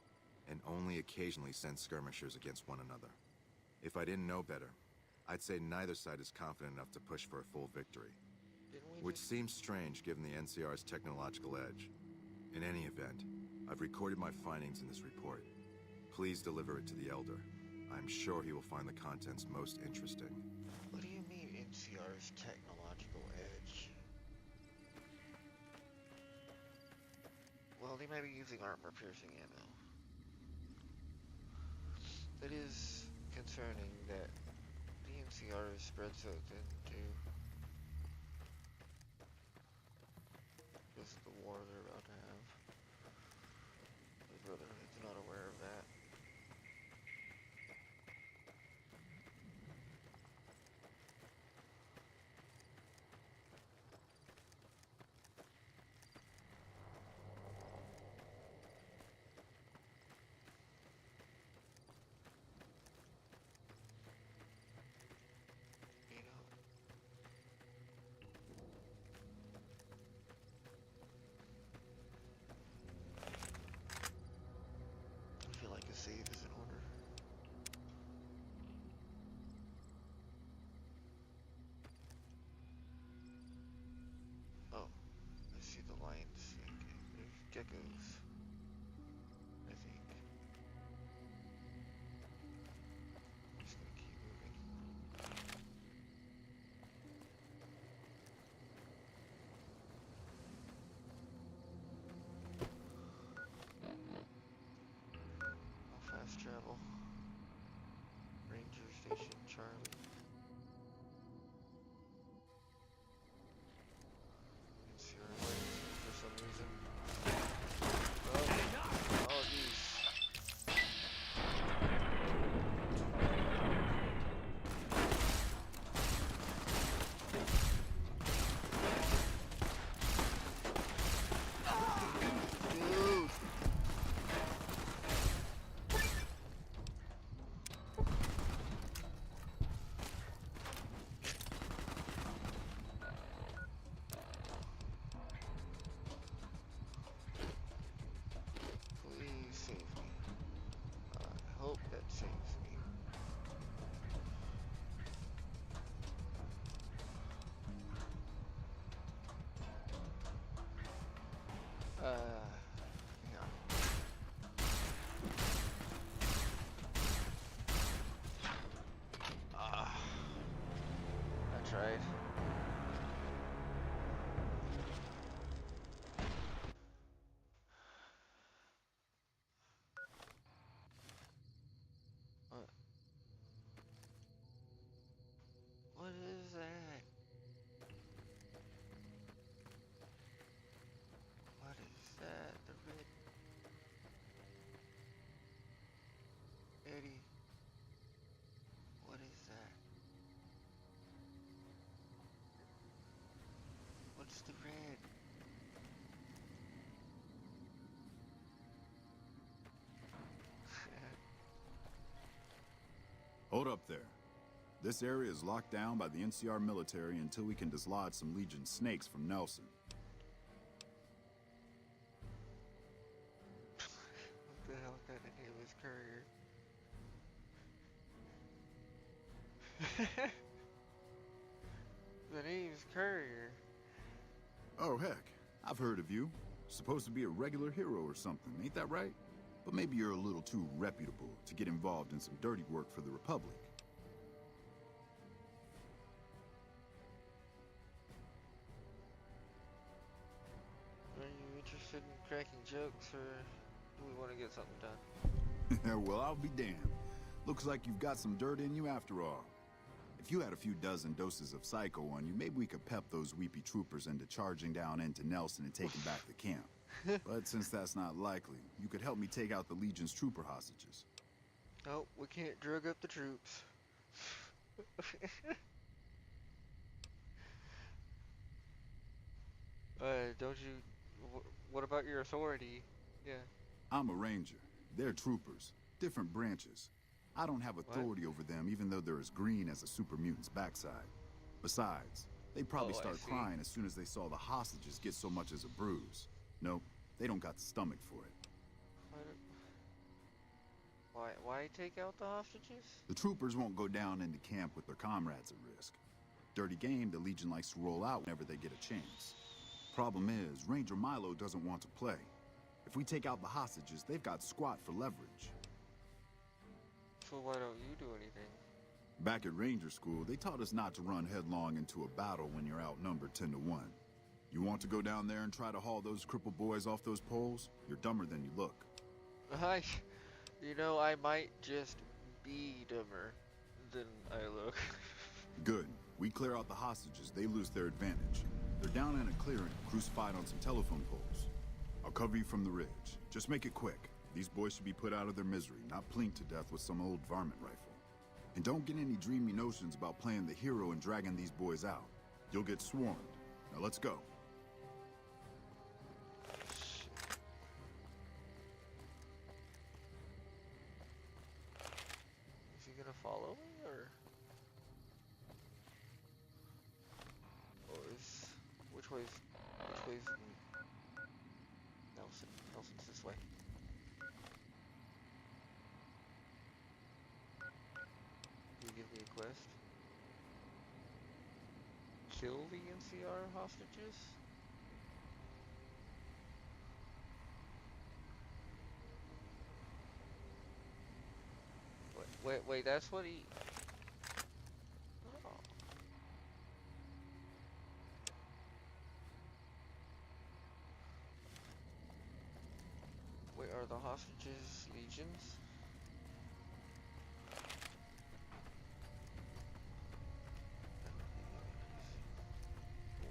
and only occasionally send skirmishers against one another. If I didn't know better, I'd say neither side is confident enough to push for a full victory. Which seems strange given the NCR's technological edge. In any event, I've recorded my findings in this report. Please deliver it to the Elder. I'm sure he will find the contents most interesting. What do you mean NCR's technological edge? Well, they might be using armor-piercing ammo. It is concerning that the NCR is spread so thin, too. Because of the war they're about to have. The Brotherhood's not aware of that. I feel like a save is in order. Oh, I see the lines. Okay, there's geckos. I think. I'm just gonna keep moving. I'll fast travel. Ranger Station Charlie. NCR for some reason. Oh geez. Dude. there. This area is locked down by the NCR military until we can dislodge some Legion snakes from Nelson. What the hell kind of name is Courier? The name's Courier. Oh, heck. I've heard of you. Supposed to be a regular hero or something, ain't that right? But maybe you're a little too reputable to get involved in some dirty work for the Republic. Are you interested in cracking jokes, or do we want to get something done? Well, I'll be damned. Looks like you've got some dirt in you after all. If you had a few dozen doses of Psycho on you, maybe we could pep those weepy troopers into charging down into Nelson and taking back the camp. But since that's not likely, you could help me take out the Legion's trooper hostages. Nope, we can't drug up the troops. Don't you... What about your authority? Yeah. I'm a ranger. They're troopers. Different branches. I don't have authority over them, even though they're as green as a super mutant's backside. Besides, they'd probably start crying as soon as they saw the hostages get so much as a bruise. Nope, they don't got the stomach for it. Why take out the hostages? The troopers won't go down into camp with their comrades at risk. Dirty game the Legion likes to roll out whenever they get a chance. Problem is, Ranger Milo doesn't want to play. If we take out the hostages, they've got squat for leverage. So why don't you do anything? Back at Ranger School, they taught us not to run headlong into a battle when you're outnumbered 10 to 1. You want to go down there and try to haul those crippled boys off those poles? You're dumber than you look. I might just be dumber than I look. Good. We clear out the hostages, they lose their advantage. They're down in a clearing, crucified on some telephone poles. I'll cover you from the ridge. Just make it quick. These boys should be put out of their misery, not plinked to death with some old varmint rifle. And don't get any dreamy notions about playing the hero and dragging these boys out. You'll get swarmed. Now let's go. Is he gonna follow me, or which way's Nelson? Nelson's this way. You give me a quest. Kill the NCR hostages? Wait, that's what he... Oh. Wait, are the hostages legions?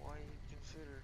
Why consider?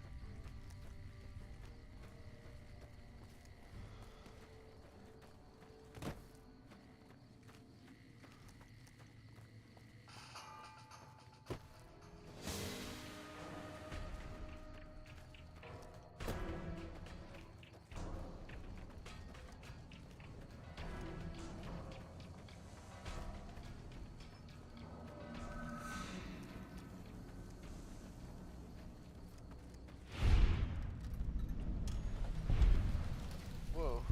Whoa.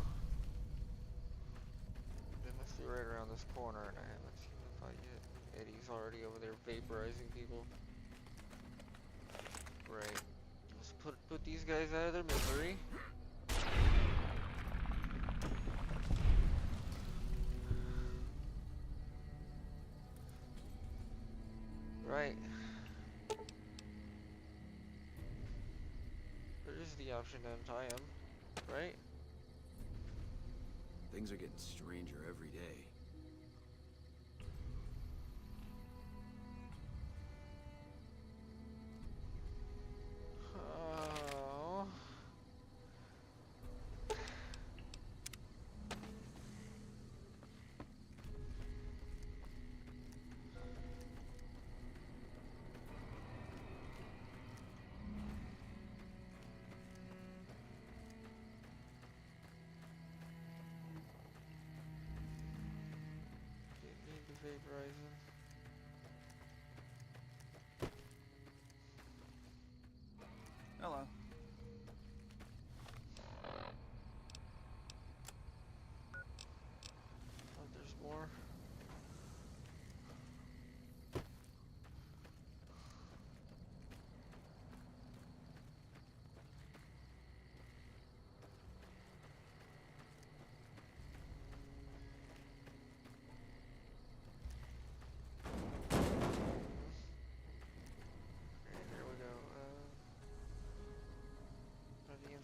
They must be right around this corner, and I haven't seen them fight yet. Eddie's already over there vaporizing people. Right. Let's put these guys out of their misery. Right. There is the option to untie him, right? Things are getting stranger every day. Oh. Didn't need to vaporize him.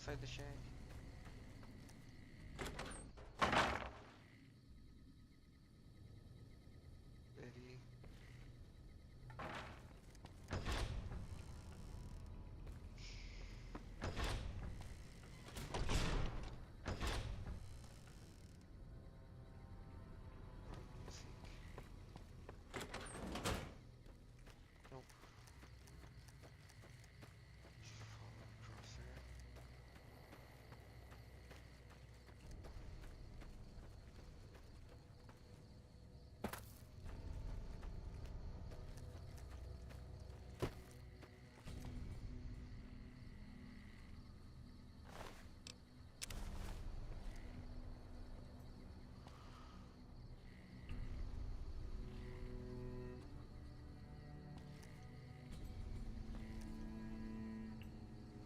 inside the shack. Eddie. Nope. Just follow across there.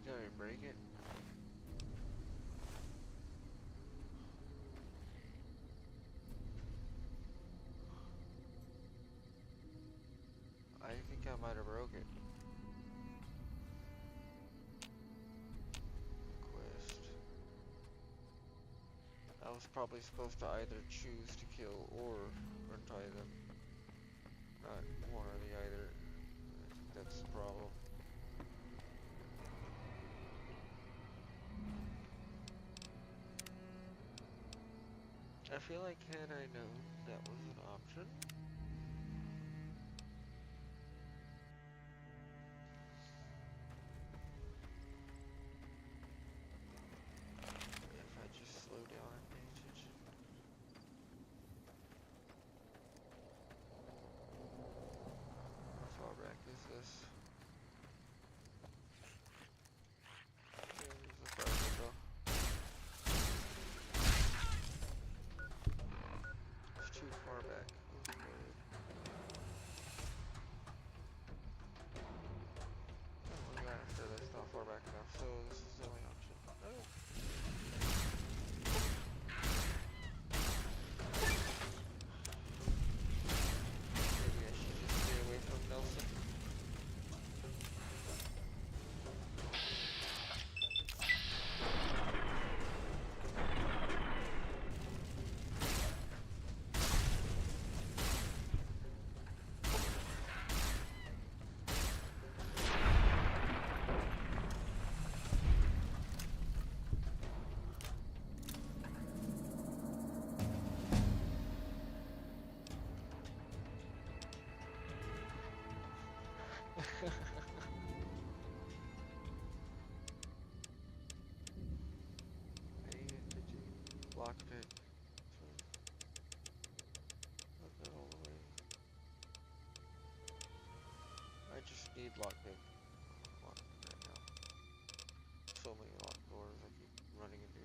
Did I break it? I think I might have broke it. Quest. I was probably supposed to either choose to kill or untie them. Not one or the other. I think that's the problem. I feel like had I known that was an option, if I just slow down and pay attention. How far back is this? There's the fire window. It's too far back. Oh, good. Oh, yeah, after that's not far back enough, so this is the only option. Oh. Maybe I should just stay away from Nelson. Block pit. Not that all the way. I just need lockpick. Lockpick right now. So many locked doors I keep running into.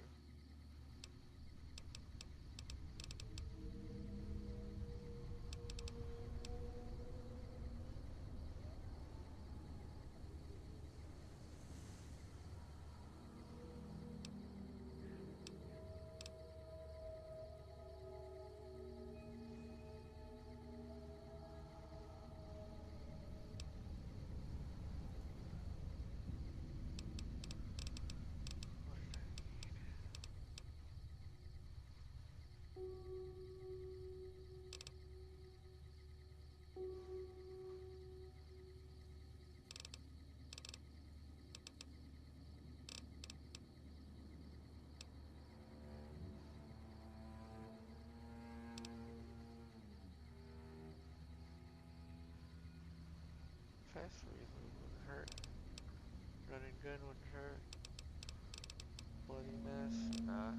Fast reload wouldn't hurt. Running gun wouldn't hurt. Bloody mess? Nah.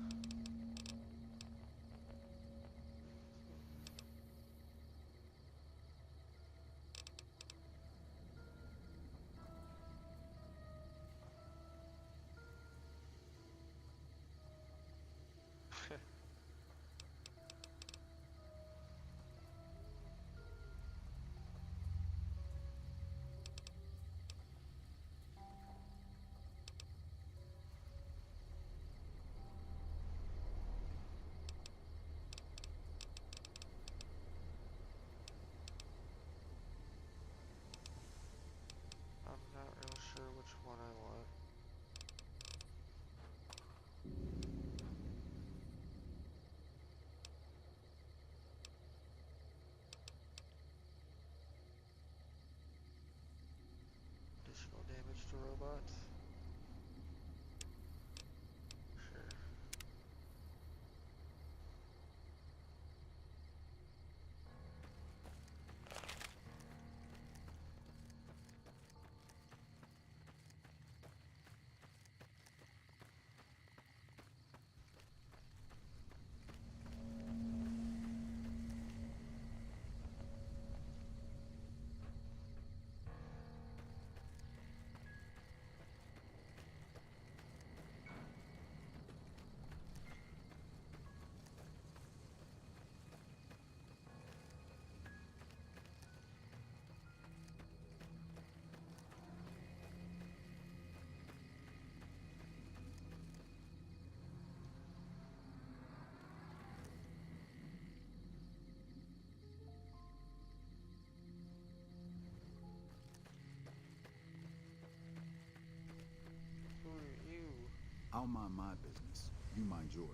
I'll mind my business. You mind yours.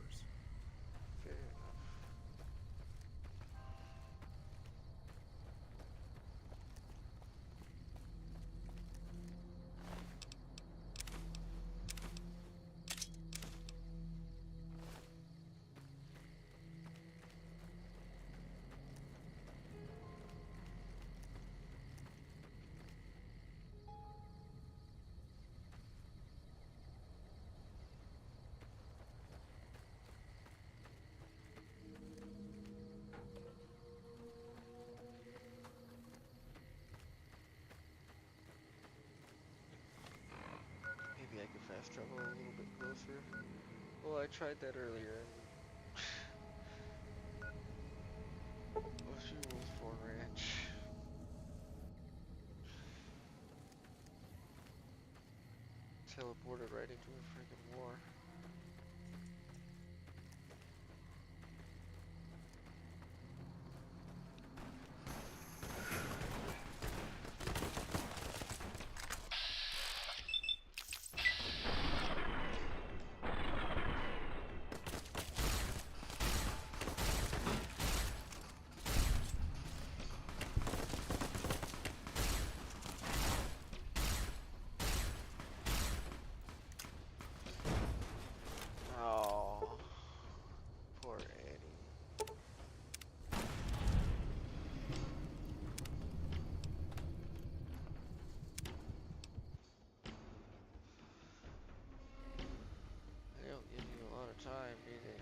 Fair enough. Maybe I could fast travel a little bit closer. Well, I tried that earlier and she rules for ranch. Teleported right into a freaking war. Oh, poor Eddie. They don't give you a lot of time, do they?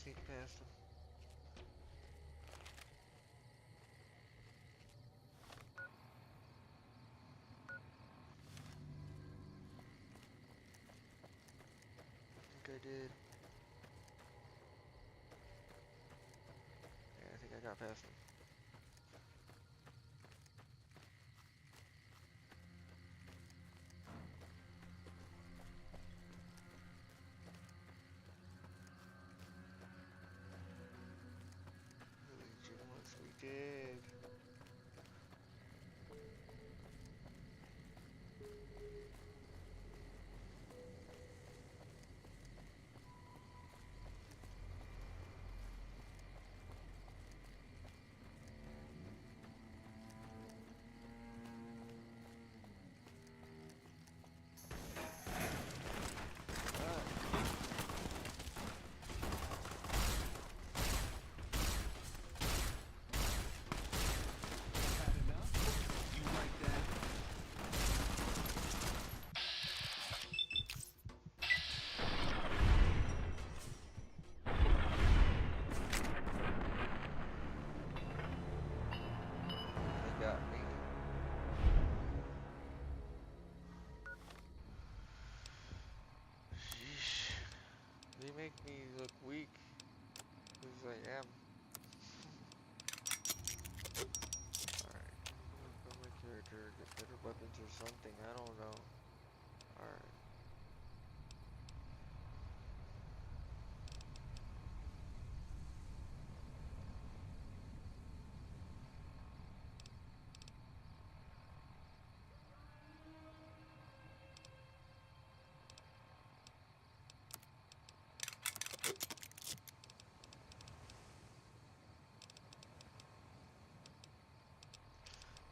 Sneak past him. I think I did. Yeah, I think I got past him. Legion once we did. They got me. Sheesh. They make me look weak. Because I am. Alright. Work on my character, get better weapons or something. I don't know. Alright.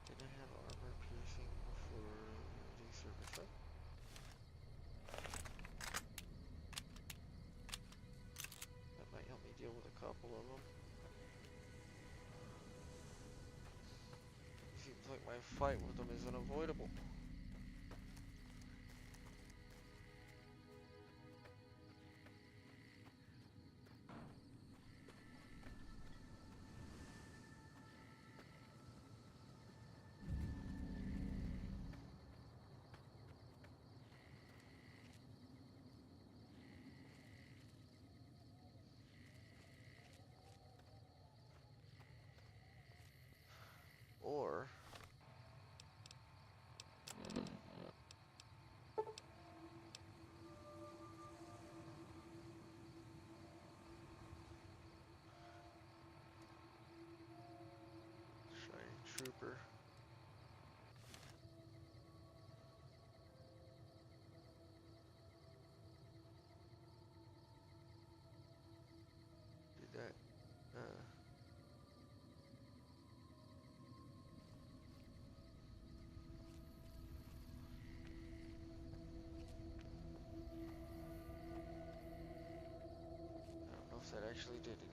Did I have armor piercing before the surface up? That might help me deal with a couple of them. Seems like my fight with them is unavoidable. trooper. Did that, I don't know if that actually did anything.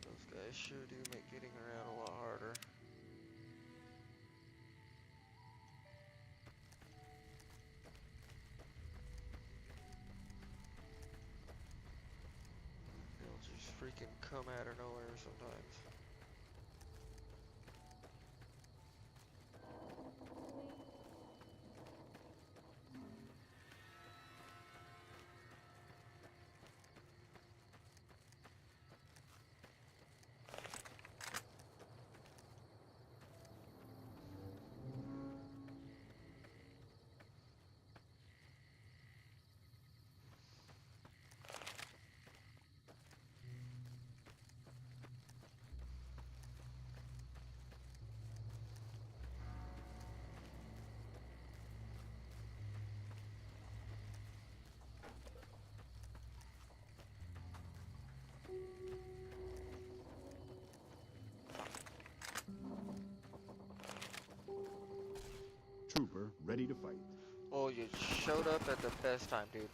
Those guys sure do make getting around a lot harder. They'll just freaking come out of nowhere sometimes. Trooper, ready to fight. Oh, you showed up at the best time, dude.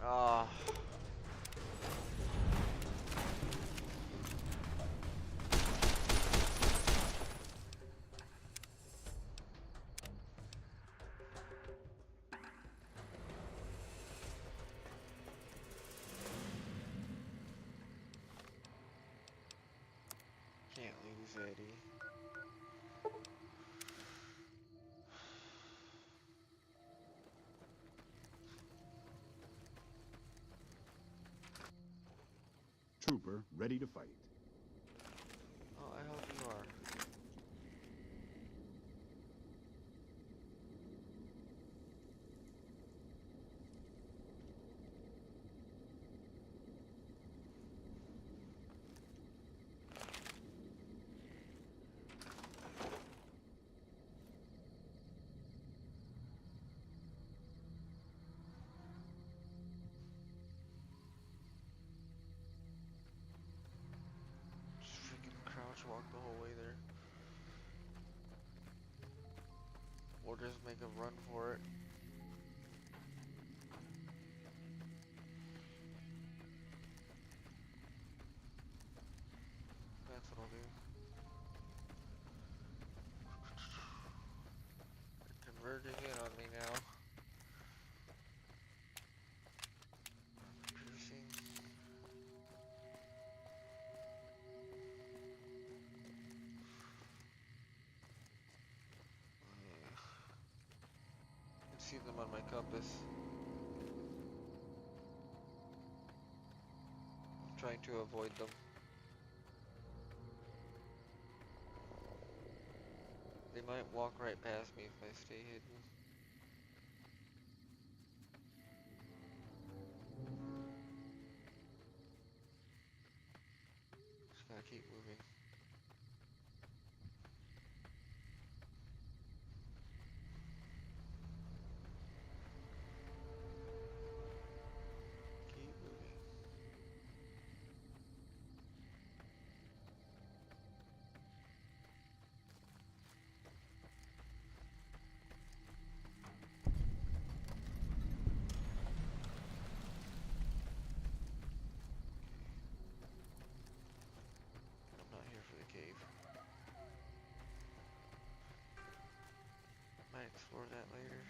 Ah. Can't lose Eddie. Trooper, ready to fight. Oh, I hope you are. Just freaking crouch walk the whole way there. Or just make a run for it. That's what I'll do. They're converging in on me now. Piercing. I can see them on my compass. I'm trying to avoid them. They might walk right past me if I stay hidden. Just gotta keep moving. Keep moving. explore that later.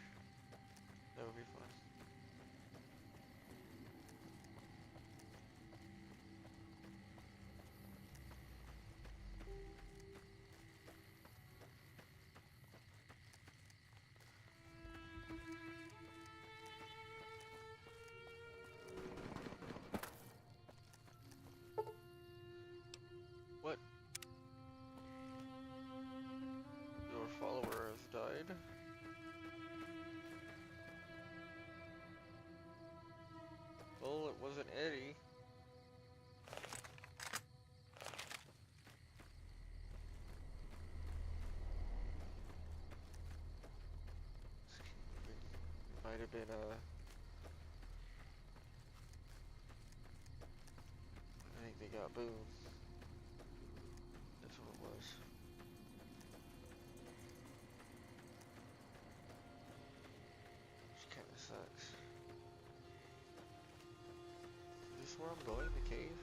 That would be fun. What? Your follower has died? Well, it wasn't Eddie. It might have been, I think they got Boom. That's what it was. Which kinda sucks. Is this where I'm going? The cave?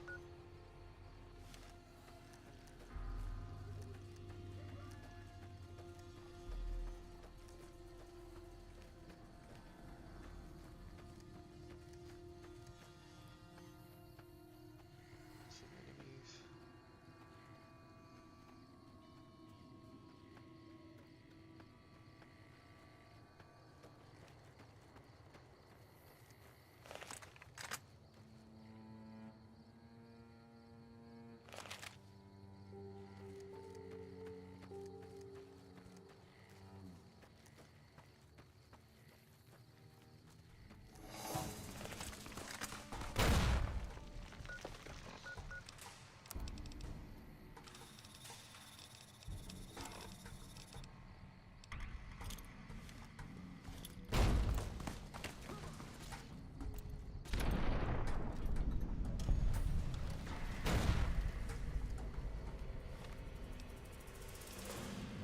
Some enemies.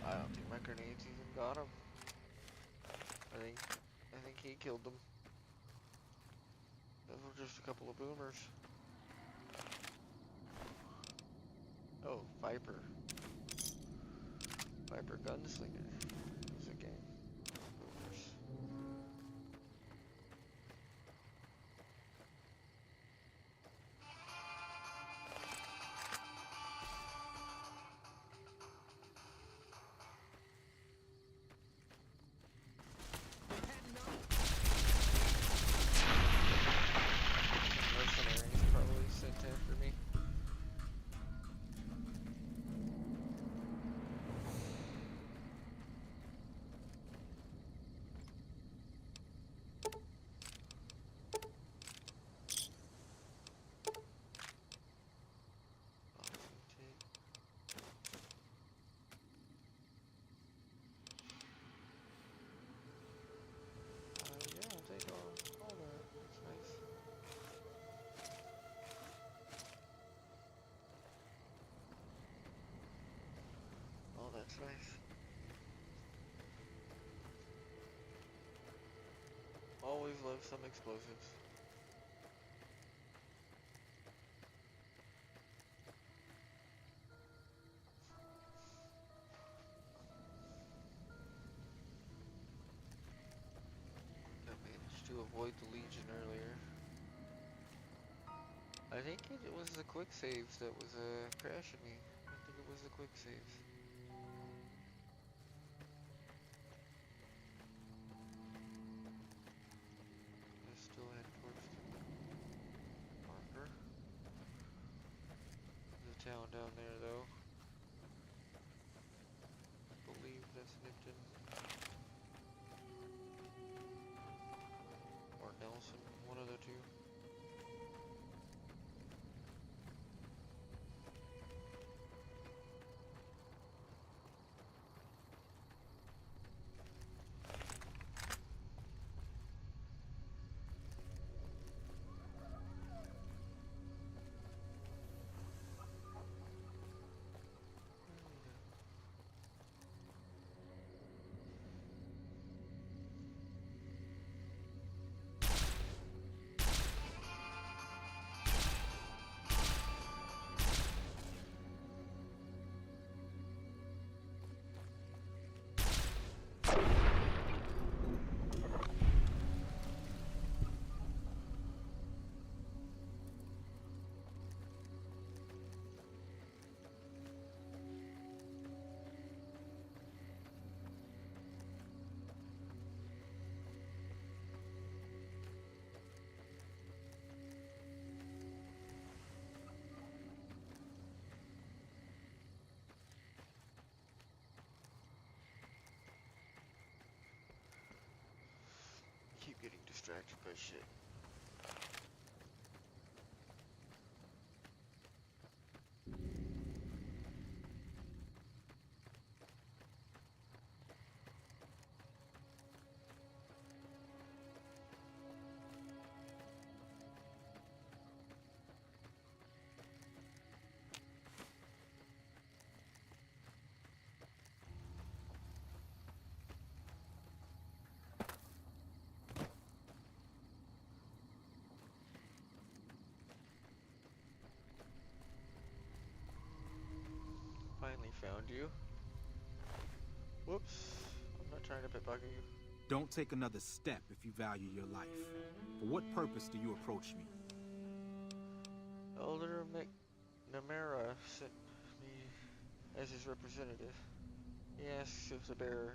I don't think my grenades even got him. I think he killed them. Those were just a couple of boomers. Oh, Viper. Viper Gunslinger. It's a gang. Boomers. Mercenaries probably sent after me. Yeah, I'll take all that. That's nice. Oh, that's nice. Always love some explosives. I managed to avoid the Legion earlier. I think it was the quick saves that was crashing me. I think it was the quick saves. I still head towards the marker. There's a town down there though. I believe that's Nipton. Or Nelson, one of the two. distracted by shit. Finally found you. Whoops. I'm not trying to bugger you. Don't take another step if you value your life. For what purpose do you approach me? Elder McNamara sent me as his representative. He asks if the bears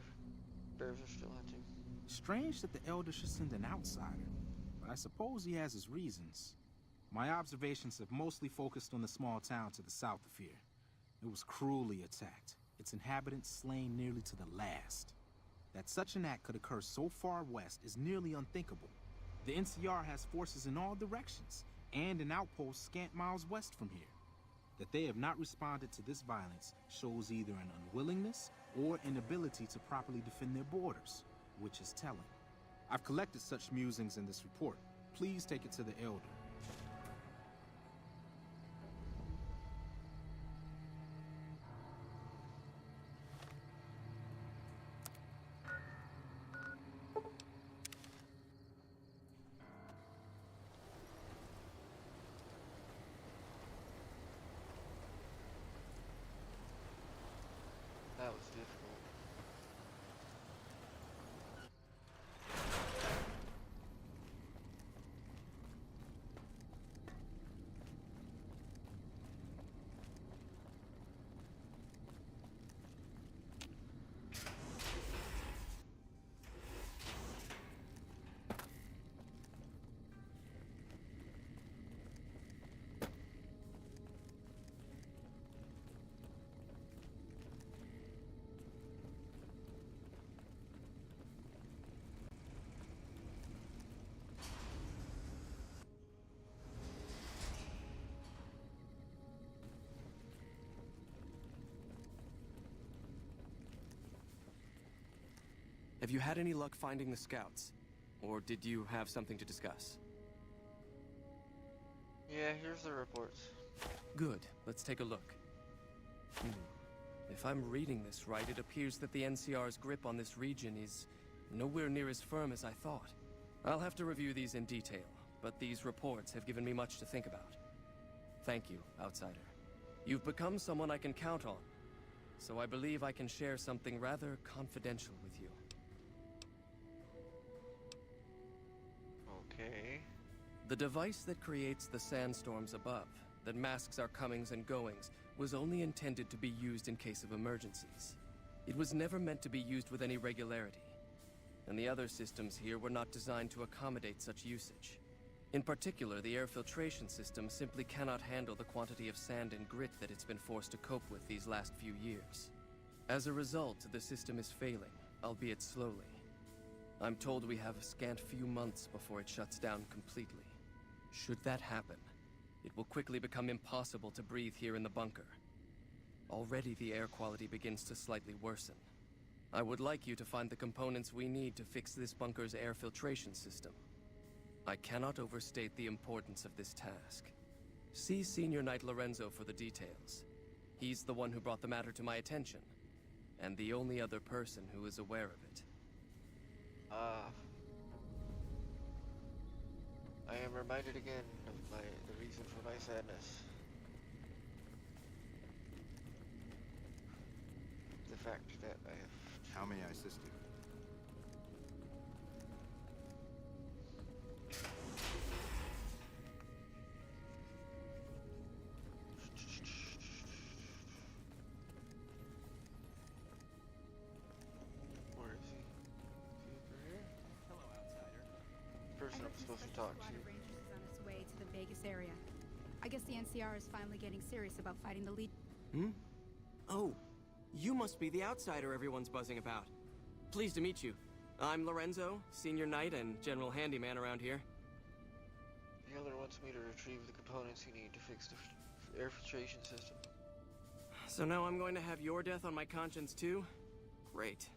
are still hunting. Strange that the Elder should send an outsider, but I suppose he has his reasons. My observations have mostly focused on the small town to the south of here. It was cruelly attacked, its inhabitants slain nearly to the last. That such an act could occur so far west is nearly unthinkable. The NCR has forces in all directions, and an outpost scant miles west from here. That they have not responded to this violence shows either an unwillingness or inability to properly defend their borders, which is telling. I've collected such musings in this report. Please take it to the Elder. That was difficult. Have you had any luck finding the scouts? Or did you have something to discuss? Yeah, here's the reports. Good. Let's take a look. If I'm reading this right, it appears that the NCR's grip on this region is nowhere near as firm as I thought. I'll have to review these in detail, but these reports have given me much to think about. Thank you, Outsider. You've become someone I can count on, so I believe I can share something rather confidential with you. Okay. The device that creates the sandstorms above, that masks our comings and goings, was only intended to be used in case of emergencies. It was never meant to be used with any regularity, and the other systems here were not designed to accommodate such usage. In particular, the air filtration system simply cannot handle the quantity of sand and grit that it's been forced to cope with these last few years. As a result, the system is failing, albeit slowly. I'm told we have a scant few months before it shuts down completely. Should that happen, it will quickly become impossible to breathe here in the bunker. Already the air quality begins to slightly worsen. I would like you to find the components we need to fix this bunker's air filtration system. I cannot overstate the importance of this task. See Senior Knight Lorenzo for the details. He's the one who brought the matter to my attention, and the only other person who is aware of it. I am reminded again of the reason for my sadness. The fact that I have... How may I assist you? Where is he? Is he over here? Hello, Outsider. Person I'm supposed to talk to. Rangers is on its way to the Vegas area. I guess the NCR is finally getting serious about fighting the lead. Oh, you must be the Outsider everyone's buzzing about. Pleased to meet you. I'm Lorenzo, senior knight and general handyman around here. The other wants me to retrieve the components you need to fix the air filtration system. So now I'm going to have your death on my conscience too? Great.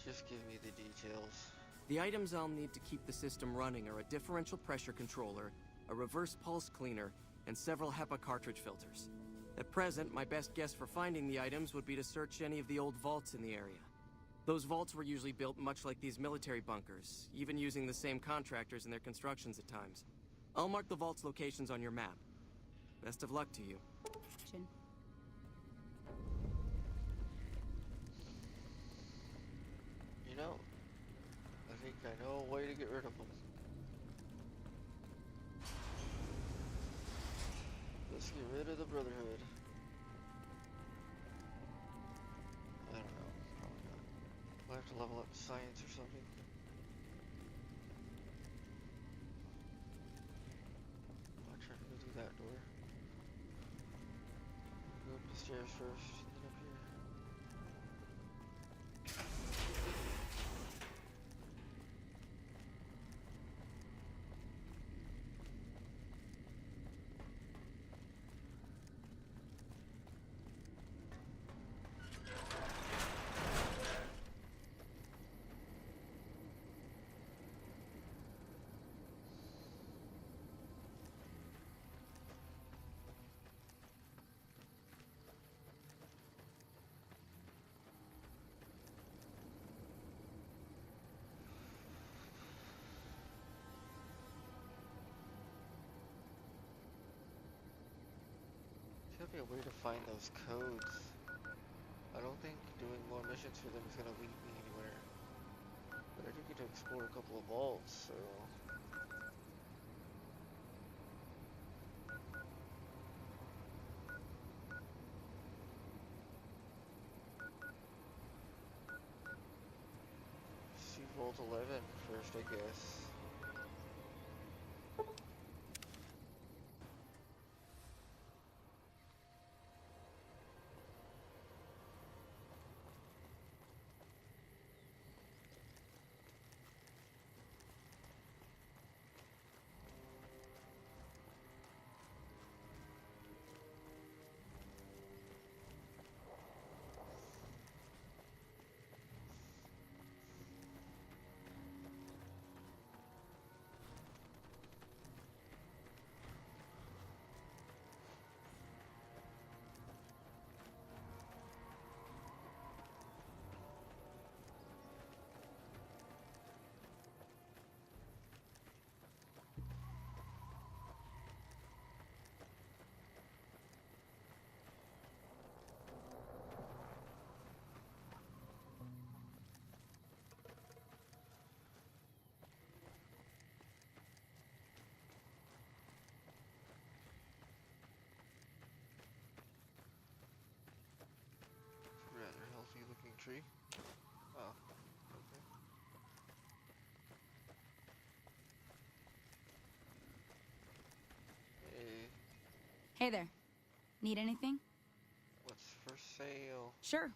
Just give me the details. The items I'll need to keep the system running are a differential pressure controller, a reverse pulse cleaner, and several HEPA cartridge filters. At present, my best guess for finding the items would be to search any of the old vaults in the area. Those vaults were usually built much like these military bunkers, even using the same contractors in their constructions at times. I'll mark the vault's locations on your map. Best of luck to you. Jin. You know, I think I know a way to get rid of them. Let's get rid of the Brotherhood. I don't know, probably not. We'll have to level up science or something. I'll try to go through that door. Go up the stairs first, then up here. There's gotta be a way to find those codes. I don't think doing more missions for them is gonna lead me anywhere. But I do get to explore a couple of vaults, so... See Vault 11 first, I guess. Rather healthy looking tree. Oh, okay. Hey, Hey there. Need anything? what's for sale? Sure.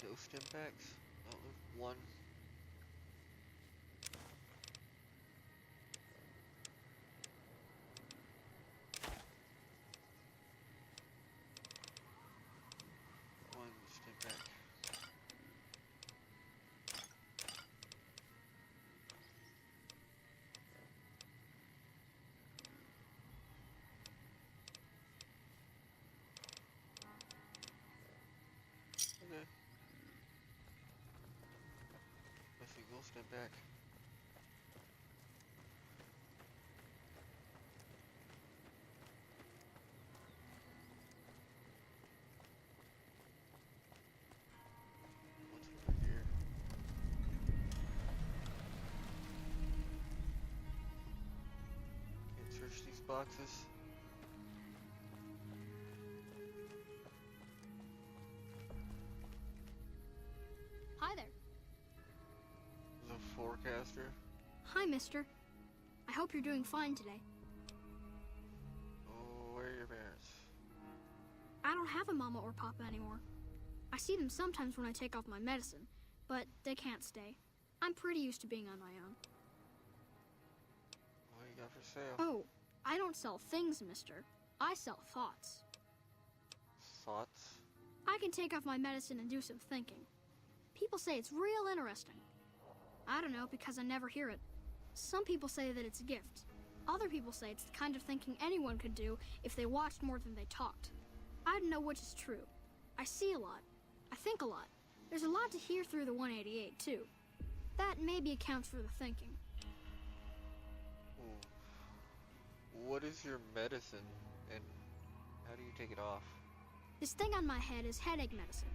No stim packs? Oh, there's one. One stim pack. Okay. I think we'll step back. boxes. Hi there. The forecaster. Hi, mister. I hope you're doing fine today. Oh, where are your parents? I don't have a mama or papa anymore. I see them sometimes when I take off my medicine, but they can't stay. I'm pretty used to being on my own. What you got for sale? Oh, I don't sell things, mister. I sell thoughts. Thoughts? I can take off my medicine and do some thinking. People say it's real interesting. I don't know, because I never hear it. Some people say that it's a gift. Other people say it's the kind of thinking anyone could do if they watched more than they talked. I don't know which is true. I see a lot. I think a lot. There's a lot to hear through the 188, too. That maybe accounts for the thinking. What is your medicine, and how do you take it off? This thing on my head is headache medicine.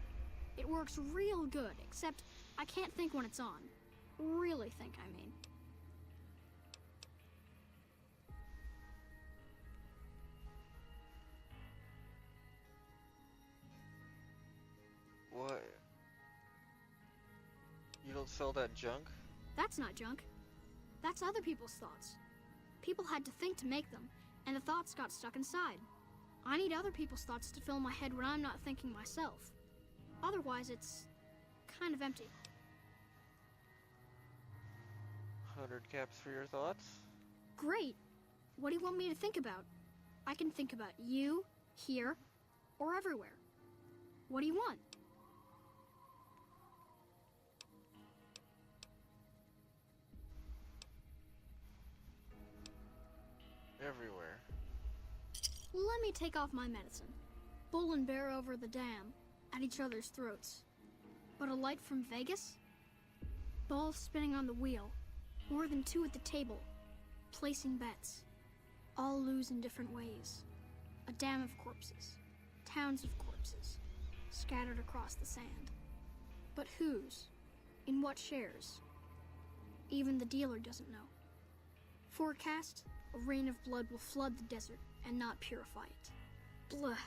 It works real good, except I can't think when it's on. Really think, I mean. What? You don't sell that junk? That's not junk. That's other people's thoughts. People had to think to make them, and the thoughts got stuck inside. I need other people's thoughts to fill my head when I'm not thinking myself. Otherwise, it's kind of empty. 100 caps for your thoughts? Great. What do you want me to think about? I can think about you, here, or everywhere. What do you want? Everywhere. Let me take off my medicine. Bull and bear over the dam, at each other's throats. But a light from Vegas? Balls spinning on the wheel. More than two at the table. Placing bets. All lose in different ways. A dam of corpses. Towns of corpses. Scattered across the sand. But whose? In what shares? Even the dealer doesn't know. Forecast, a rain of blood will flood the desert and not purify it. Blah.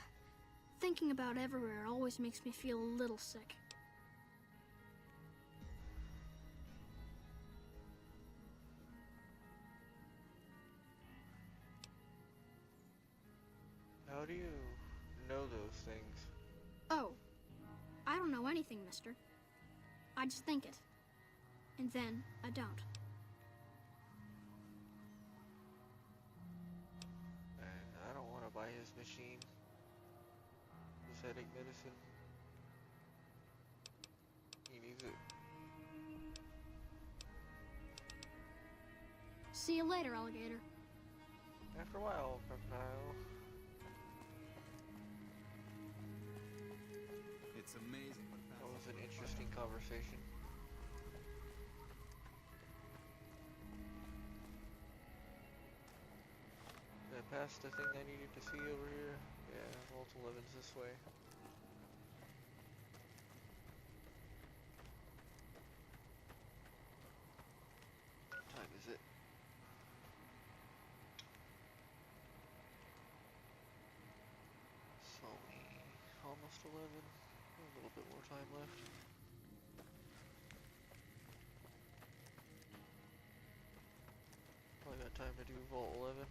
Thinking about everywhere always makes me feel a little sick. How do you know those things? Oh, I don't know anything, mister. I just think it. And then I don't. I don't want to buy his machine. His headache medicine. He needs it. See you later, alligator. After a while, crocodile. It's amazing what That was an interesting conversation. Did I pass the thing I needed to see over here? Yeah, Vault 11's this way. What time is it? It's only almost 11. A little bit more time left. Probably got time to do Vault 11.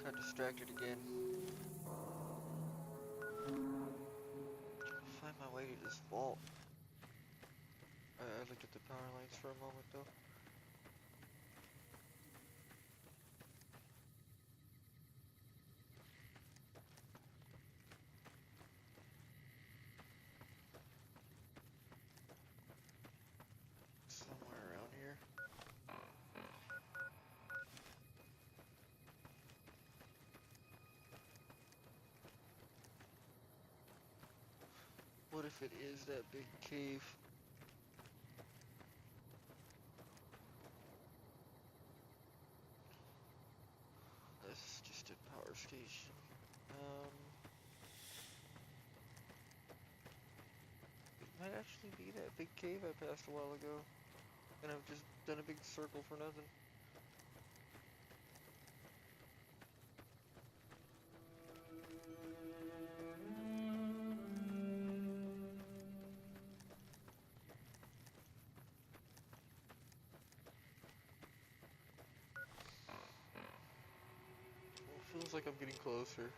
Got distracted again. Find my way to this vault. I looked at the power lines for a moment though. Somewhere around here. What if it is that big cave? That's just a power station. It might actually be that big cave I passed a while ago. And I've just done a big circle for nothing. Well, it feels like I'm getting closer.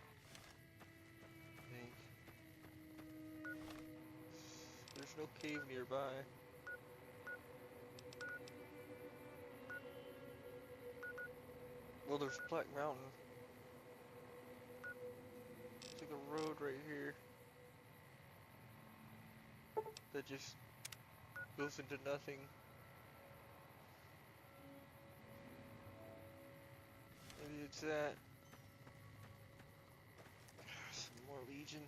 I think. There's no cave nearby. Well, there's Black Mountain. It's like a road right here that just goes into nothing. Maybe it's that. Some more Legion.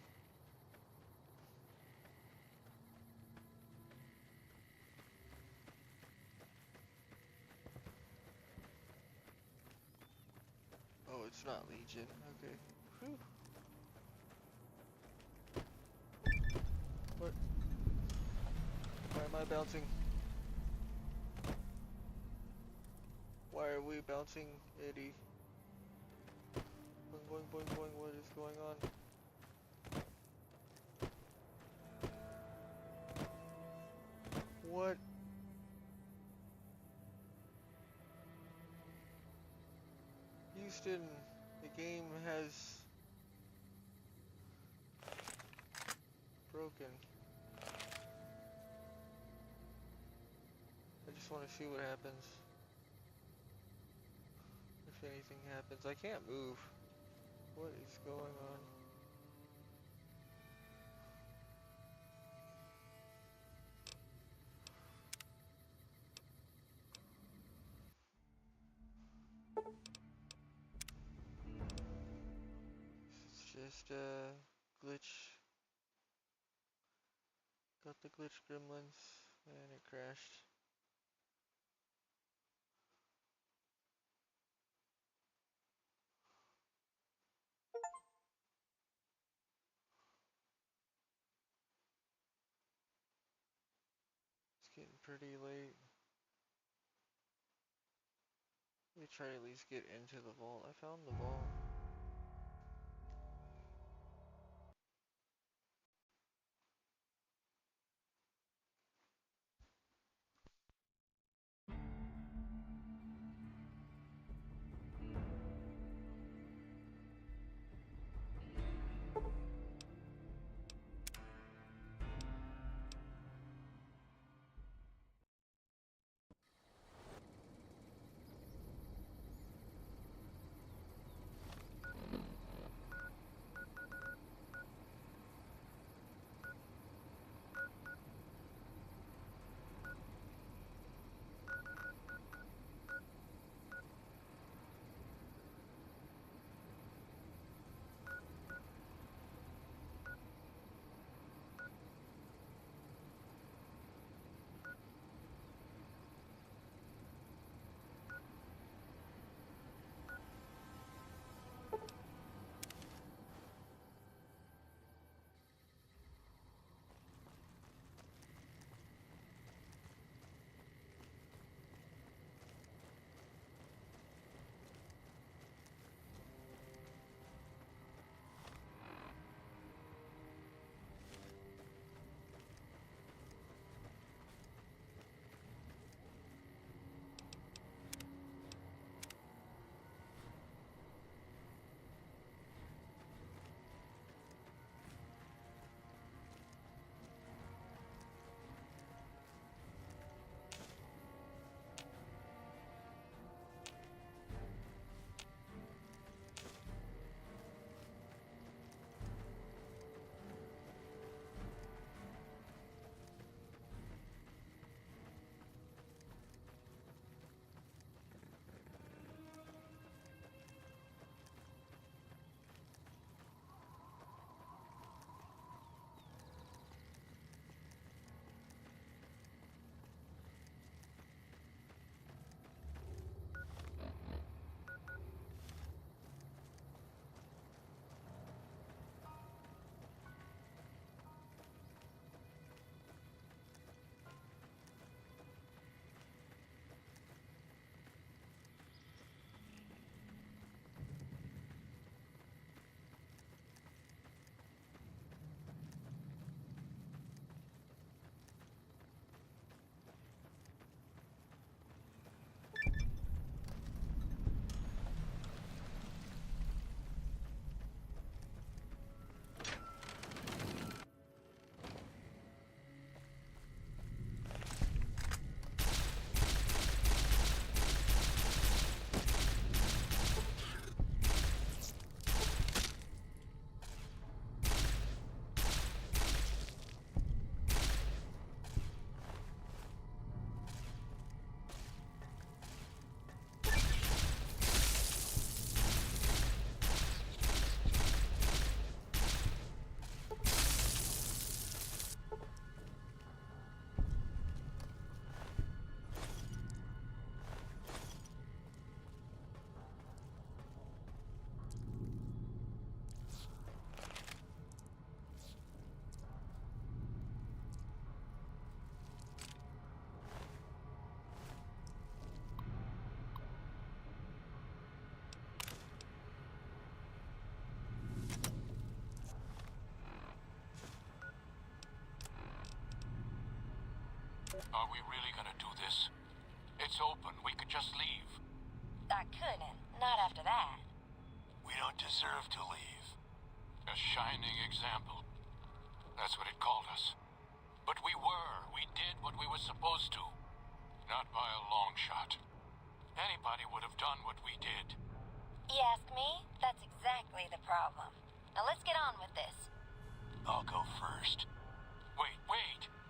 Oh, it's not Legion. Okay. Whew. What? Why am I bouncing? Why are we bouncing, Eddie? Boing, boing, boing, boing. What is going on? What? Houston, the game has broken. I just want to see what happens. If anything happens. I can't move. What is going on? It's just a glitch. Got the glitch gremlins and it crashed. It's getting pretty late. Let me try to at least get into the vault. I found the vault. Are we really gonna do this? It's open. We could just leave. I couldn't. Not after that. We don't deserve to leave. A shining example. That's what it called us. But we were. We did what we were supposed to. Not by a long shot. Anybody would have done what we did. You ask me? That's exactly the problem. Now let's get on with this. I'll go first. Wait.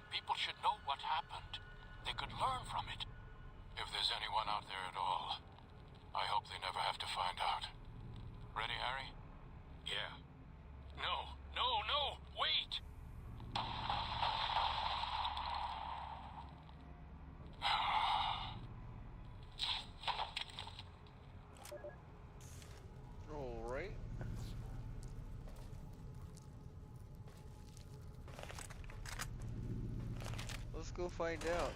People should know what happened. They could learn from it. If there's anyone out there at all, I hope they never have to find out. Ready, Harry? Yeah. No, wait! Alright. Let's go find out.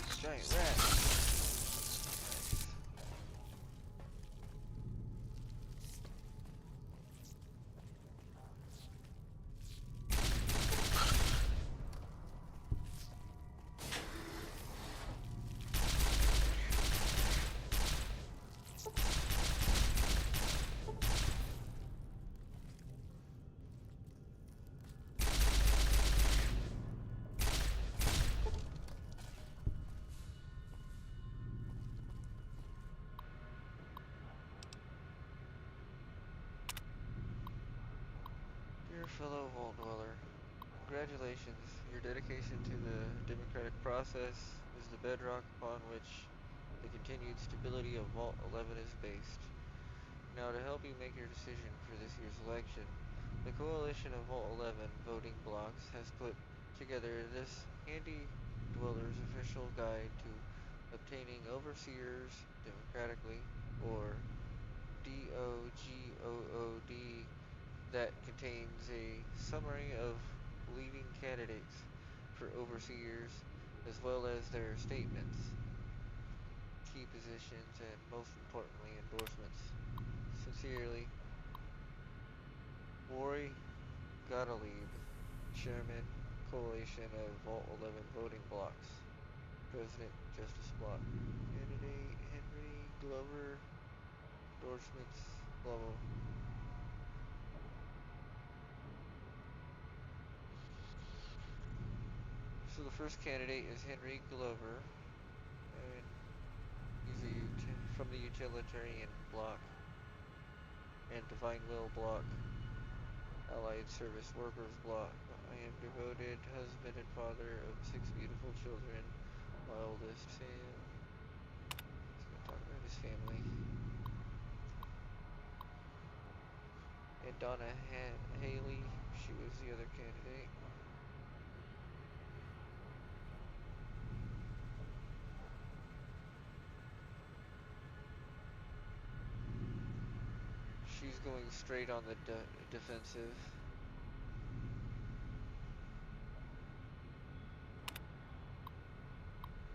This giant rat. Dear fellow Vault Dweller, congratulations. Your dedication to the democratic process is the bedrock upon which the continued stability of Vault 11 is based. Now, to help you make your decision for this year's election, the Coalition of Vault 11 voting blocks has put together this handy dweller's official guide to obtaining overseers democratically, or DOGOOD, that contains a summary of leading candidates for overseers, as well as their statements, key positions, and most importantly, endorsements. Sincerely, Rory Gottlieb, Chairman, Coalition of Vault 11 Voting Blocks. President, Justice Block. Candidate, Henry Glover. Endorsements, blah blah. So the first candidate is Henry Glover, and he's from the Utilitarian Bloc and Divine Will Bloc, Allied Service Workers Bloc. I am devoted husband and father of 6 beautiful children. My oldest Sam. He's gonna talk about his family. And Donna Haley, she was the other candidate. She's going straight on the defensive.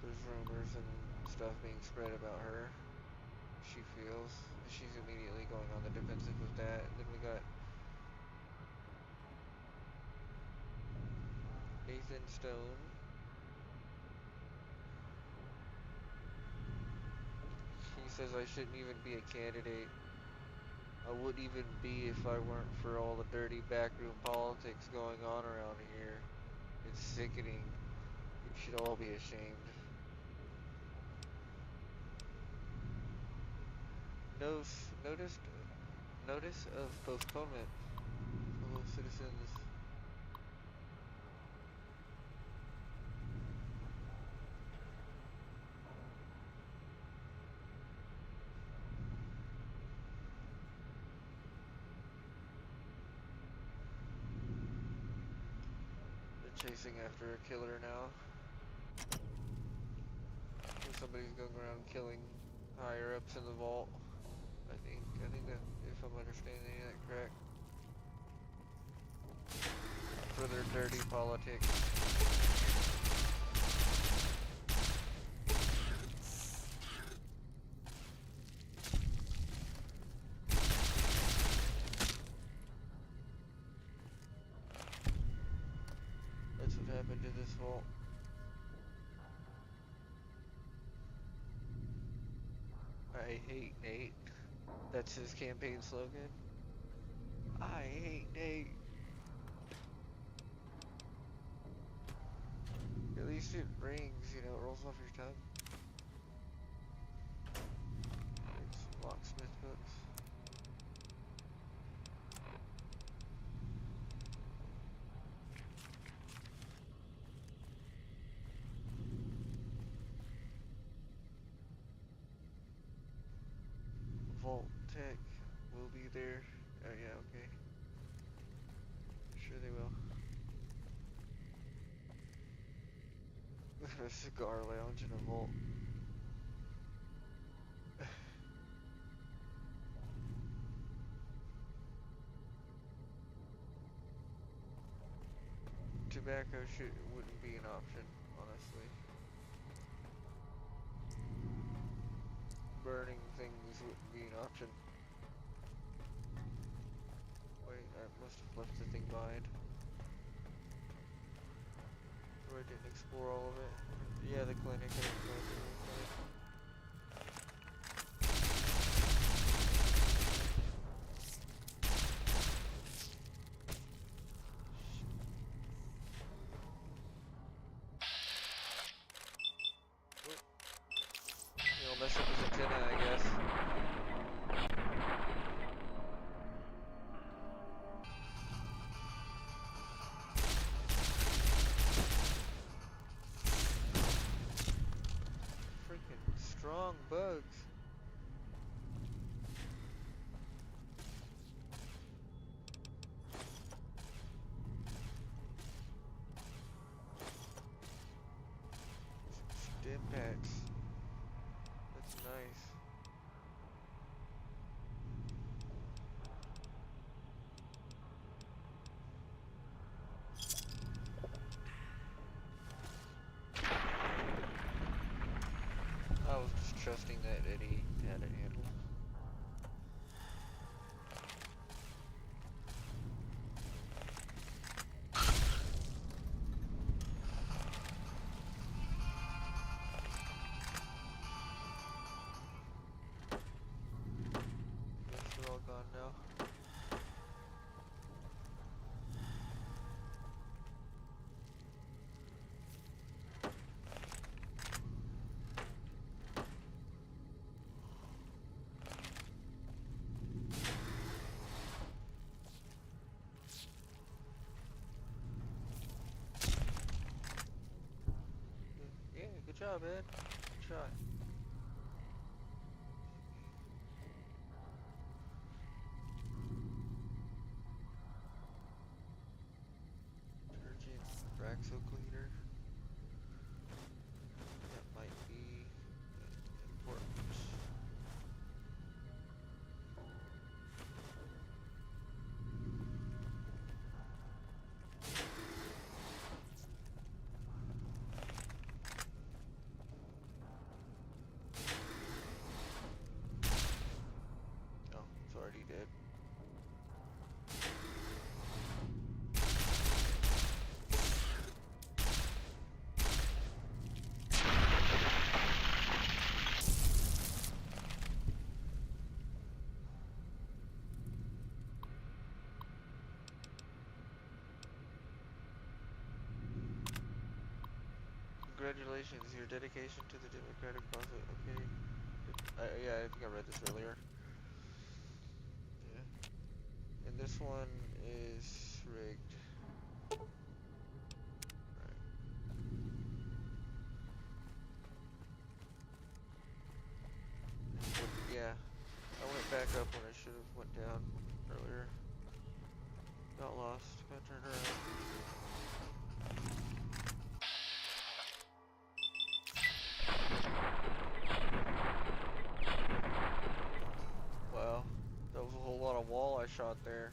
There's rumors and stuff being spread about her. She feels she's immediately going on the defensive with that. And then we got Nathan Stone. He says I shouldn't even be a candidate. I wouldn't even be if I weren't for all the dirty backroom politics going on around here. It's sickening. You should all be ashamed. Notice of postponement. Fellow citizens. They're chasing after a killer now. Somebody's going around killing higher ups in the vault. I think that, if I'm understanding that correct, for their dirty politics. I hate Nate. That's his campaign slogan. I hate Nate. At least it rings, you know, it rolls off your tongue. Like some locksmith books. Vault Tech will be there. Oh yeah, okay. Sure they will. A cigar lounge in a vault. Tobacco wouldn't be an option, honestly. Burning things wouldn't be an option. Wait, I must have left the thing behind. Or I didn't explore all of it. Yeah, the clinic, I didn't go through the clinic. You'll mess up his antenna, I guess. Freaking strong bugs. Stim packs. That's nice. I was just trusting that Eddie had it handled. Guess they're all gone now. Yeah, good job, Ed. Good shot. Detergent, Braxo cleaner. That might be important. Oh, it's already dead. Congratulations, your dedication to the democratic process. Okay. Yeah, I think I read this earlier. Yeah. And this one is rigged. Right. Yeah. I went back up when I should have went down earlier. Got lost. Got turned around. Wow. That was a whole lot of wall I shot there.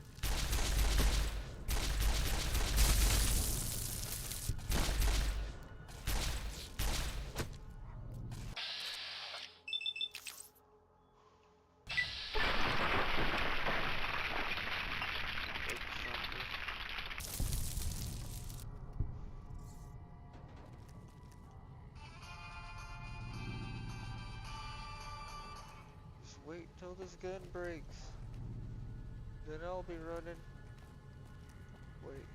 wait till this gun breaks. Then I'll be running. Wait.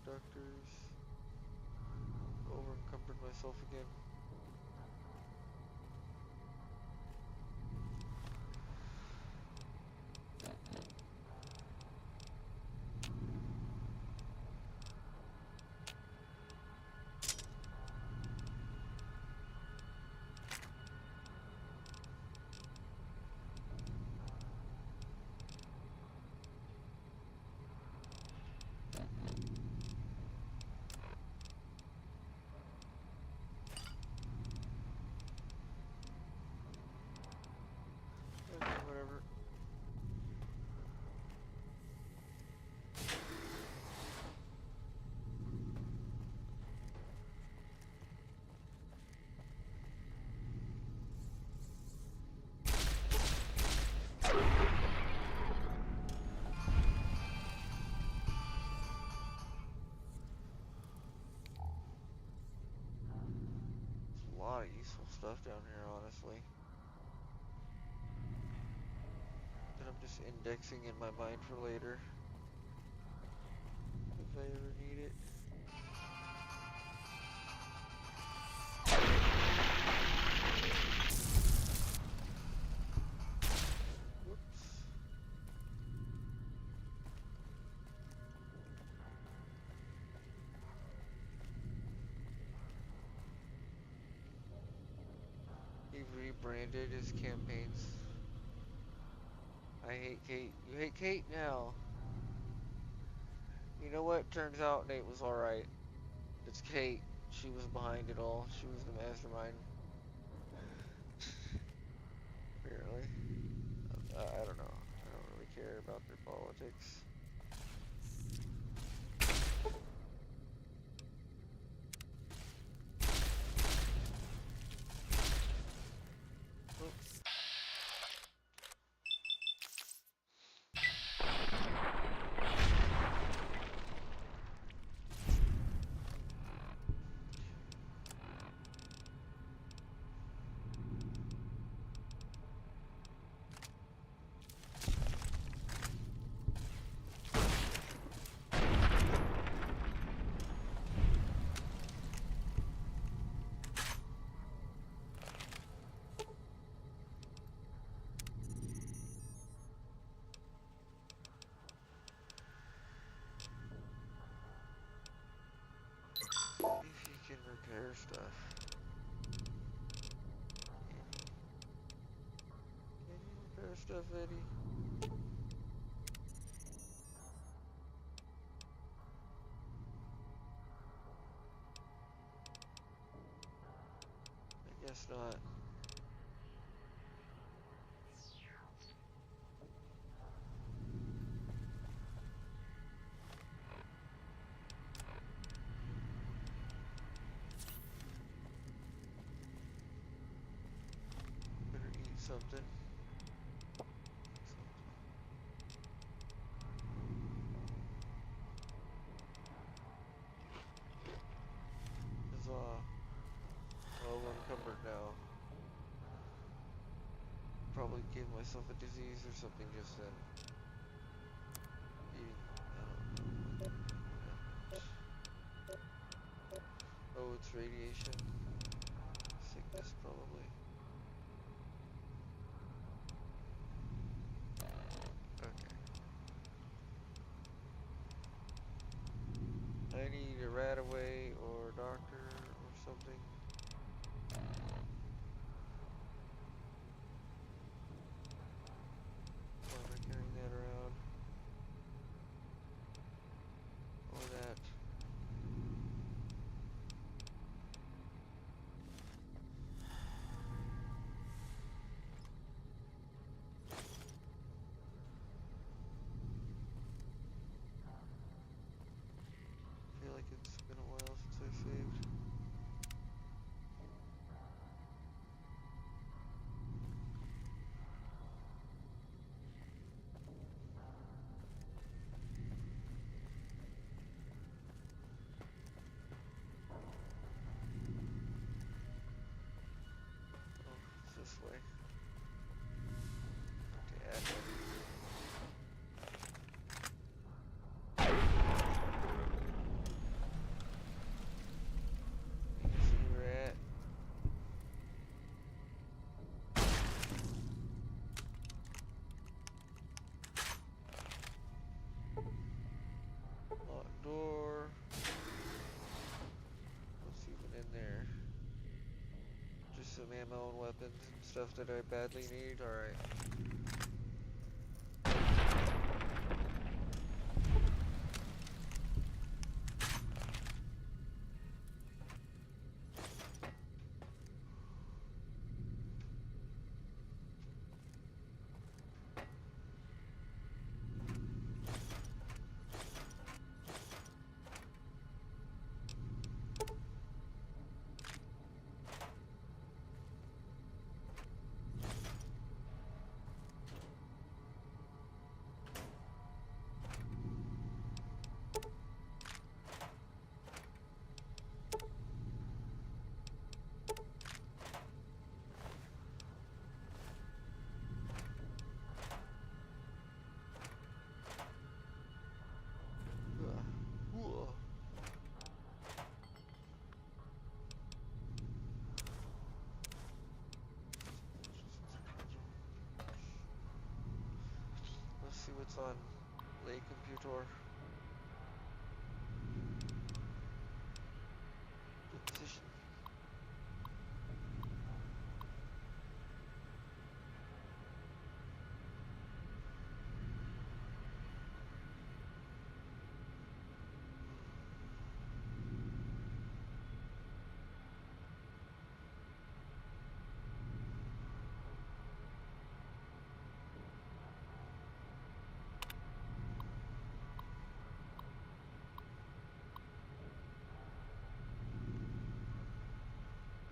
Doctors. Over encumbered myself again. Okay, whatever. There's a lot of useful stuff down here, honestly. That I'm just indexing in my mind for later. If I ever need it. Whoops. He rebranded his campaigns. I hate Kate. You hate Kate now. You know what? Turns out Nate was alright. It's Kate. She was behind it all. She was the mastermind. Apparently. I don't know. I don't really care about their politics. Oops. If you can repair stuff. Can you repair stuff, Eddie? I guess not. Better eat something. Huzzah. Well, I'm encumbered now. Probably gave myself a disease or something just then. Eating, I don't know. Oh, it's radiation. Sickness, probably. Okay. I need a rat away or a doctor or something. Why am I carrying that around? Or that. I feel like it's been a while since I saved. way. To admin. See where we're at. Locked door. What's even in there? Just some ammo and weapons and stuff that I badly need. Alright. Whoa. Let's see what's on Lay Computer. Position.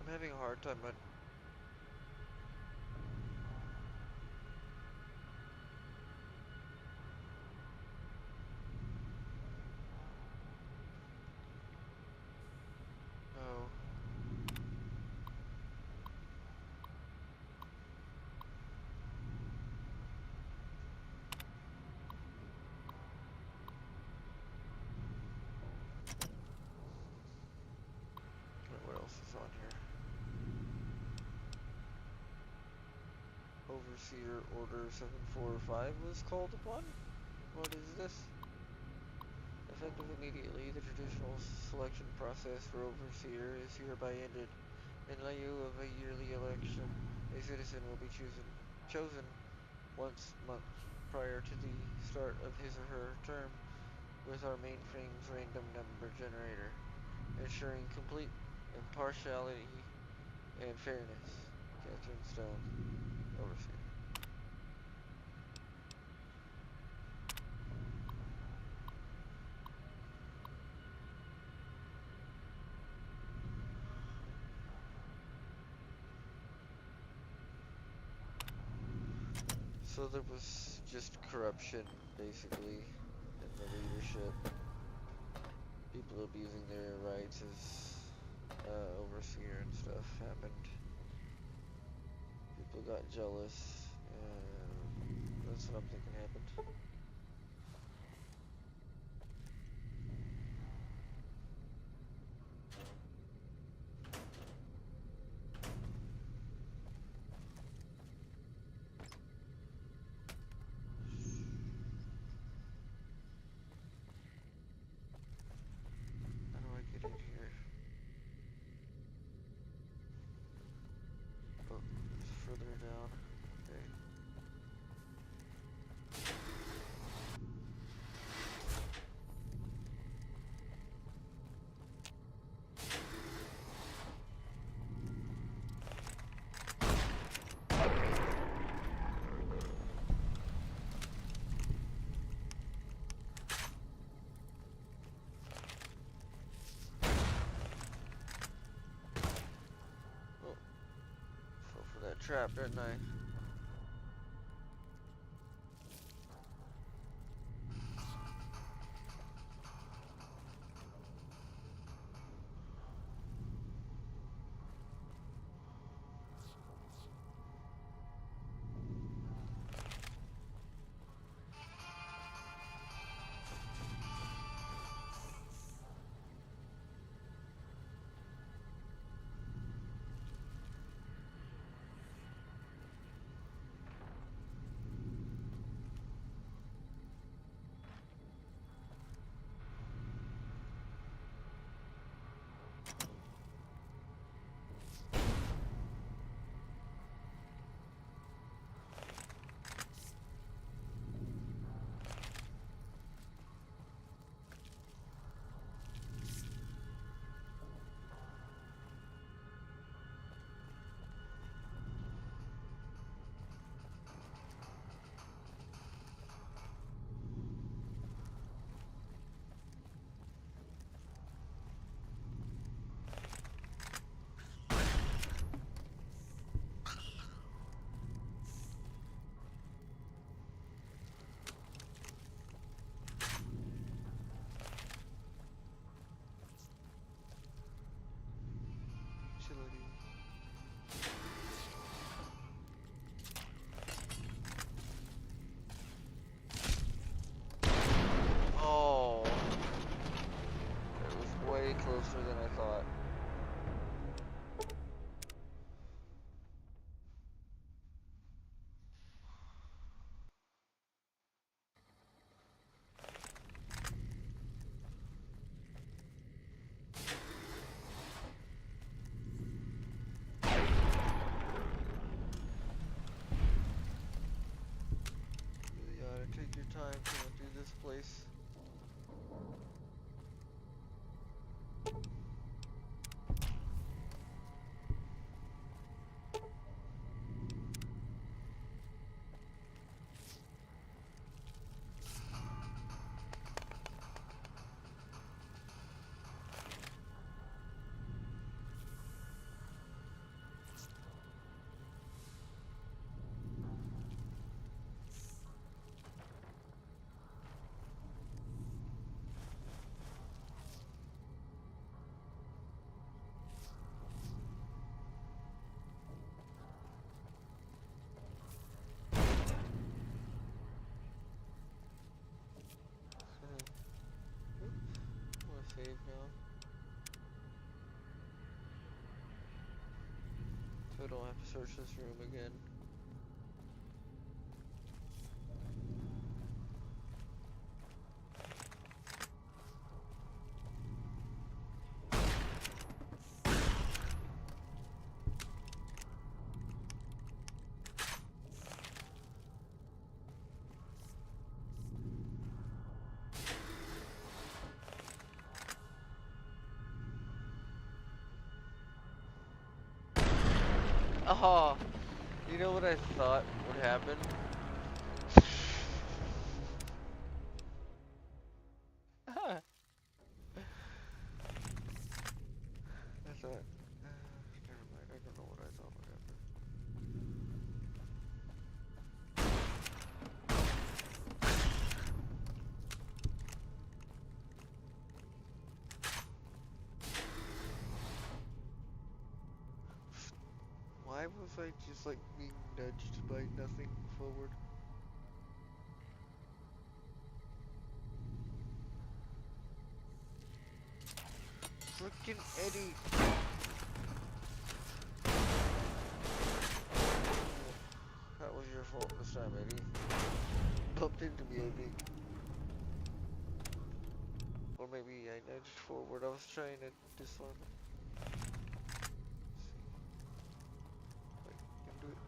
I'm having a hard time. Oh. What else is on here? Overseer Order 745 was called upon? What is this? Effective immediately, the traditional selection process for Overseer is hereby ended. In lieu of a yearly election, a citizen will be chosen once a month prior to the start of his or her term with our mainframe's random number generator, ensuring complete impartiality and fairness. Catherine Stone, Overseer. So there was just corruption, basically, in the leadership. People abusing their rights as overseer and stuff happened. People got jealous, and that's what I'm thinking happened. How do I get in here? Oh, it's further down. Okay. Oh, fell for that trap, didn't I? place. I'm gonna save now. So I don't have to search this room again. Oh, you know what I thought would happen? I thought, never mind, I don't know what I thought would happen. Why was I just like being nudged by nothing forward? Frickin' Eddie! That was your fault this time, Eddie. Bumped into me, I think. Or maybe I nudged forward. I was trying to disarm it. Wait, can do it.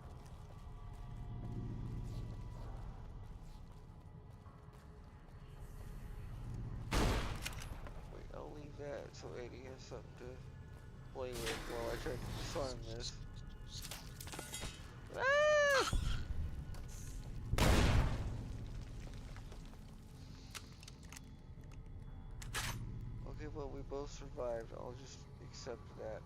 Wait, I'll leave that so Eddie has something to play with while I try to disarm this. Ah! Okay, well, we both survived. I'll just accept that.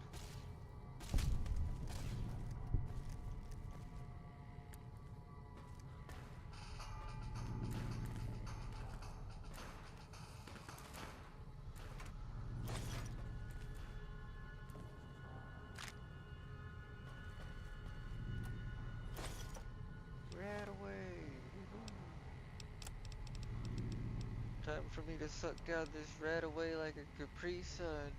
Rat away! Time for me to suck down this rat away like a Capri Sun.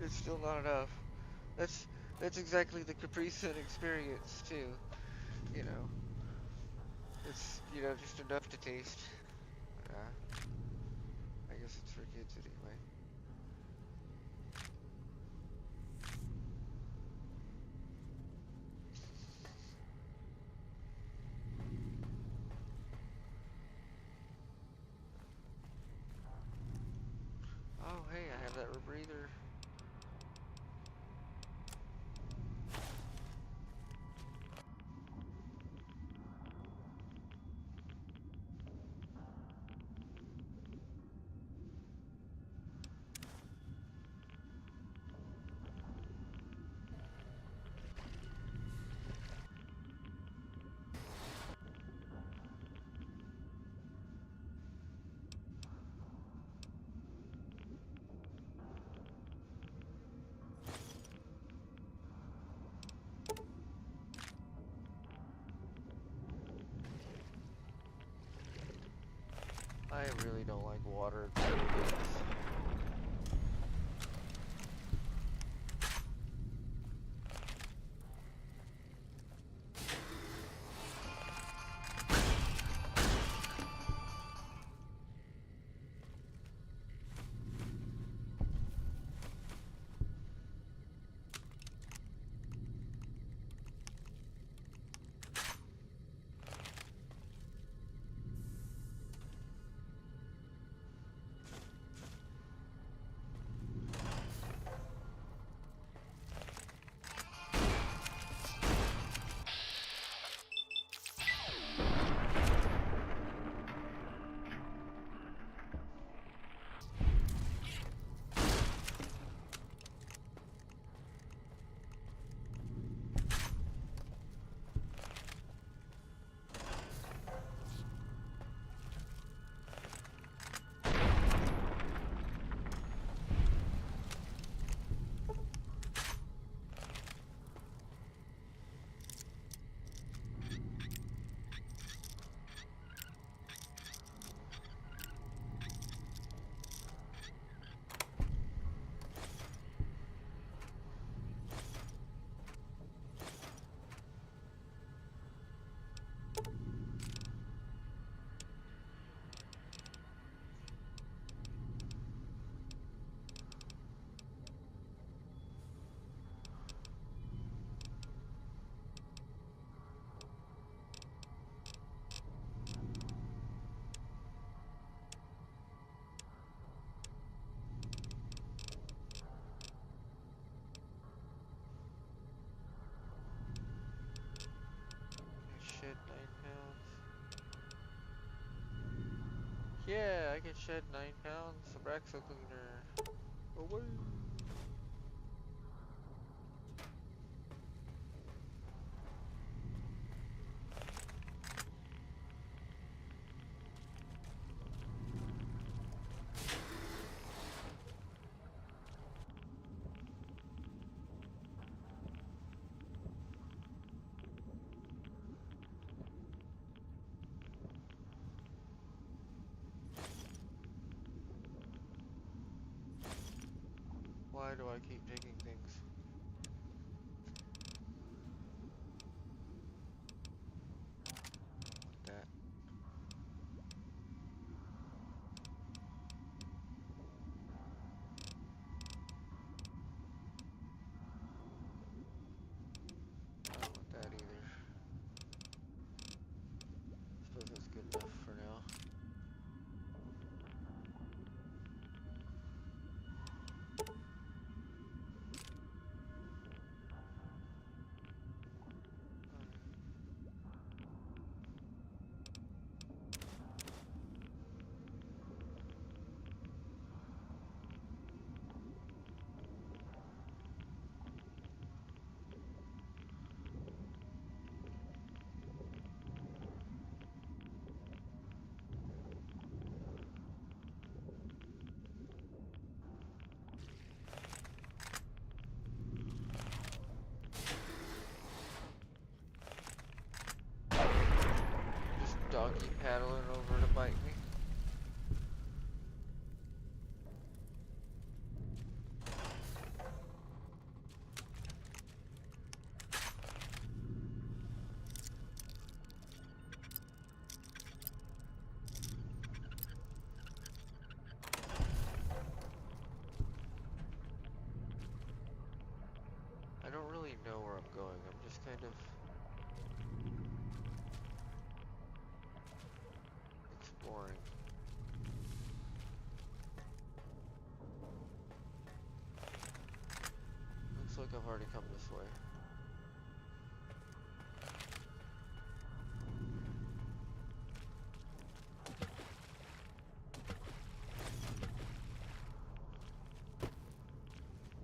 It's still not enough. That's exactly the Capri Sun experience too. You know, it's just enough to taste. I guess it's for kids anyway. Oh hey, I have that rebreather. I really don't like water. Yeah, I can shed 9 pounds of Braxo cleaner. Away. Why do I keep taking things? Want that. I don't want that either. Suppose that's good enough for now. Just doggy paddling over to bite me. I don't really know where I'm going. I'm just kind of exploring. Looks like I've already come this way.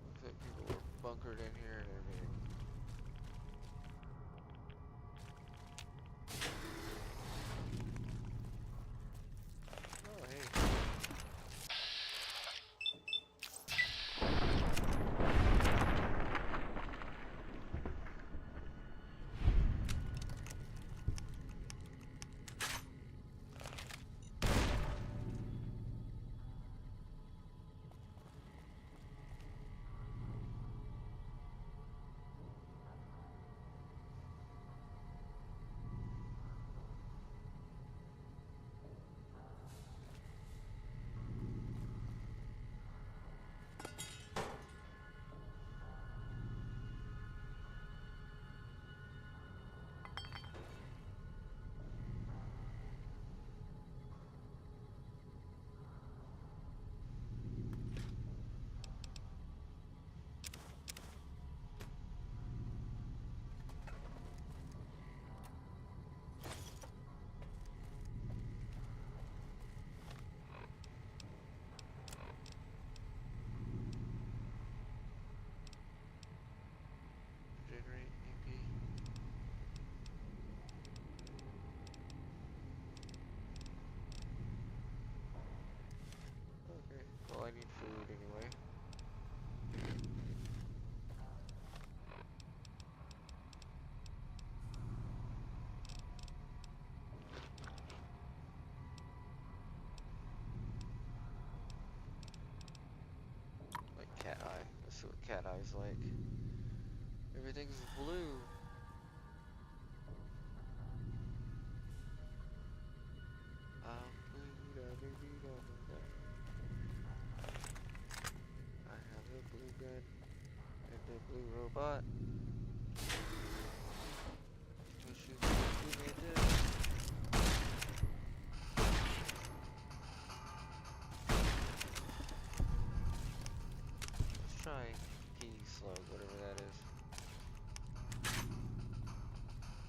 Looks like people were bunkered in here and everything. Oh, hey. Generate EP. Okay, well I need food anyway. Like cat eye. Let's see what cat eye's like. Everything's blue. I'm blue, da da dee da da da. I have a blue gun and a blue robot. Don't shoot me, shoot me dead. Let's try P-slug, whatever that is.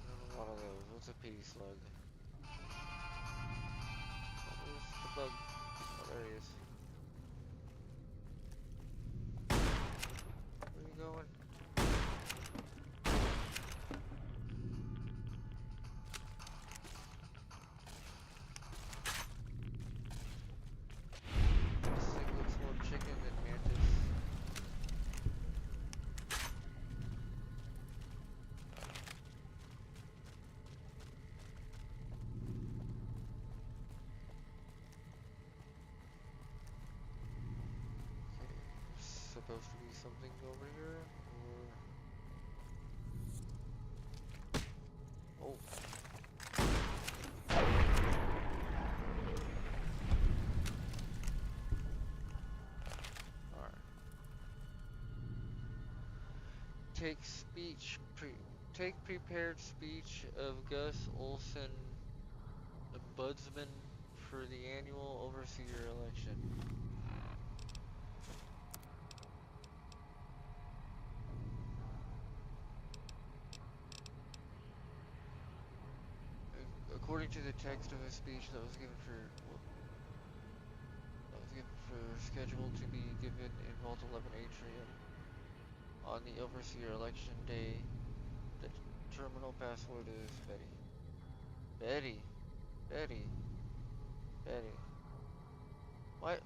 Not a lot of those. What's a P-slug? What was the bug? Oh, there he is. Where are you going? This thing looks more chicken than mantis. Supposed to be something over here, or... Oh. Alright. Take prepared speech of Gus Olson, ombudsman for the annual overseer election. According to the text of a speech that was scheduled to be given in Vault 11 Atrium on the overseer election day, the terminal password is Betty. Betty. Betty. Betty. Why?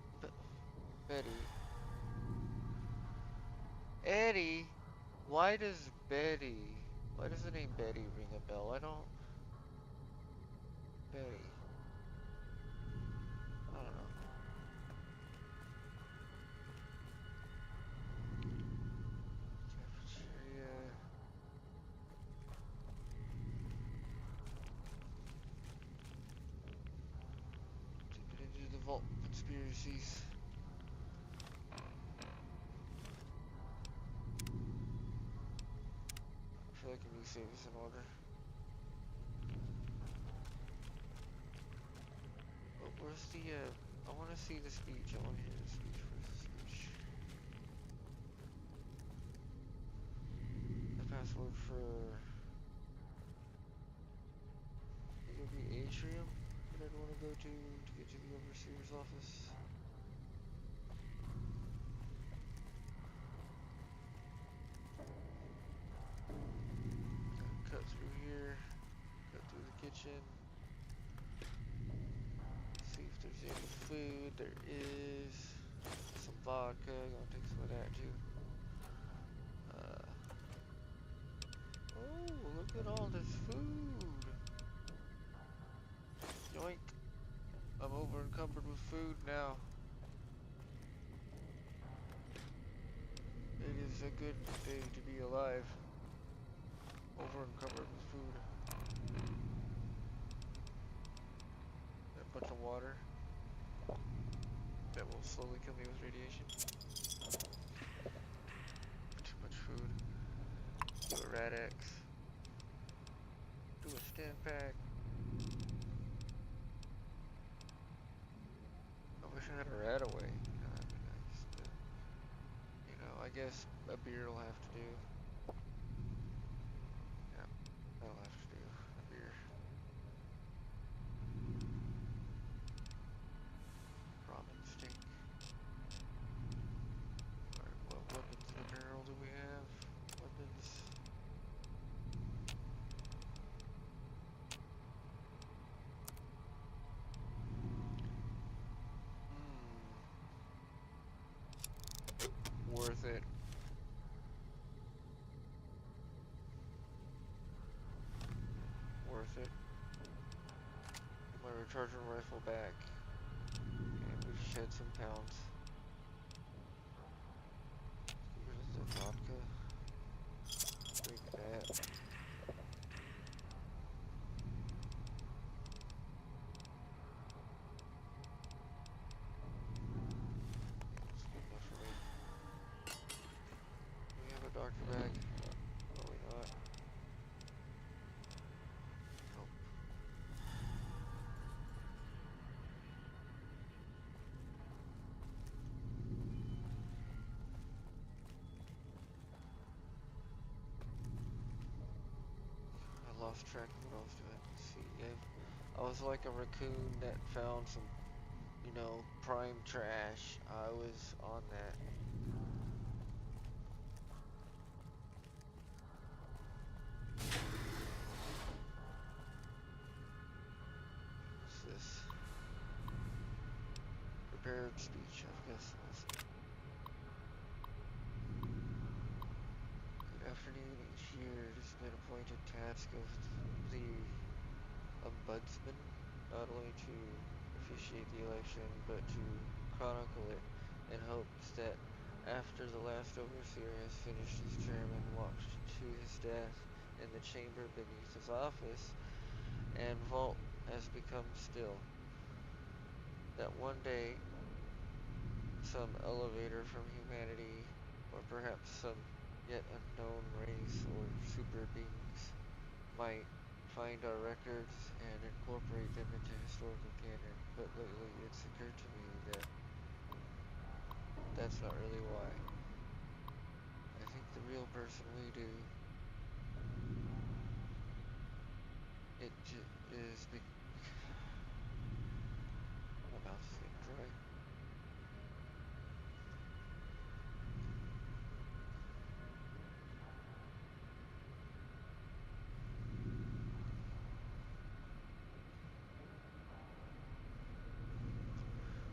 Betty. Eddie? Why does the name Betty ring a bell? I don't... Betty. I don't know. Cafeteria. Deep into the vault conspiracies. I feel like a new save is in order. But where's the, I want to see the speech. I want to hear the speech. Where's the speech? The password for... It would be Atrium that I'd want to go to get to the Overseer's office. Cut through here. Cut through the kitchen. See if there's any food. There is some vodka. Gonna take some of that too. Oh, look at all this food. Yoink. I'm over encumbered with food now. It is a good day to be alive. Over encumbered with food. A bunch of water. That will slowly kill me with radiation. Too much food. Do a rat X. Do a stand pack. I wish I had a rat away. That'd be nice. But, you know, I guess a beer will have to do. Yeah, that'll have to do. A beer. Ramen steak. Alright, what weapons in the barrel do we have? Weapons. Worth it. Worth it. Get my recharging rifle back. And we've shed some pounds. Get rid of the vodka. Drink that. We have a doctor bag. Probably not. Nope. I lost track of what I was doing. Let's see, I was like a raccoon that found some you know, prime trash. I was on that. What's this? Prepared speech, I guess. Good afternoon. Each year it has been appointed task of the ombudsman not only to officiate the election, but to chronicle it in hopes that after the last overseer has finished his term and walked to his death in the chamber beneath his office, and vault has become still, that one day some elevator from humanity, or perhaps some yet unknown race or super beings, might find our records and incorporate them into historical canon. But lately it's occurred to me that that's not really why. I think the real person we do, my mouth is getting dry.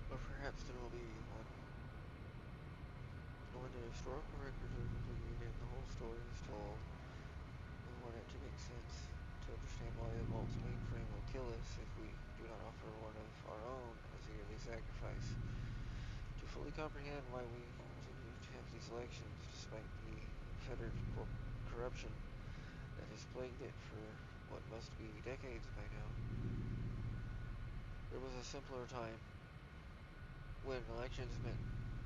Or perhaps there will be one when the historical records are completed and the whole story is told. We want it to make sense, to understand why the vault's mainframe will kill us if we do not offer one of our own as a yearly sacrifice. To fully comprehend why we continue to have these elections despite the unfettered corruption that has plagued it for what must be decades by now. There was a simpler time when elections meant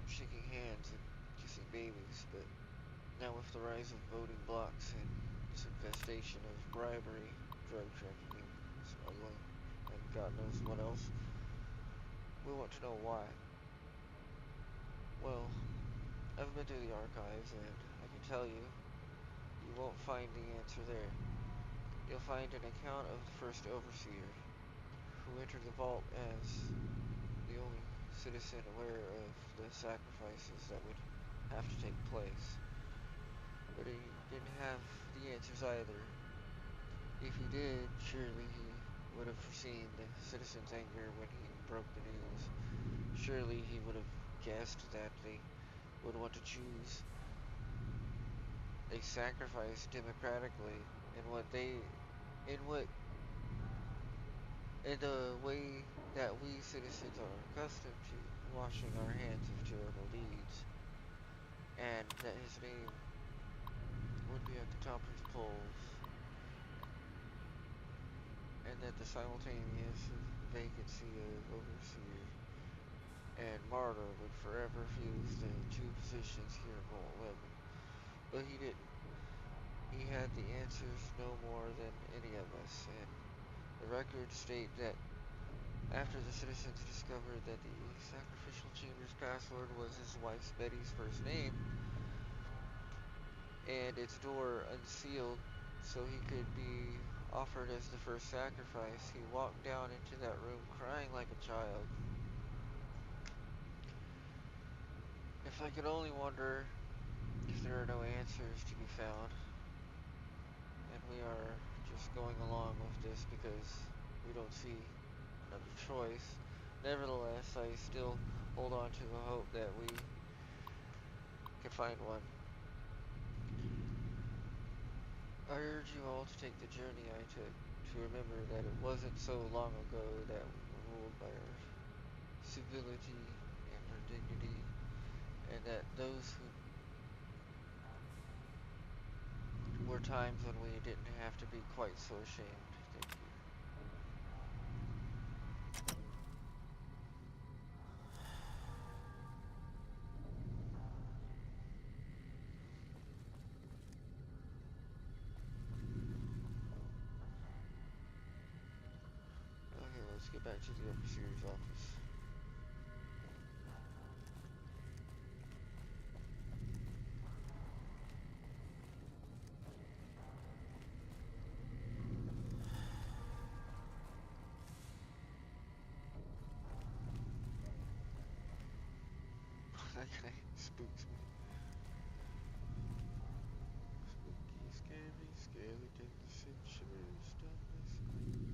shaking hands and kissing babies, but now with the rise of voting blocks and this infestation of bribery, drug trafficking, smuggling, and God knows what else, we want to know why. Well, I've been through the archives and I can tell you, you won't find the answer there. You'll find an account of the first overseer, who entered the vault as the only citizen aware of the sacrifices that would have to take place. But he didn't have the answers either. If he did, surely he would have foreseen the citizens' anger when he broke the news. Surely he would have guessed that they would want to choose a sacrifice democratically in the way that we citizens are accustomed to, washing our hands of terrible deeds, and that his name would be at the top of the polls, and that the simultaneous vacancy of overseer and martyr would forever fuse the two positions here in Vault 11. But he didn't. He had the answers no more than any of us, and the records state that after the citizens discovered that the sacrificial chamber's password was his wife's Betty's first name, and its door unsealed so he could be offered as the first sacrifice, he walked down into that room crying like a child. If I could only wonder if there are no answers to be found, and we are just going along with this because we don't see another choice. Nevertheless, I still hold on to the hope that we can find one. I urge you all to take the journey I took, to remember that it wasn't so long ago that we were ruled by our civility and our dignity, and that those who were times when we didn't have to be quite so ashamed. Thank you. Okay, let's get back to the overseer's office. That guy spooks me. Spooky, scary skeletons and shivers down my spine.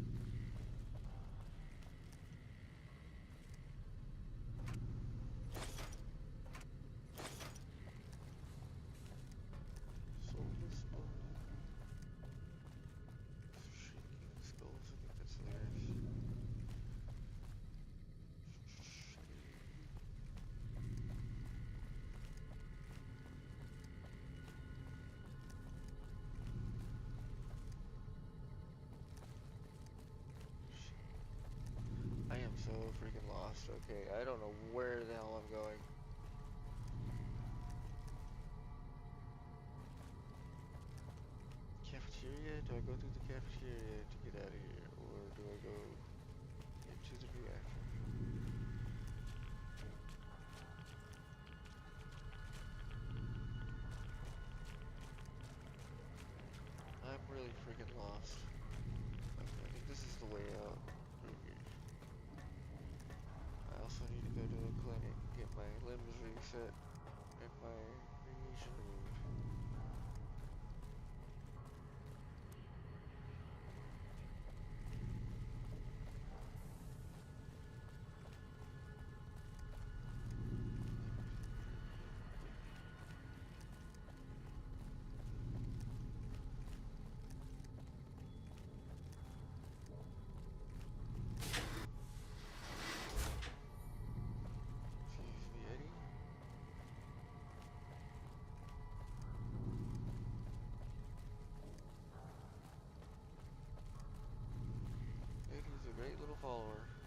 Soulless bone. Shrieking skulls, I think that's theirs. I am so freaking lost. Okay, I don't know where the hell I'm going. Cafeteria? Do I go through the cafeteria to get out of here? Or do I go into the reactor? I'm really freaking lost. Okay, I think this is the way out. I also need to go to a clinic and get my limbs reset and my radiation removed. Excuse me, Eddie. Eddie's a great little follower.